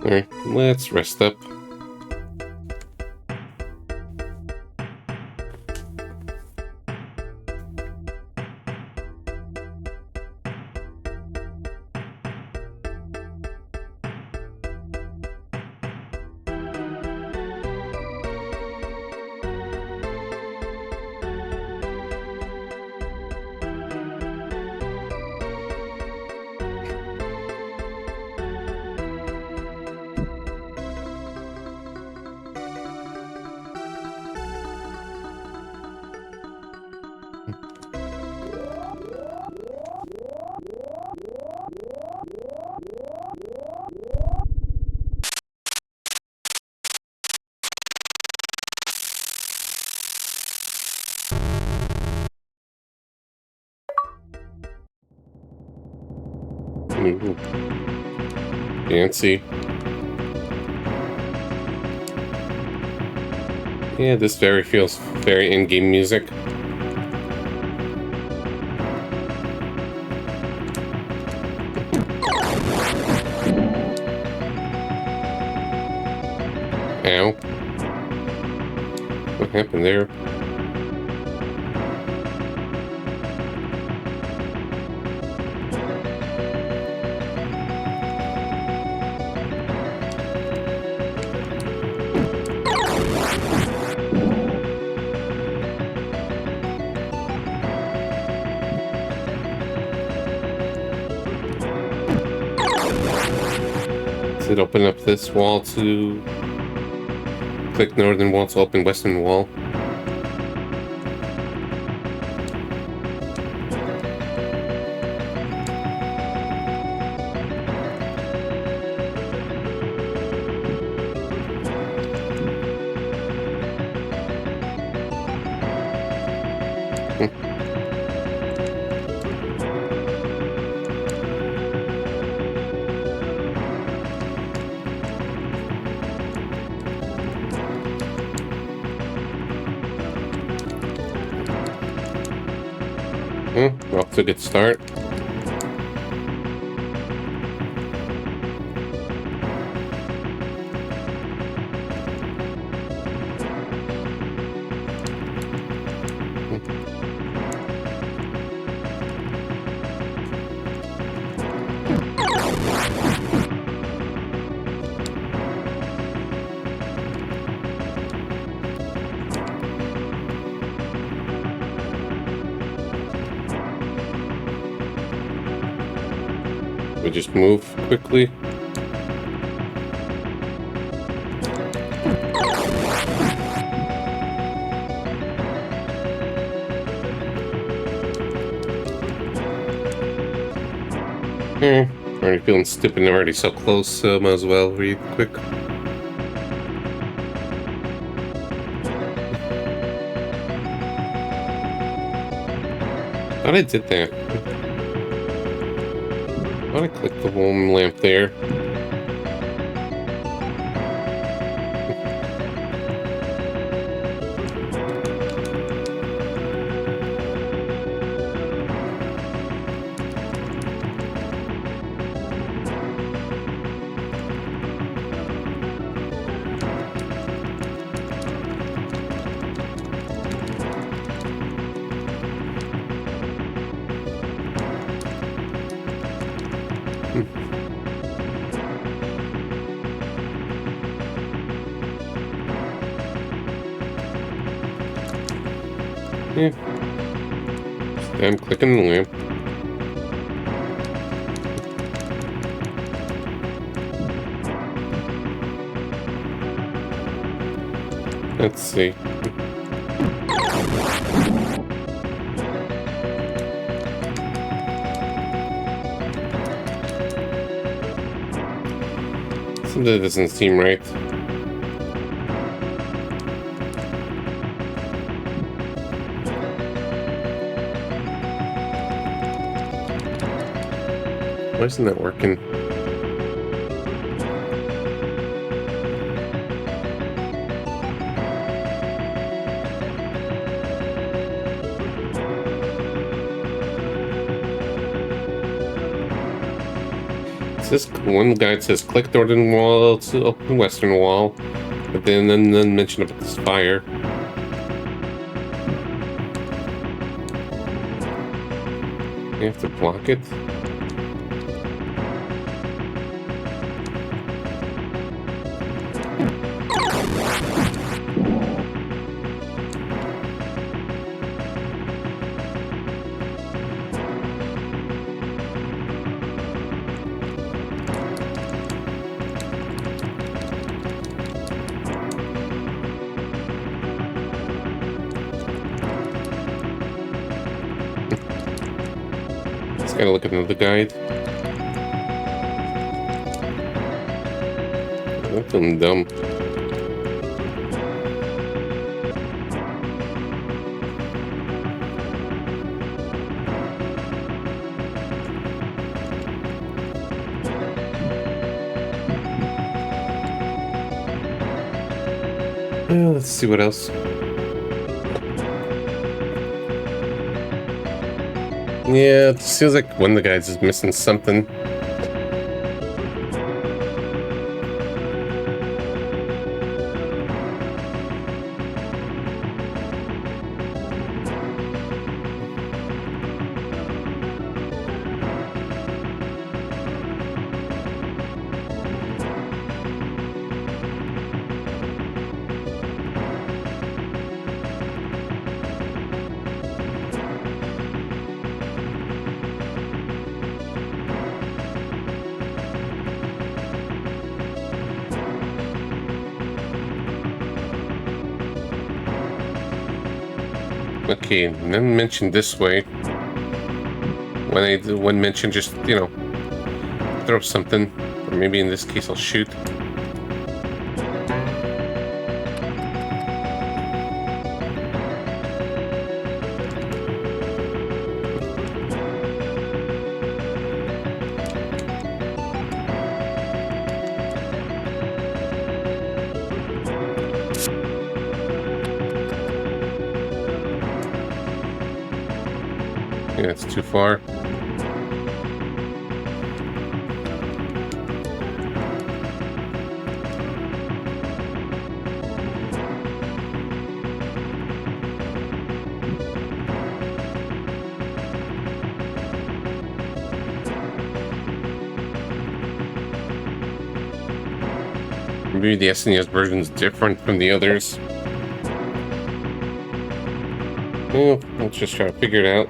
Alright, let's rest up. Ooh, fancy. Yeah, this feels very in-game music. Ow. What happened there? Does it open up this wall to... Click northern wall to open western wall? We're off to a good start. We just move quickly. Already feeling stupid and already so close, so might as well read quick. Thought I did that. Thought I clicked the warm lamp there. Yeah. I'm clicking the lamp. Let's see. Something doesn't seem right. Why isn't that working? This one guide says click northern wall to open western wall, but then mention about this fire. You have to block it. Just gotta look at another guide. I'm feeling dumb. Let's see what else. Yeah, it feels like one of the guys is missing something. Okay, none mentioned this way. When mentioned, just, you know, throw something. Or maybe in this case I'll shoot. Yeah, it's too far. Maybe the SNES version is different from the others. Well, let's just try to figure it out.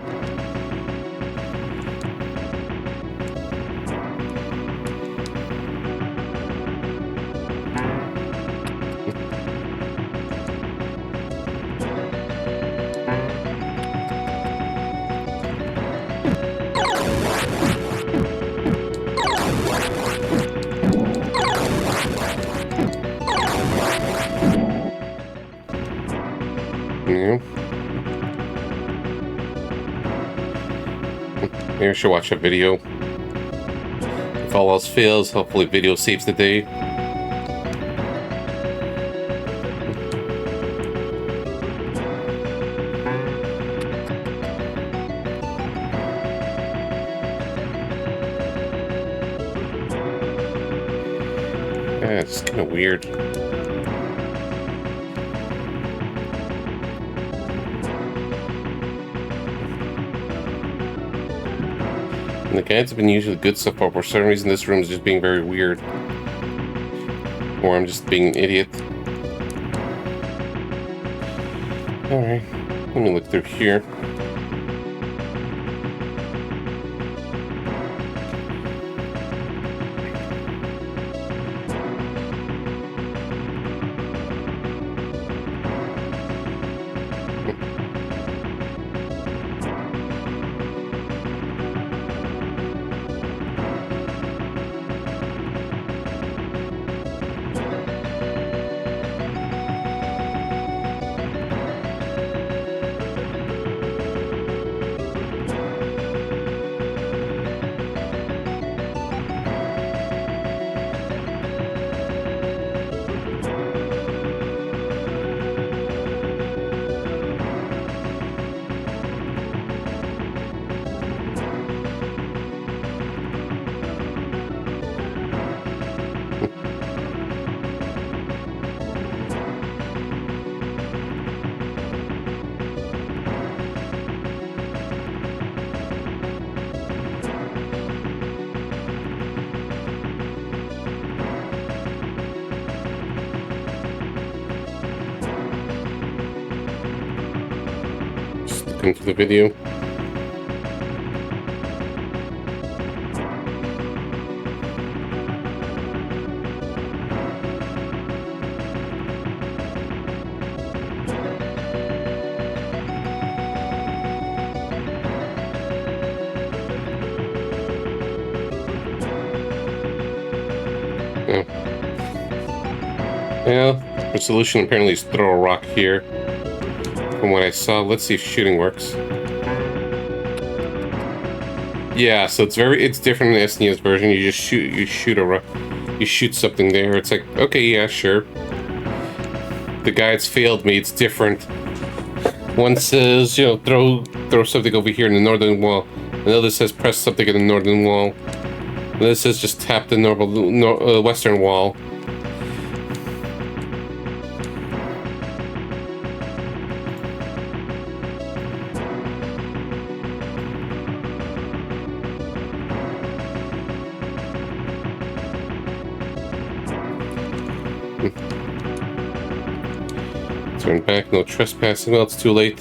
Yeah. Maybe I should watch a video. If all else fails, hopefully video saves the day. Yeah, it's kind of weird. And the guides have been usually good so far, but for some reason this room is just being very weird. Or I'm just being an idiot. Alright, let me look through here. looking for the video. Oh. Well, the solution apparently is throw a rock here. From what I saw, let's see if shooting works. Yeah, so it's different in the SNES version. You just shoot something there. It's like, okay, yeah, sure. The guides failed me. It's different. One says, throw something over here in the northern wall. Another says press something in the northern wall. Another says just tap the western wall. Turn back, no trespassing. Well, it's too late.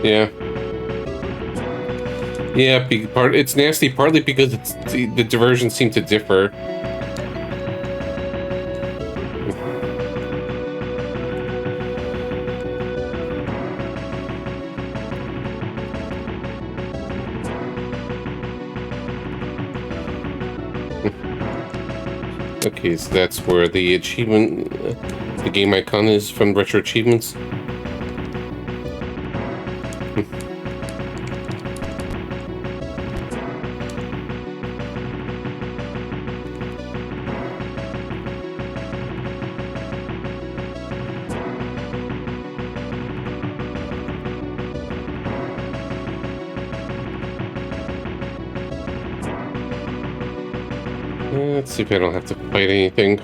Yeah. Yeah, it's nasty partly because the diversions seem to differ. Okay, so that's where the achievement, the game icon is from Retro Achievements. Let's see if I don't have to fight anything.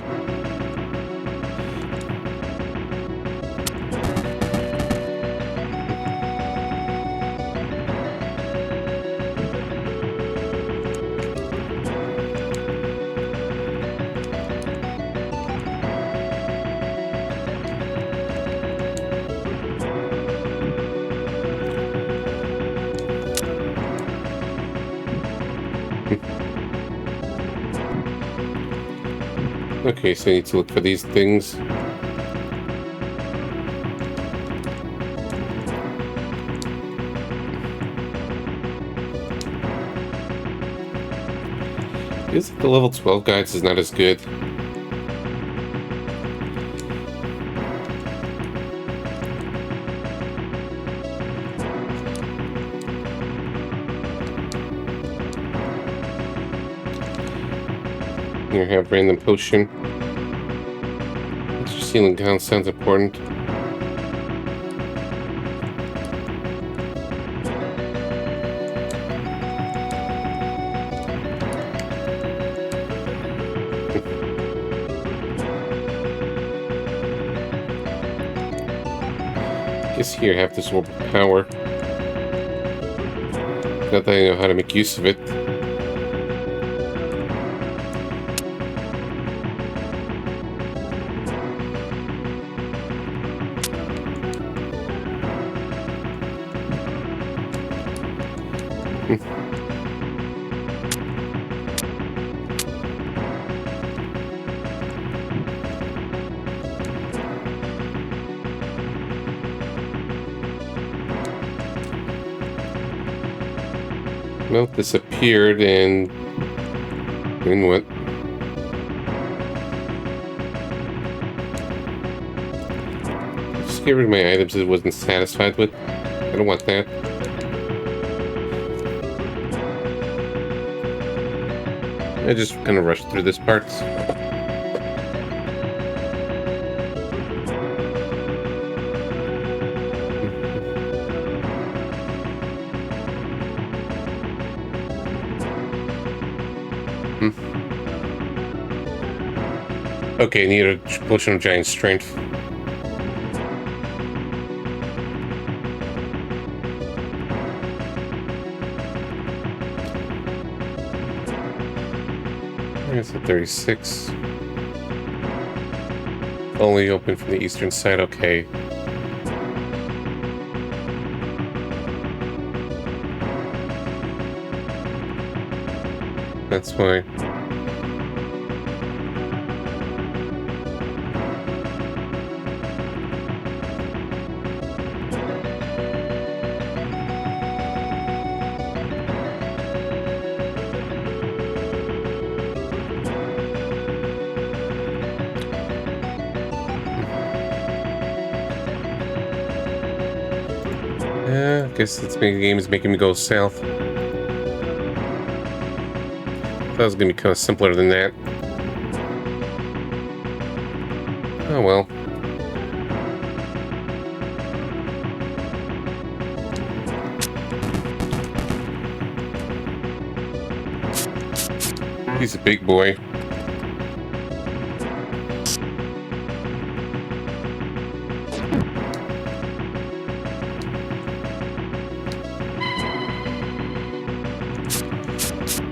Okay, so I need to look for these things. Feels like the level 12 guides is not as good. Here, have random potion. Extra sealing down sounds important. Guess here I have this orb of power. Not that I know how to make use of it. Well, disappeared and what? Just get rid of my items I wasn't satisfied with. I don't want that. I just kind of rushed through this part. Okay, need a potion of giant strength. There's a 36. Only open from the eastern side, okay. That's fine. Yeah, I guess this game is making me go south. Thought it was gonna be kind of simpler than that. Oh well. He's a big boy.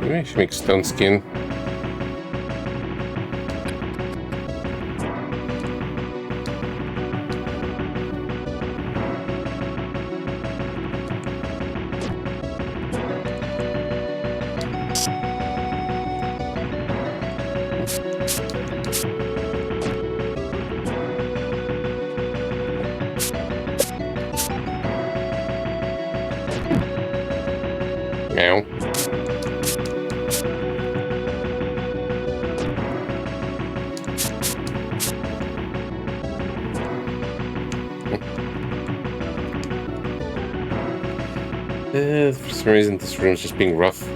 Maybe I should make stone skin. Now. For some reason, this room is just being rough.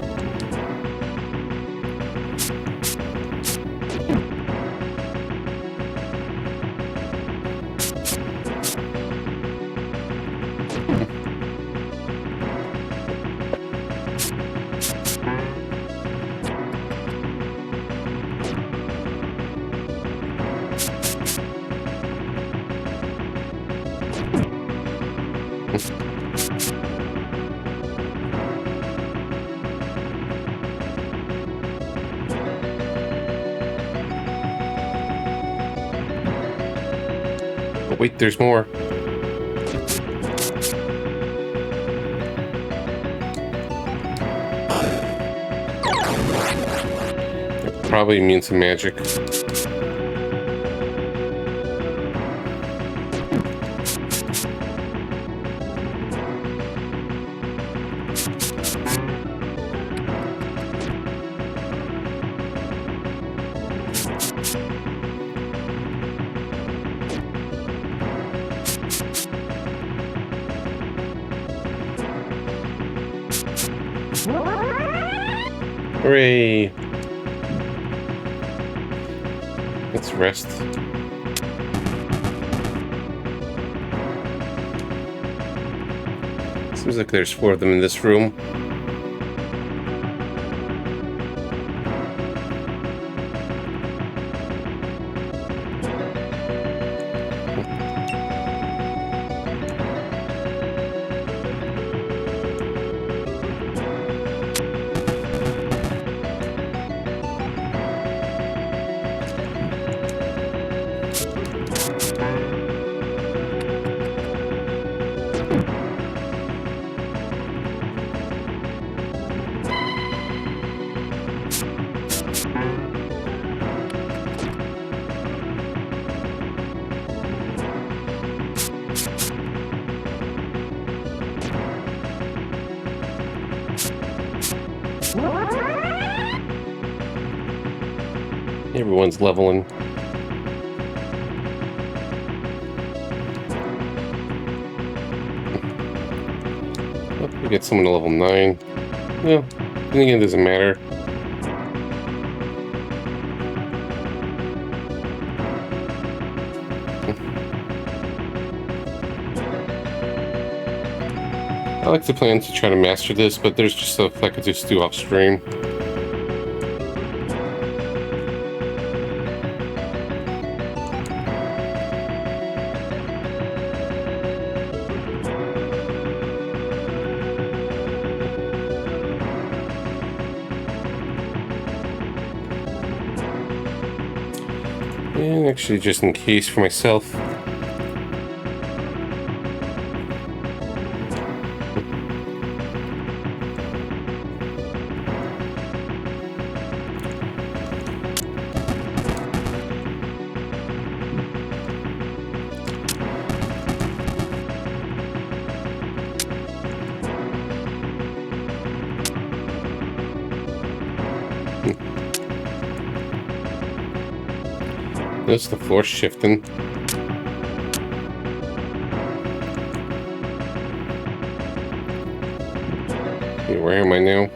Oh, wait, there's more. Probably immune to magic. Hooray! Let's rest. Seems like there's 4 of them in this room. Everyone's leveling. Oh, we get someone to level 9. Well, then again, it doesn't matter. I like to plan to try to master this, but there's just stuff I could just do off stream. And actually, just in case for myself. Notice the floor shifting. Okay, where am I now?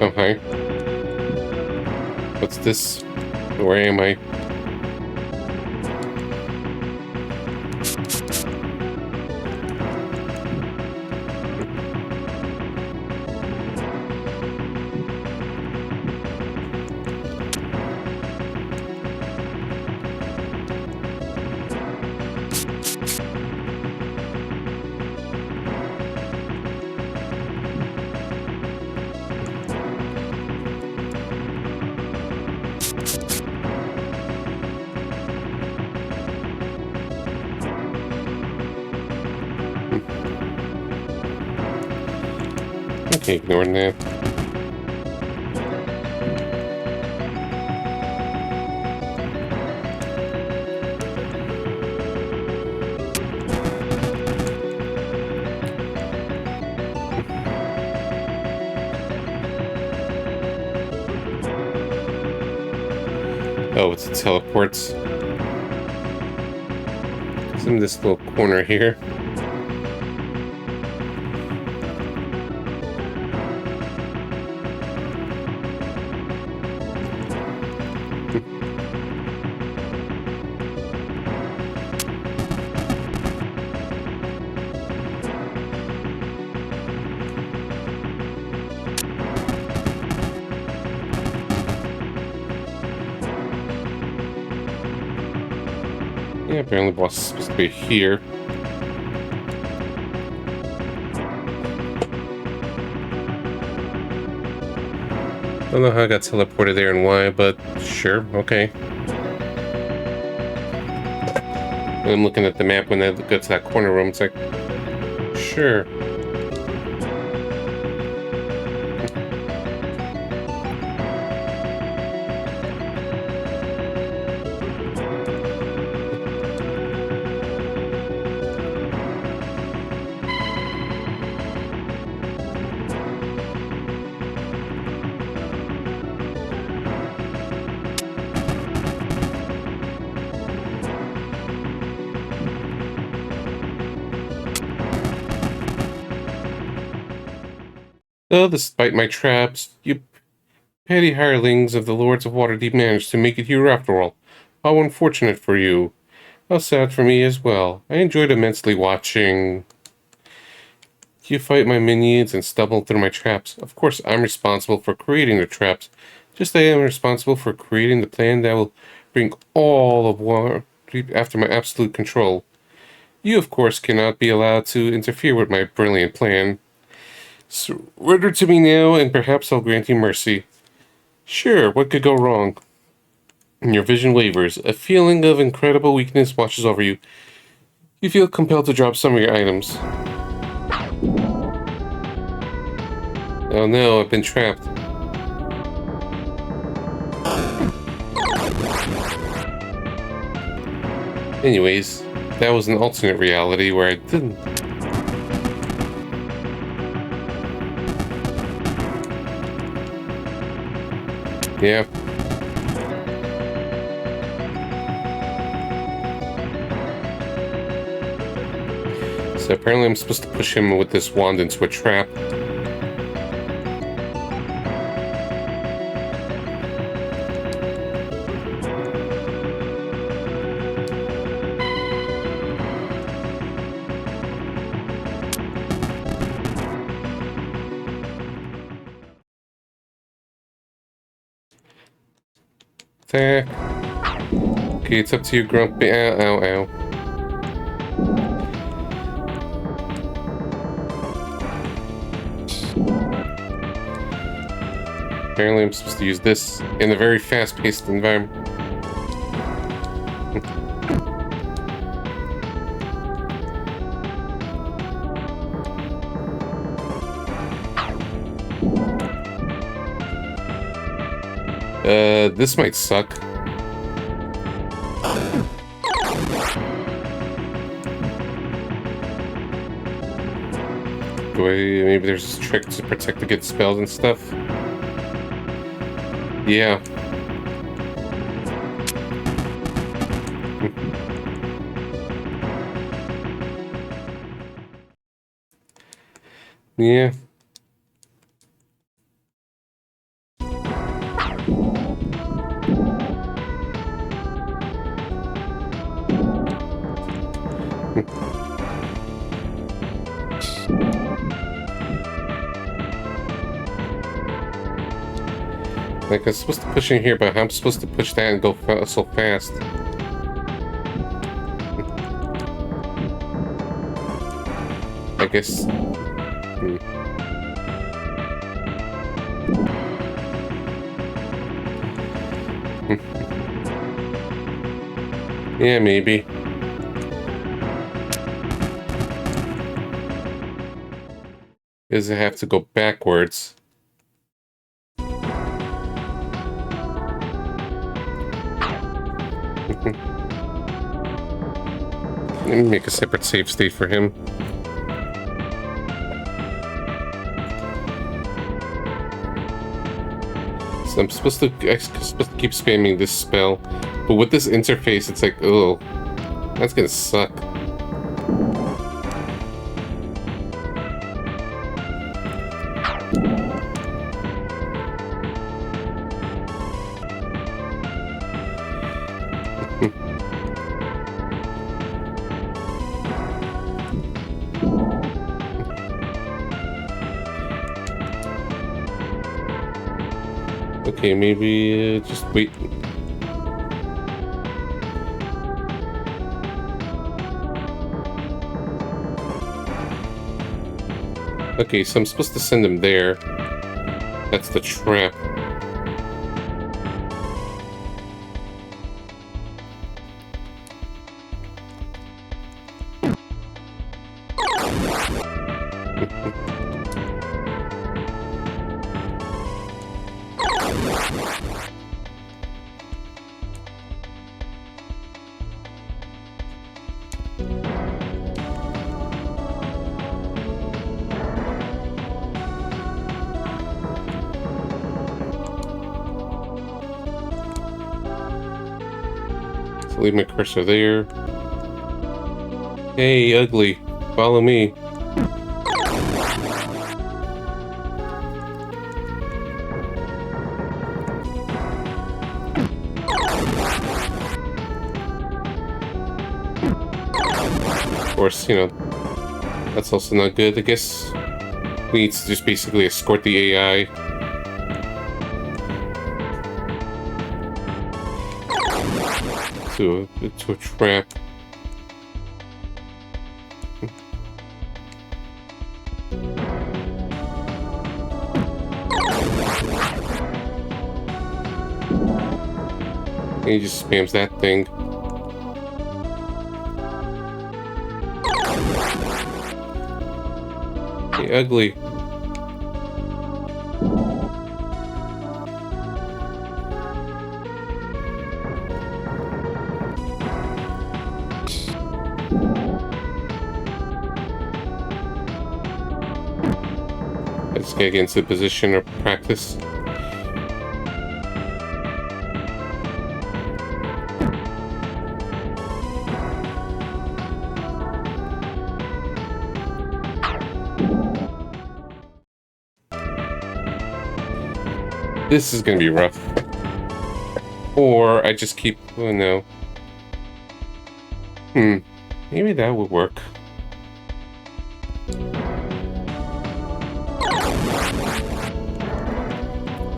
Oh, hi. What's this? Where am I? Okay, ignoring that. Oh, it's the teleports. It's in this little corner here. Yeah, apparently boss is supposed to be here. Don't know how I got teleported there and why, but sure, okay. I'm looking at the map when I go to that corner room, it's like, sure. Oh, despite my traps, you petty hirelings of the Lords of Waterdeep managed to make it here after all. How unfortunate for you. How sad for me as well. I enjoyed immensely watching you fight my minions and stumble through my traps. Of course, I'm responsible for creating the traps, just as I am responsible for creating the plan that will bring all of Waterdeep after my absolute control. You, of course, cannot be allowed to interfere with my brilliant plan. Surrender to me now, and perhaps I'll grant you mercy. Sure, what could go wrong? Your vision wavers. A feeling of incredible weakness washes over you. You feel compelled to drop some of your items. Oh no, I've been trapped. Anyways, that was an alternate reality where I didn't. Yeah. So apparently I'm supposed to push him with this wand into a trap. Attack. Okay, it's up to you, Grumpy. Ow, ow, ow. Apparently I'm supposed to use this in a very fast-paced environment. This might suck. Maybe there's a trick to protect against spells and stuff. Yeah. Yeah. Like, I'm supposed to push in here, but I'm supposed to push that and go so fast. I guess... Yeah, maybe. Does it have to go backwards? Let me make a separate save state for him. So I'm supposed to keep spamming this spell, but with this interface, it's like, oh, that's gonna suck. Okay, maybe just wait. Okay, so I'm supposed to send him there. That's the trap. Leave my cursor there. Hey, ugly. Follow me. Of course, you know, that's also not good. I guess we need to just basically escort the AI. To a trap. And he just spams that thing. Hey, ugly. Let's get into position or practice. This is gonna be rough. Or I just keep... oh no. Maybe that would work.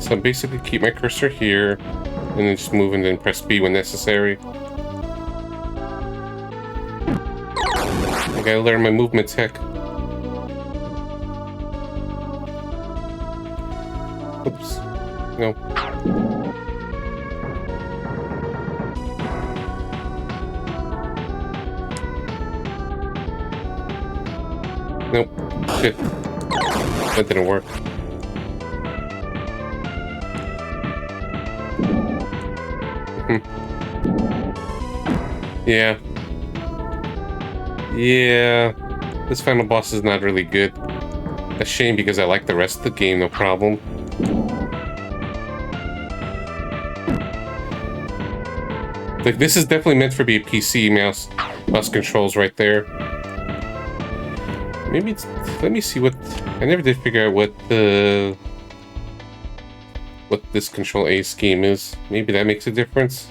So basically keep my cursor here, and then just move and then press B when necessary. I gotta learn my movement tech. Oops. No. Nope. Shit. That didn't work. Yeah. Yeah. This final boss is not really good. A shame because I like the rest of the game, no problem. Like, this is definitely meant for be a PC mouse controls right there. Maybe it's... Let me see what... I never did figure out what the... what this Control A scheme is. Maybe that makes a difference.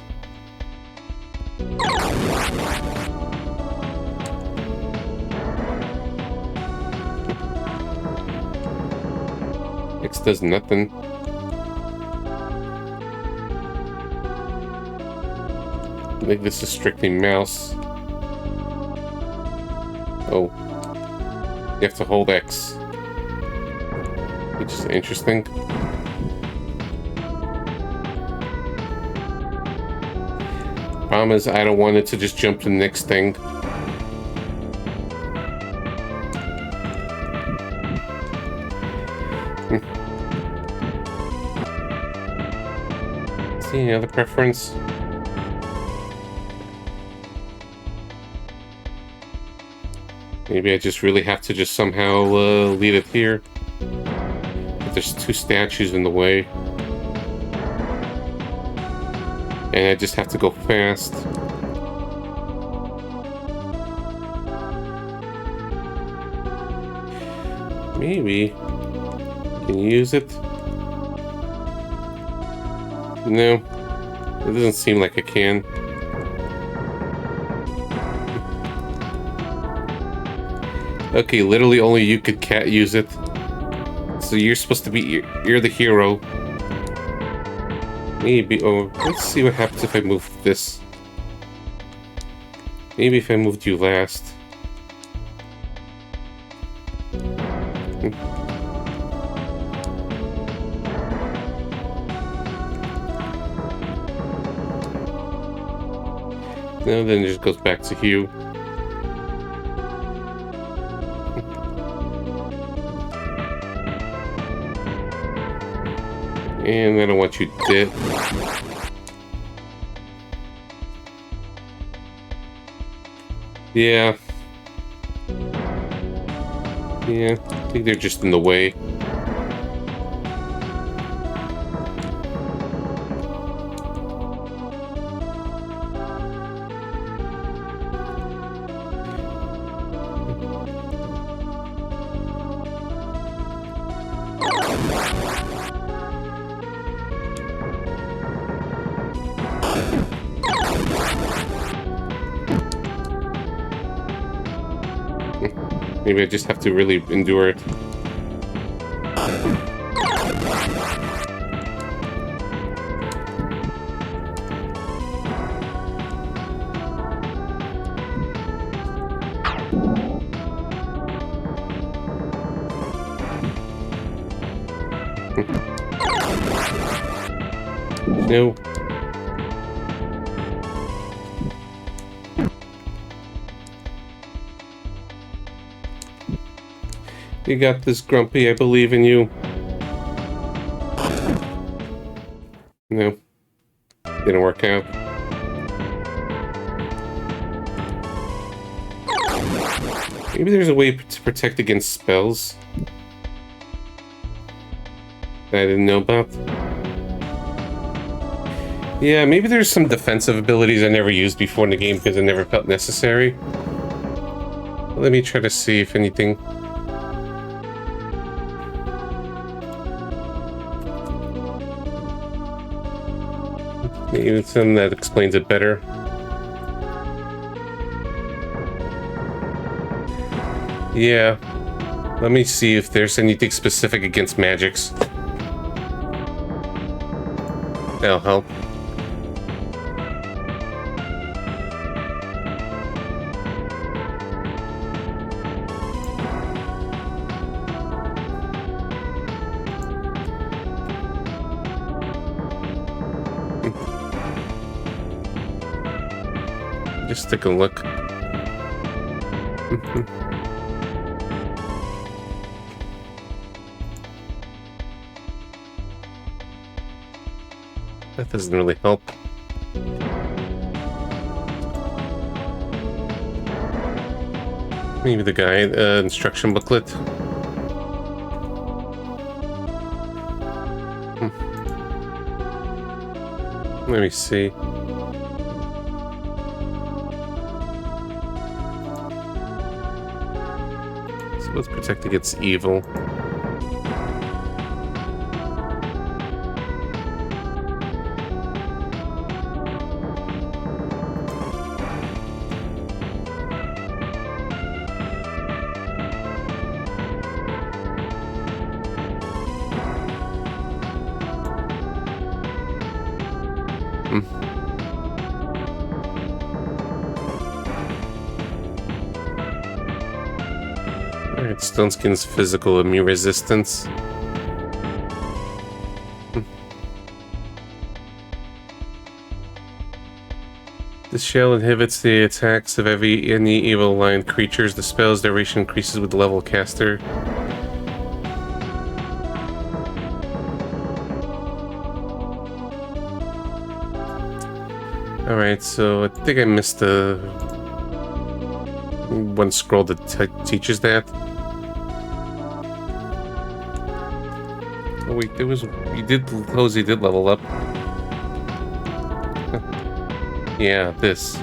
X does nothing. I think this is strictly mouse. Oh. You have to hold X. Which is interesting. Problem is, I don't want it to just jump to the next thing. See any other preference? Maybe I just really have to just somehow leave it here. But there's two statues in the way. And I just have to go fast. Maybe. Can you use it? No. It doesn't seem like I can. Okay, literally only you could use it. So you're supposed to be... You're the hero. Maybe... Oh, let's see what happens if I move this. Maybe if I moved you last. No, then it just goes back to Hugh. And I don't want you dead. Yeah. Yeah, I think they're just in the way. Maybe I just have to really endure it. No. You got this, Grumpy. I believe in you. No. Didn't work out. Maybe there's a way to protect against spells that I didn't know about. Yeah, maybe there's some defensive abilities I never used before in the game because it never felt necessary. Let me try to see if anything... Maybe it's something that explains it better. Yeah. Let me see if there's anything specific against magics. That'll help. Just take a look. That doesn't really help. Maybe the guide, instruction booklet. Let me see. So let's protect against evil. Alright, Stoneskin's physical immune resistance. This shell inhibits the attacks of any evil aligned creatures. The spell's duration increases with the level caster. Alright, so I think I missed the one scroll that teaches that. Oh wait, Hosey did level up. Yeah, this.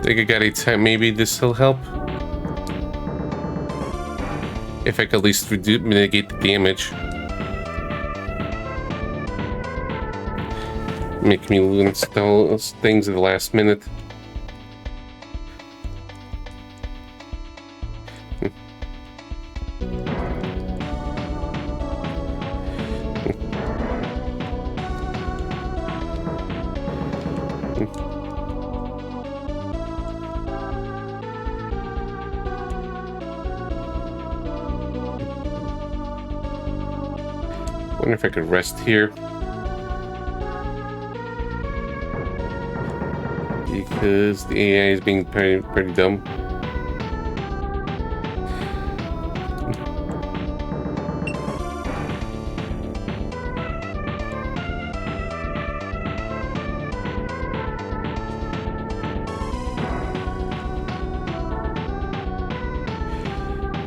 Think I got a time. Maybe this will help. If I could at least mitigate the damage. Make me install things at the last minute. Wonder if I could rest here. Because the AI is being pretty dumb.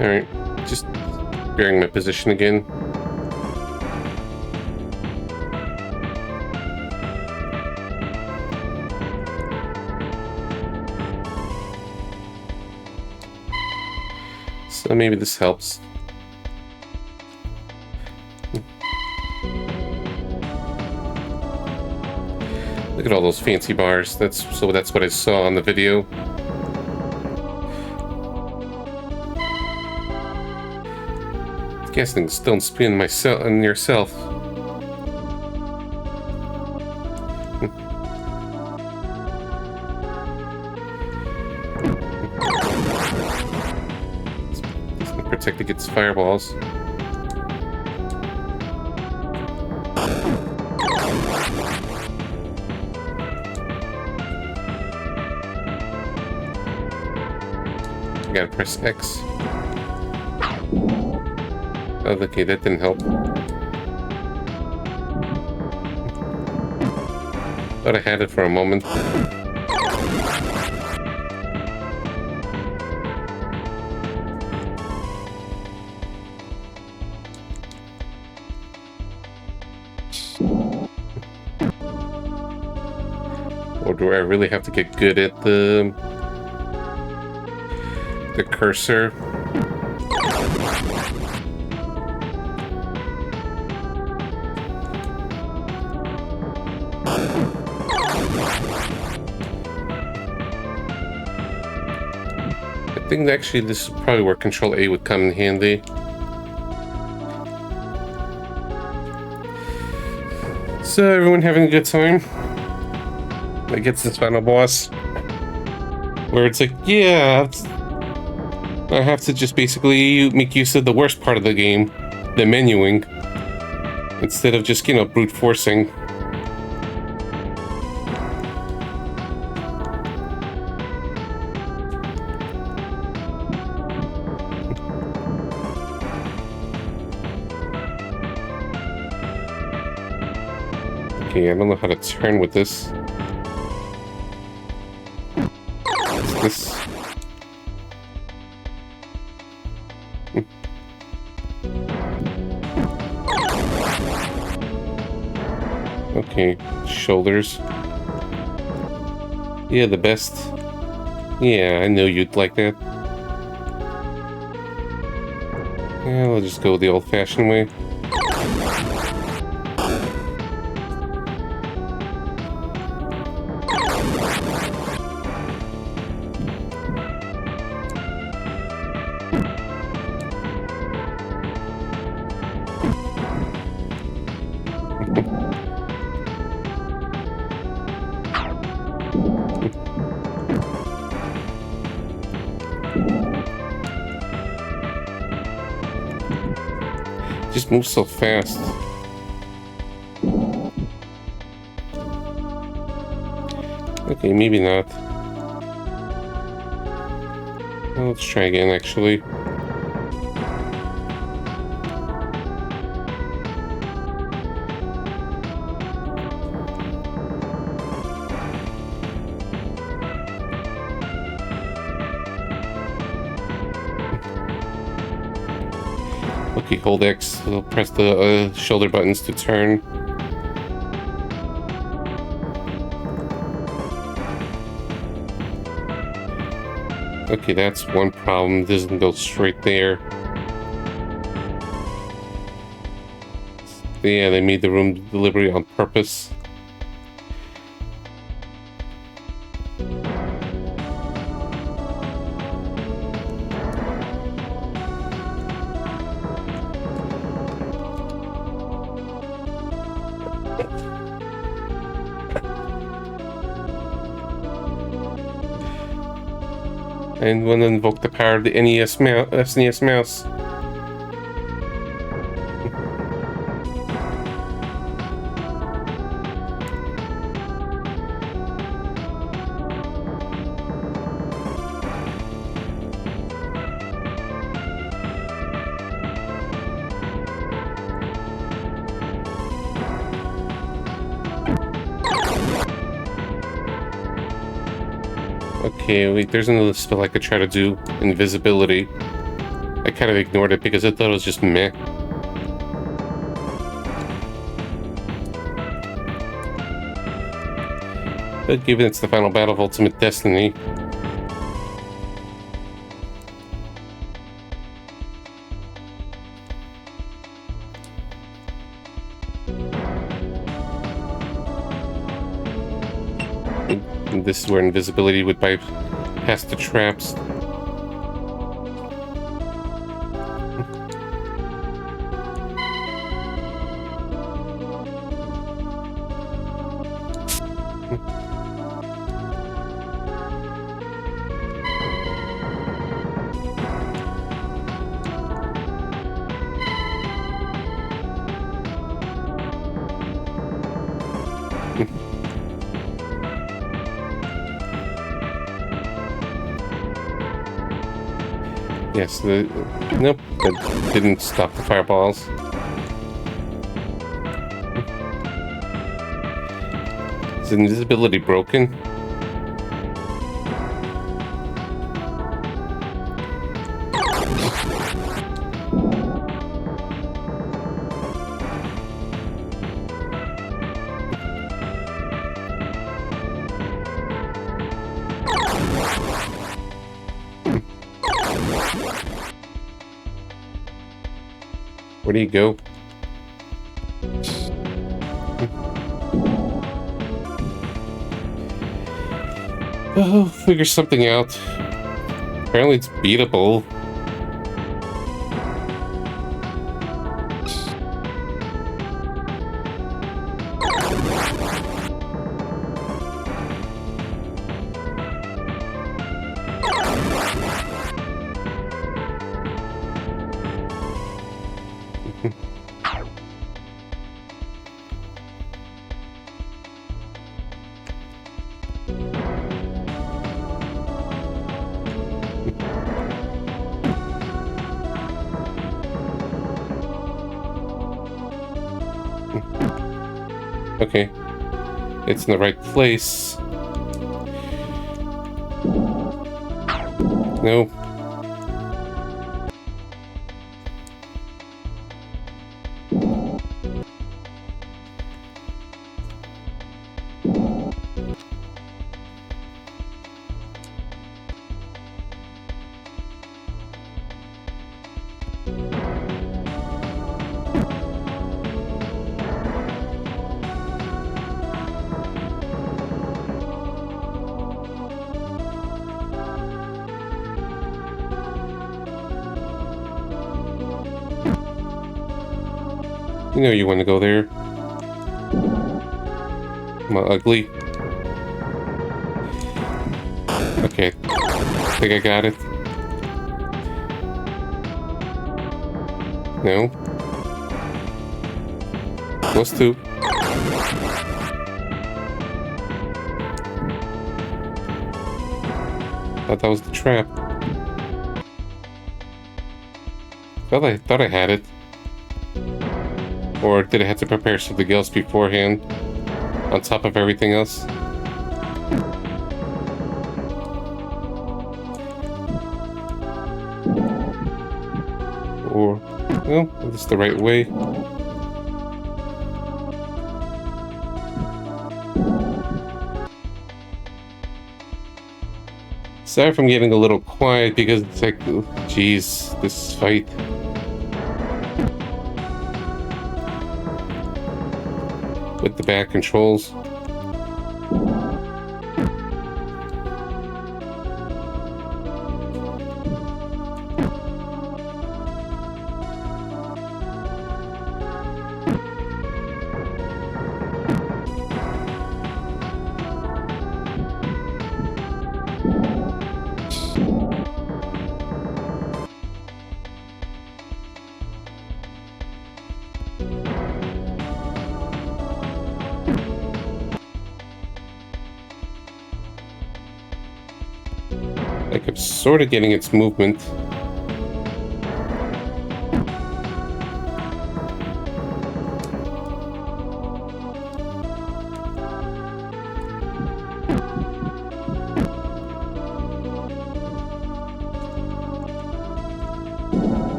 Alright, just bearing my position again. So maybe this helps. Look at all those fancy bars. That's what I saw on the video. Guessing don't spin myself on yourself. Protect against fireballs. I gotta press X. Oh, okay, that didn't help. Thought I had it for a moment. Or do I really have to get good at the cursor? I think actually this is probably where Control A would come in handy. So everyone having a good time? I get to this final boss. Where it's like, yeah, I have to just basically make use of the worst part of the game, the menuing, instead of just, brute forcing. Okay, I don't know how to turn with this. What's this? Okay, shoulders. Yeah, the best. Yeah, I knew you'd like that. Yeah, we'll just go the old-fashioned way. Just move so fast. Okay, maybe not. Well, let's try again, actually. Okay, hold X. We'll press the shoulder buttons to turn. Okay, that's one problem. It doesn't go straight there. Yeah, they made the room delivery on purpose. And want to invoke the power of the SNES mouse. Okay, wait, there's another spell I could try to do. Invisibility. I kind of ignored it because I thought it was just meh. But given it's the final battle of Ultimate Destiny. And this is where invisibility would bypass the traps. Yes, nope, that didn't stop the fireballs. Is invisibility broken? Where do you go? Oh, figure something out. Apparently it's beatable. Okay. It's in the right place. No. You know you want to go there. My ugly. Okay. I think I got it. No. Close to. Thought that was the trap. Thought I had it. Or did I have to prepare something else beforehand? On top of everything else? Or, well, if it's the right way. Sorry if I'm getting a little quiet because it's like, geez, this fight. With the bad controls. Like I'm sort of getting its movement.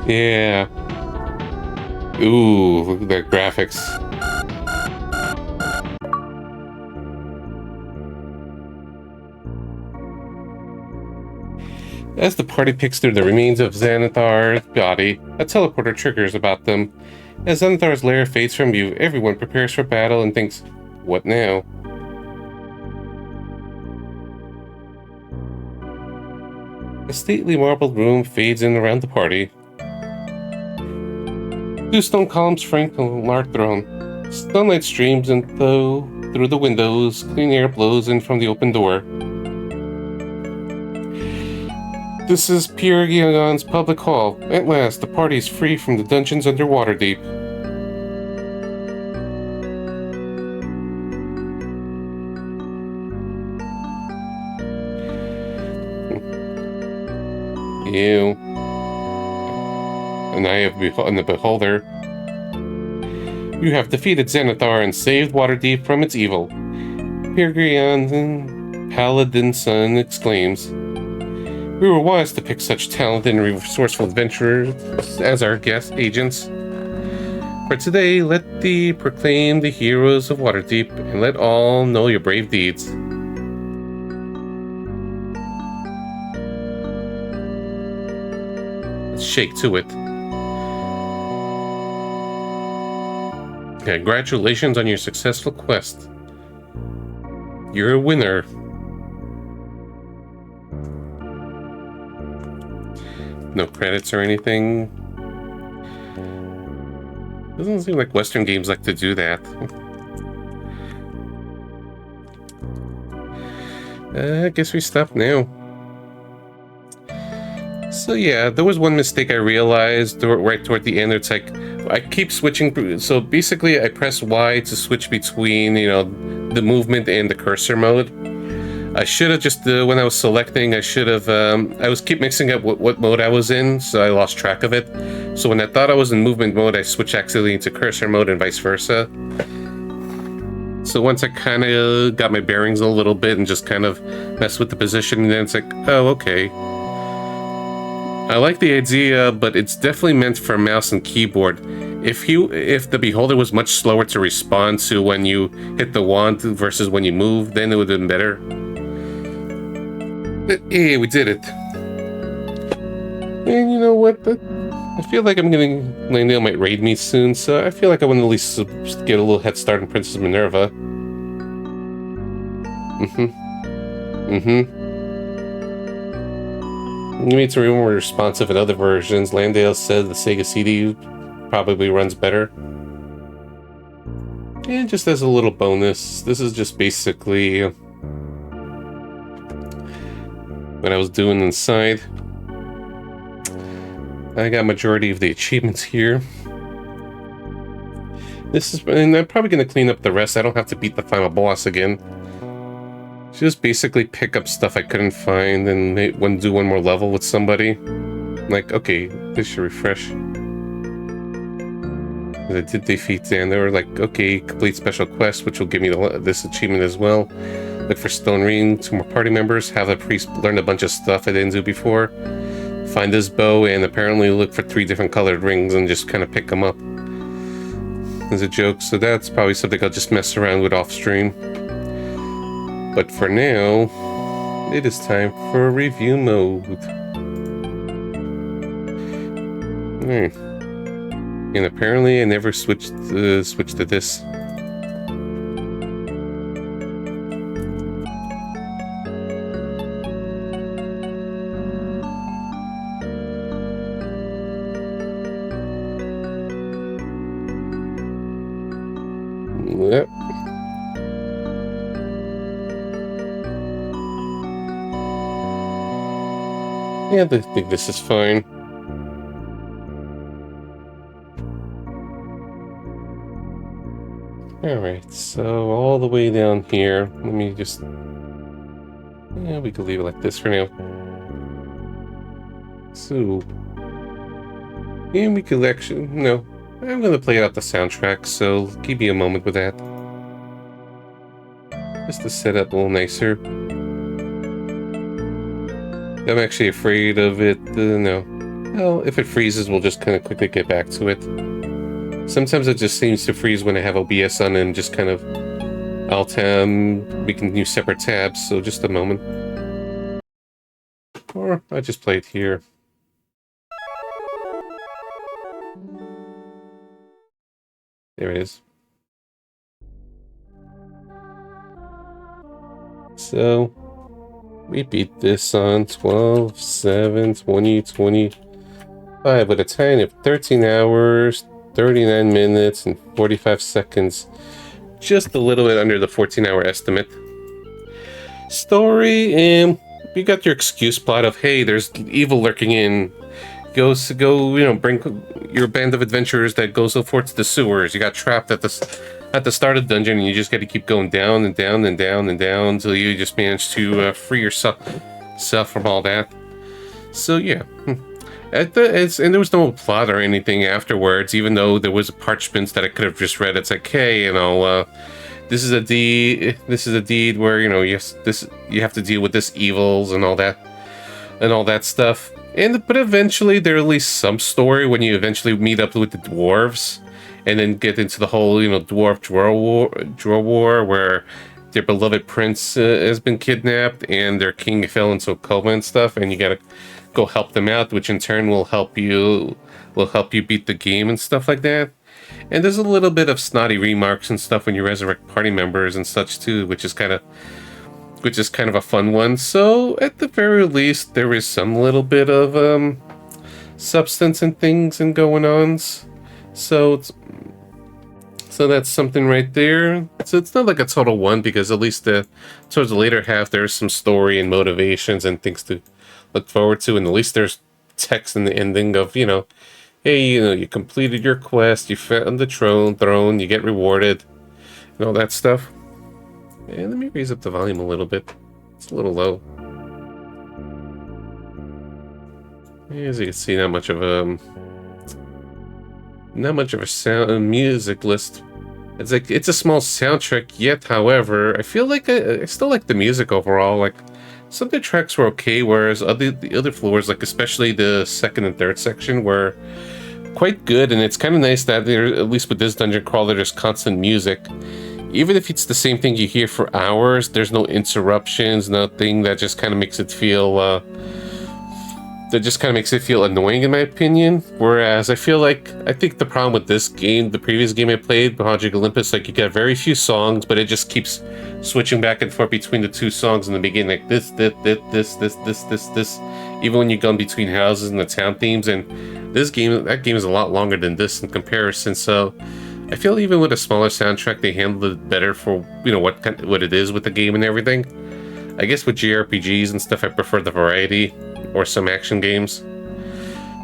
Yeah. Ooh, look at that graphics. As the party picks through the remains of Xanathar's body, a teleporter triggers about them. As Xanathar's lair fades from view, everyone prepares for battle and thinks, what now? A stately marbled room fades in around the party. Two stone columns flank a large throne. Sunlight streams in through the windows, clean air blows in from the open door. This is Pierre Guillon's public hall. At last, the party is free from the dungeons under Waterdeep. You. And I have the Beholder. You have defeated Xanathar and saved Waterdeep from its evil. Pierre Guillon, Paladin's son, exclaims. We were wise to pick such talented and resourceful adventurers as our guest agents. For today, let thee proclaim the heroes of Waterdeep, and let all know your brave deeds. Let's shake to it. Congratulations on your successful quest. You're a winner. No credits or anything. Doesn't seem like Western games like to do that. I guess we stop now. So yeah, there was one mistake I realized right toward the end. It's like, I keep switching. So basically, I press Y to switch between, the movement and the cursor mode. I should have just, when I was selecting, I should have, I was keep mixing up what mode I was in, so I lost track of it. So when I thought I was in movement mode, I switched accidentally into cursor mode and vice versa. So once I kind of got my bearings a little bit and just kind of messed with the position, and then it's like, oh, okay. I like the idea, but it's definitely meant for mouse and keyboard. If the beholder was much slower to respond to when you hit the wand versus when you move, then it would have been better. But hey, we did it. And you know what? I feel like Landale might raid me soon, so I feel like I want to at least get a little head start on Princess Minerva. You need to be more responsive in other versions. Landale said the Sega CD probably runs better. And just as a little bonus, this is just basically what I was doing inside. I got majority of the achievements here. And I'm probably going to clean up the rest. I don't have to beat the final boss again. Just basically pick up stuff I couldn't find and do one more level with somebody. Like, okay, this should refresh. I did defeat Xander. Like, okay, complete special quest, which will give me this achievement as well. Look for Stone Ring, 2 more party members. Have the priest learn a bunch of stuff I didn't do before. Find this bow and apparently look for 3 different colored rings and just kind of pick them up. As a joke, so that's probably something I'll just mess around with off stream. But for now, it is time for review mode. Alright. And apparently I never switched to this. Yep. Yeah, I think this is fine. Alright, so all the way down here, let me just... Yeah, we could leave it like this for now. So... And we could actually... No, I'm gonna play out the soundtrack, so give me a moment with that. Just to set up a little nicer. I'm actually afraid of it, no. Well, if it freezes, we'll just kind of quickly get back to it. Sometimes it just seems to freeze when I have OBS on and just kind of we can use separate tabs, so just a moment. Or I just play it here. There it is. So, we beat this on 12/7/2025 with a time of 13 hours, 39 minutes, and 45 seconds. Just a little bit under the 14-hour estimate. Story, you got your excuse plot of, hey, there's evil lurking in. Go, bring your band of adventurers that goes forth to the sewers. You got trapped at the start of the dungeon, and you just got to keep going down and down and down and down until you just manage to free yourself from all that. So yeah, and there was no plot or anything afterwards. Even though there was parchments that I could have just read. It's like, hey, this is a deed. This is a deed where you have to deal with this evils and all that stuff. But eventually there at least some story when you eventually meet up with the dwarves. And then get into the whole, dwarf draw war, where their beloved prince has been kidnapped and their king fell into a coma and stuff, and you gotta go help them out, which in turn will help you beat the game and stuff like that. And there's a little bit of snotty remarks and stuff when you resurrect party members and such too, which is kind of a fun one. So at the very least, there is some little bit of substance and things and going-ons. So so that's something right there. So it's not like a total one because at least towards the later half there's some story and motivations and things to look forward to, and at least there's text in the ending of, hey, you completed your quest, you found the throne, you get rewarded, and all that stuff. And let me raise up the volume a little bit. It's a little low. As you can see, not much of a sound music list. It's a small soundtrack. Yet, however, I feel like I still like the music overall. Like some of the tracks were okay, whereas the other floors, like especially the second and third section, were quite good. And it's kind of nice that there, at least with this dungeon crawler, there's constant music. Even if it's the same thing you hear for hours, there's no interruptions, nothing that just kind of makes it feel annoying in my opinion. Whereas I think the problem with this game, the previous game I played, Project Olympus, like you got very few songs, but it just keeps switching back and forth between the two songs in the beginning, like this, even when you go in between houses and the town themes. And that game is a lot longer than this in comparison. So I feel even with a smaller soundtrack, they handled it better for what it is with the game and everything. I guess with JRPGs and stuff, I prefer the variety, or some action games.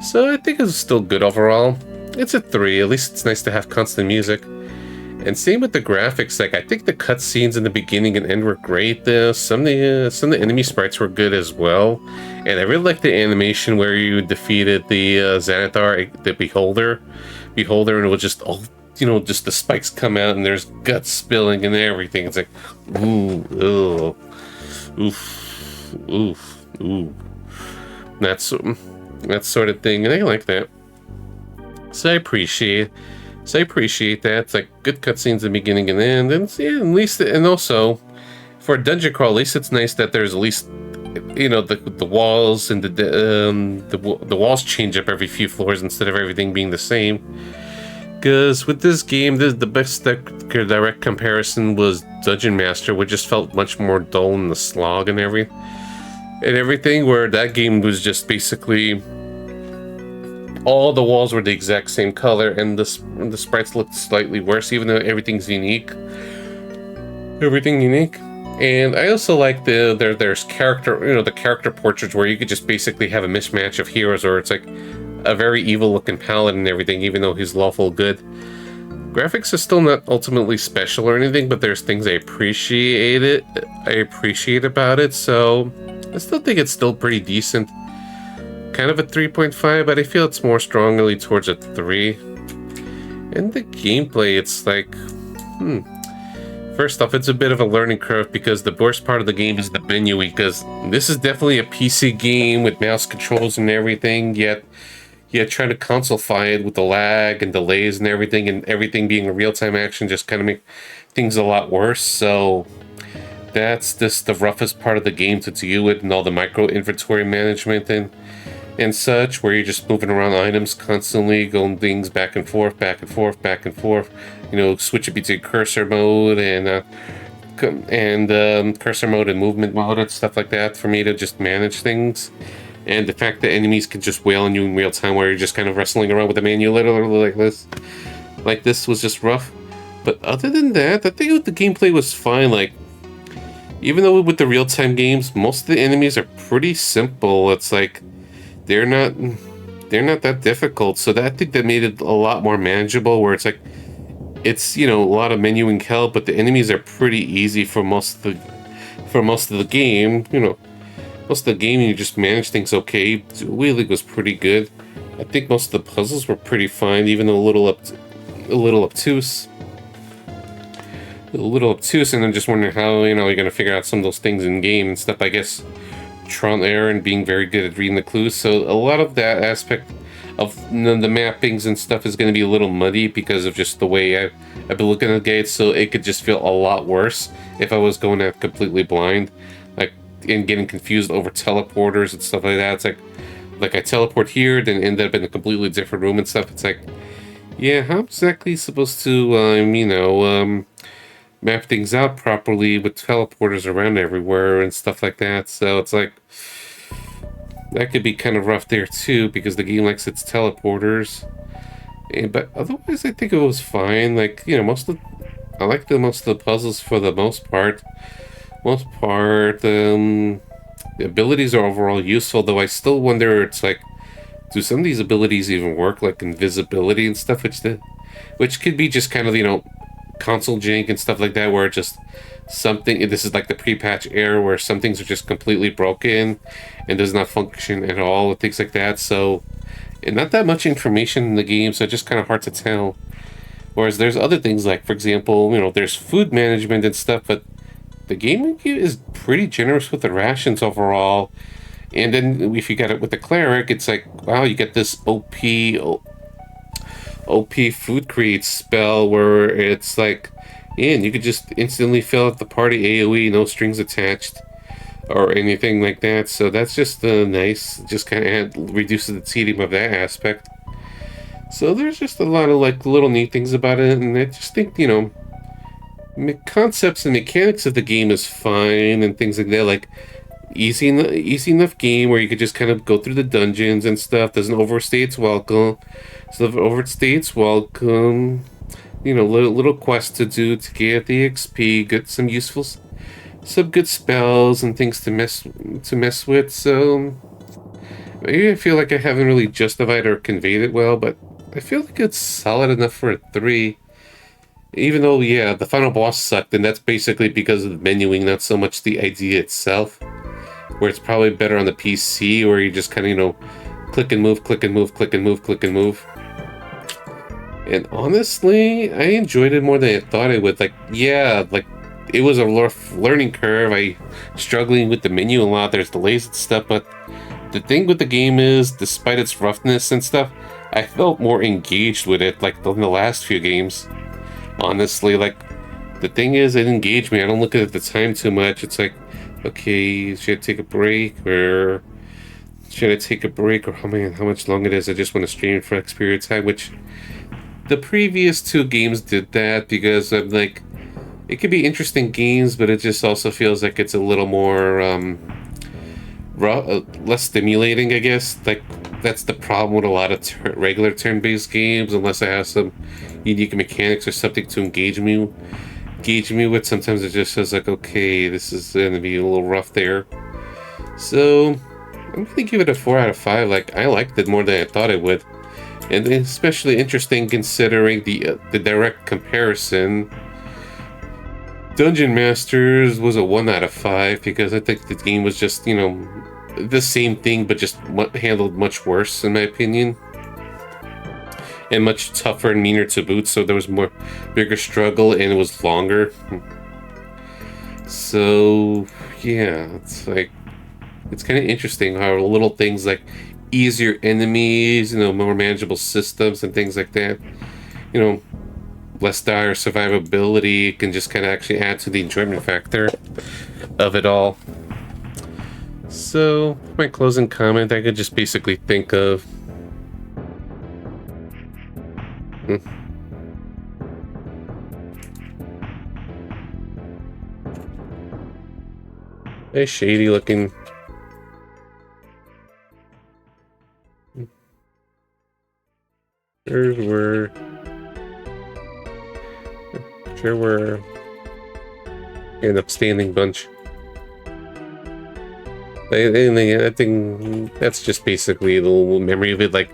So I think it's still good overall. It's a 3, at least it's nice to have constant music. And same with the graphics, like I think the cutscenes in the beginning and end were great. Some of the enemy sprites were good as well. And I really like the animation where you defeated the Xanathar, the Beholder, and it was just all, just the spikes come out and there's guts spilling and everything. It's like, ooh, oof, oof, ooh. That sort of thing, and I like that. So I appreciate that. It's like good cutscenes in the beginning and end, and yeah, at least, and also for a dungeon crawl, at least it's nice that there's at least, the walls and the walls change up every few floors instead of everything being the same. Because with this game, the best direct comparison was Dungeon Master, which just felt much more dull in the slog and everything, where that game was just basically all the walls were the exact same color, and the sprites looked slightly worse, even though everything's unique. And I also like there's character, the character portraits where you could just basically have a mismatch of heroes, or it's like a very evil looking paladin and everything, even though he's lawful good. Graphics are still not ultimately special or anything, but there's things I appreciate about it, so I still think it's still pretty decent. Kind of a 3.5, but I feel it's more strongly towards a 3. And the gameplay, it's like, First off, it's a bit of a learning curve because the worst part of the game is the menuing, because this is definitely a PC game with mouse controls and everything, yet trying to consolify it with the lag and delays and everything being a real-time action just kind of make things a lot worse. So that's just the roughest part of the game to deal with, and all the micro inventory management and such, where you're just moving around items constantly, going things back and forth, switching between cursor mode and cursor mode and movement mode and stuff like that for me to just manage things. And the fact that enemies can just wail on you in real time, where you're just kind of wrestling around with the menu literally like this was just rough. But other than that, I think the gameplay was fine. Like, even though with the real-time games, most of the enemies are pretty simple. It's like they're not that difficult. So I think that made it a lot more manageable, where it's like it's a lot of menuing hell, but the enemies are pretty easy for most of the game. Most of the game you just manage things okay. Wheeling was pretty good. I think most of the puzzles were pretty fine, even though a little obtuse. And I'm just wondering how you're gonna figure out some of those things in game and stuff. I guess Tron Aaron being very good at reading the clues, so a lot of that aspect of the mappings and stuff is going to be a little muddy because of just the way I've been looking at the gates. So it could just feel a lot worse if I was going at completely blind, like, and getting confused over teleporters and stuff like that. It's like I teleport here, then end up in a completely different room and stuff. It's like, yeah, how exactly supposed to map things out properly with teleporters around everywhere and stuff like that? So it's like, that could be kind of rough there too, because the game likes its teleporters. But otherwise, I think it was fine. Like, you know, I like the most of the puzzles for the most part. The abilities are overall useful, though I still wonder, it's like, do some of these abilities even work, like invisibility and stuff, which could be just kind of, you know, console jank and stuff like that, where just something, this is like the pre-patch error where some things are just completely broken and does not function at all and things like that. So, and not that much information in the game, so it's just kind of hard to tell. Whereas there's other things like, for example, you know, there's food management and stuff, but the game is pretty generous with the rations overall. And then if you got it with the cleric, it's like, wow, you get this OP food create spell where it's like, yeah, and you could just instantly fill out the party AoE, no strings attached or anything like that. So that's just nice. Just kind of reduces the tedium of that aspect. So there's just a lot of like little neat things about it, and I just think, you know, concepts and mechanics of the game is fine and things like that. Like easy enough game where you could just kind of go through the dungeons and stuff. Doesn't overstay its welcome. So if it overstay its welcome, you know, little quests to do to get the XP, get some good spells and things to mess with. So maybe I feel like I haven't really justified or conveyed it well, but I feel like it's solid enough for a 3. Even though, yeah, the final boss sucked, and that's basically because of the menuing, not so much the idea itself. Where it's probably better on the PC, where you just kind of, you know, click and move, click and move, click and move, click and move. And honestly, I enjoyed it more than I thought I would. Like, yeah, like, it was a learning curve. I struggling with the menu a lot. There's delays and stuff, but the thing with the game is, despite its roughness and stuff, I felt more engaged with it, like, than the last few games. Honestly, like, the thing is, it engaged me. I don't look at the time too much. It's like, okay, should I take a break, or should I take a break, or how much long it is? I just want to stream for X period of time, which the previous 2 games did that, because I'm like, it could be interesting games, but it just also feels like it's a little more less stimulating, I guess. Like, that's the problem with a lot of regular turn-based games, unless I have some unique mechanics or something to engage me with. Sometimes it just feels like, okay, this is going to be a little rough there. So I'm gonna give it a 4 out of 5. Like, I liked it more than I thought I would, and especially interesting considering the direct comparison. Dungeon Masters was a 1 out of 5 because I think the game was just, you know, the same thing, but just handled much worse, in my opinion, and much tougher and meaner to boot. So there was bigger struggle, and it was longer. So yeah, it's like, it's kind of interesting how little things like easier enemies, you know, more manageable systems and things like that, you know, less dire survivability can just kind of actually add to the enjoyment factor of it all. So, my closing comment, I could just basically think of... A shady looking... Sure were an upstanding bunch. I think that's just basically the little memory of it, like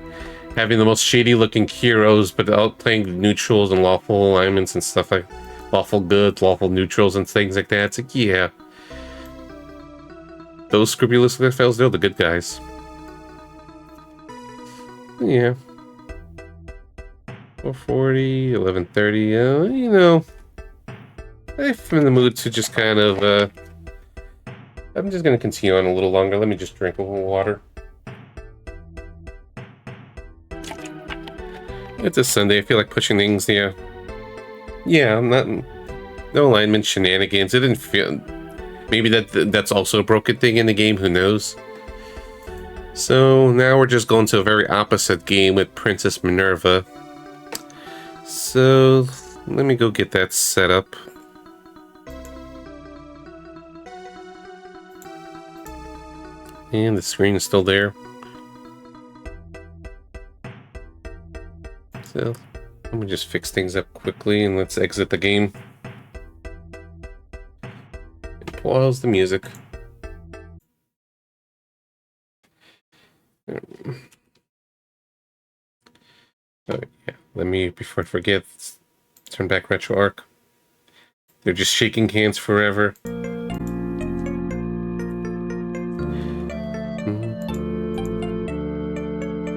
having the most shady looking heroes, but out playing neutrals and lawful alignments and stuff, like lawful good, lawful neutrals and things like that. It's like, yeah, those scrupulous fellows, they're the good guys. Yeah. 440, 1130, you know, I'm in the mood to just kind of, I'm just going to continue on a little longer. Let me just drink a little water. It's a Sunday. I feel like pushing things, yeah. Yeah, I'm not... No alignment shenanigans. It didn't feel... Maybe that's also a broken thing in the game. Who knows? So now we're just going to a very opposite game with Princess Minerva. So let me go get that set up. And the screen is still there. So let me just fix things up quickly and let's exit the game. Pause the music. Oh yeah, let me, before I forget, turn back RetroArch. They're just shaking hands forever.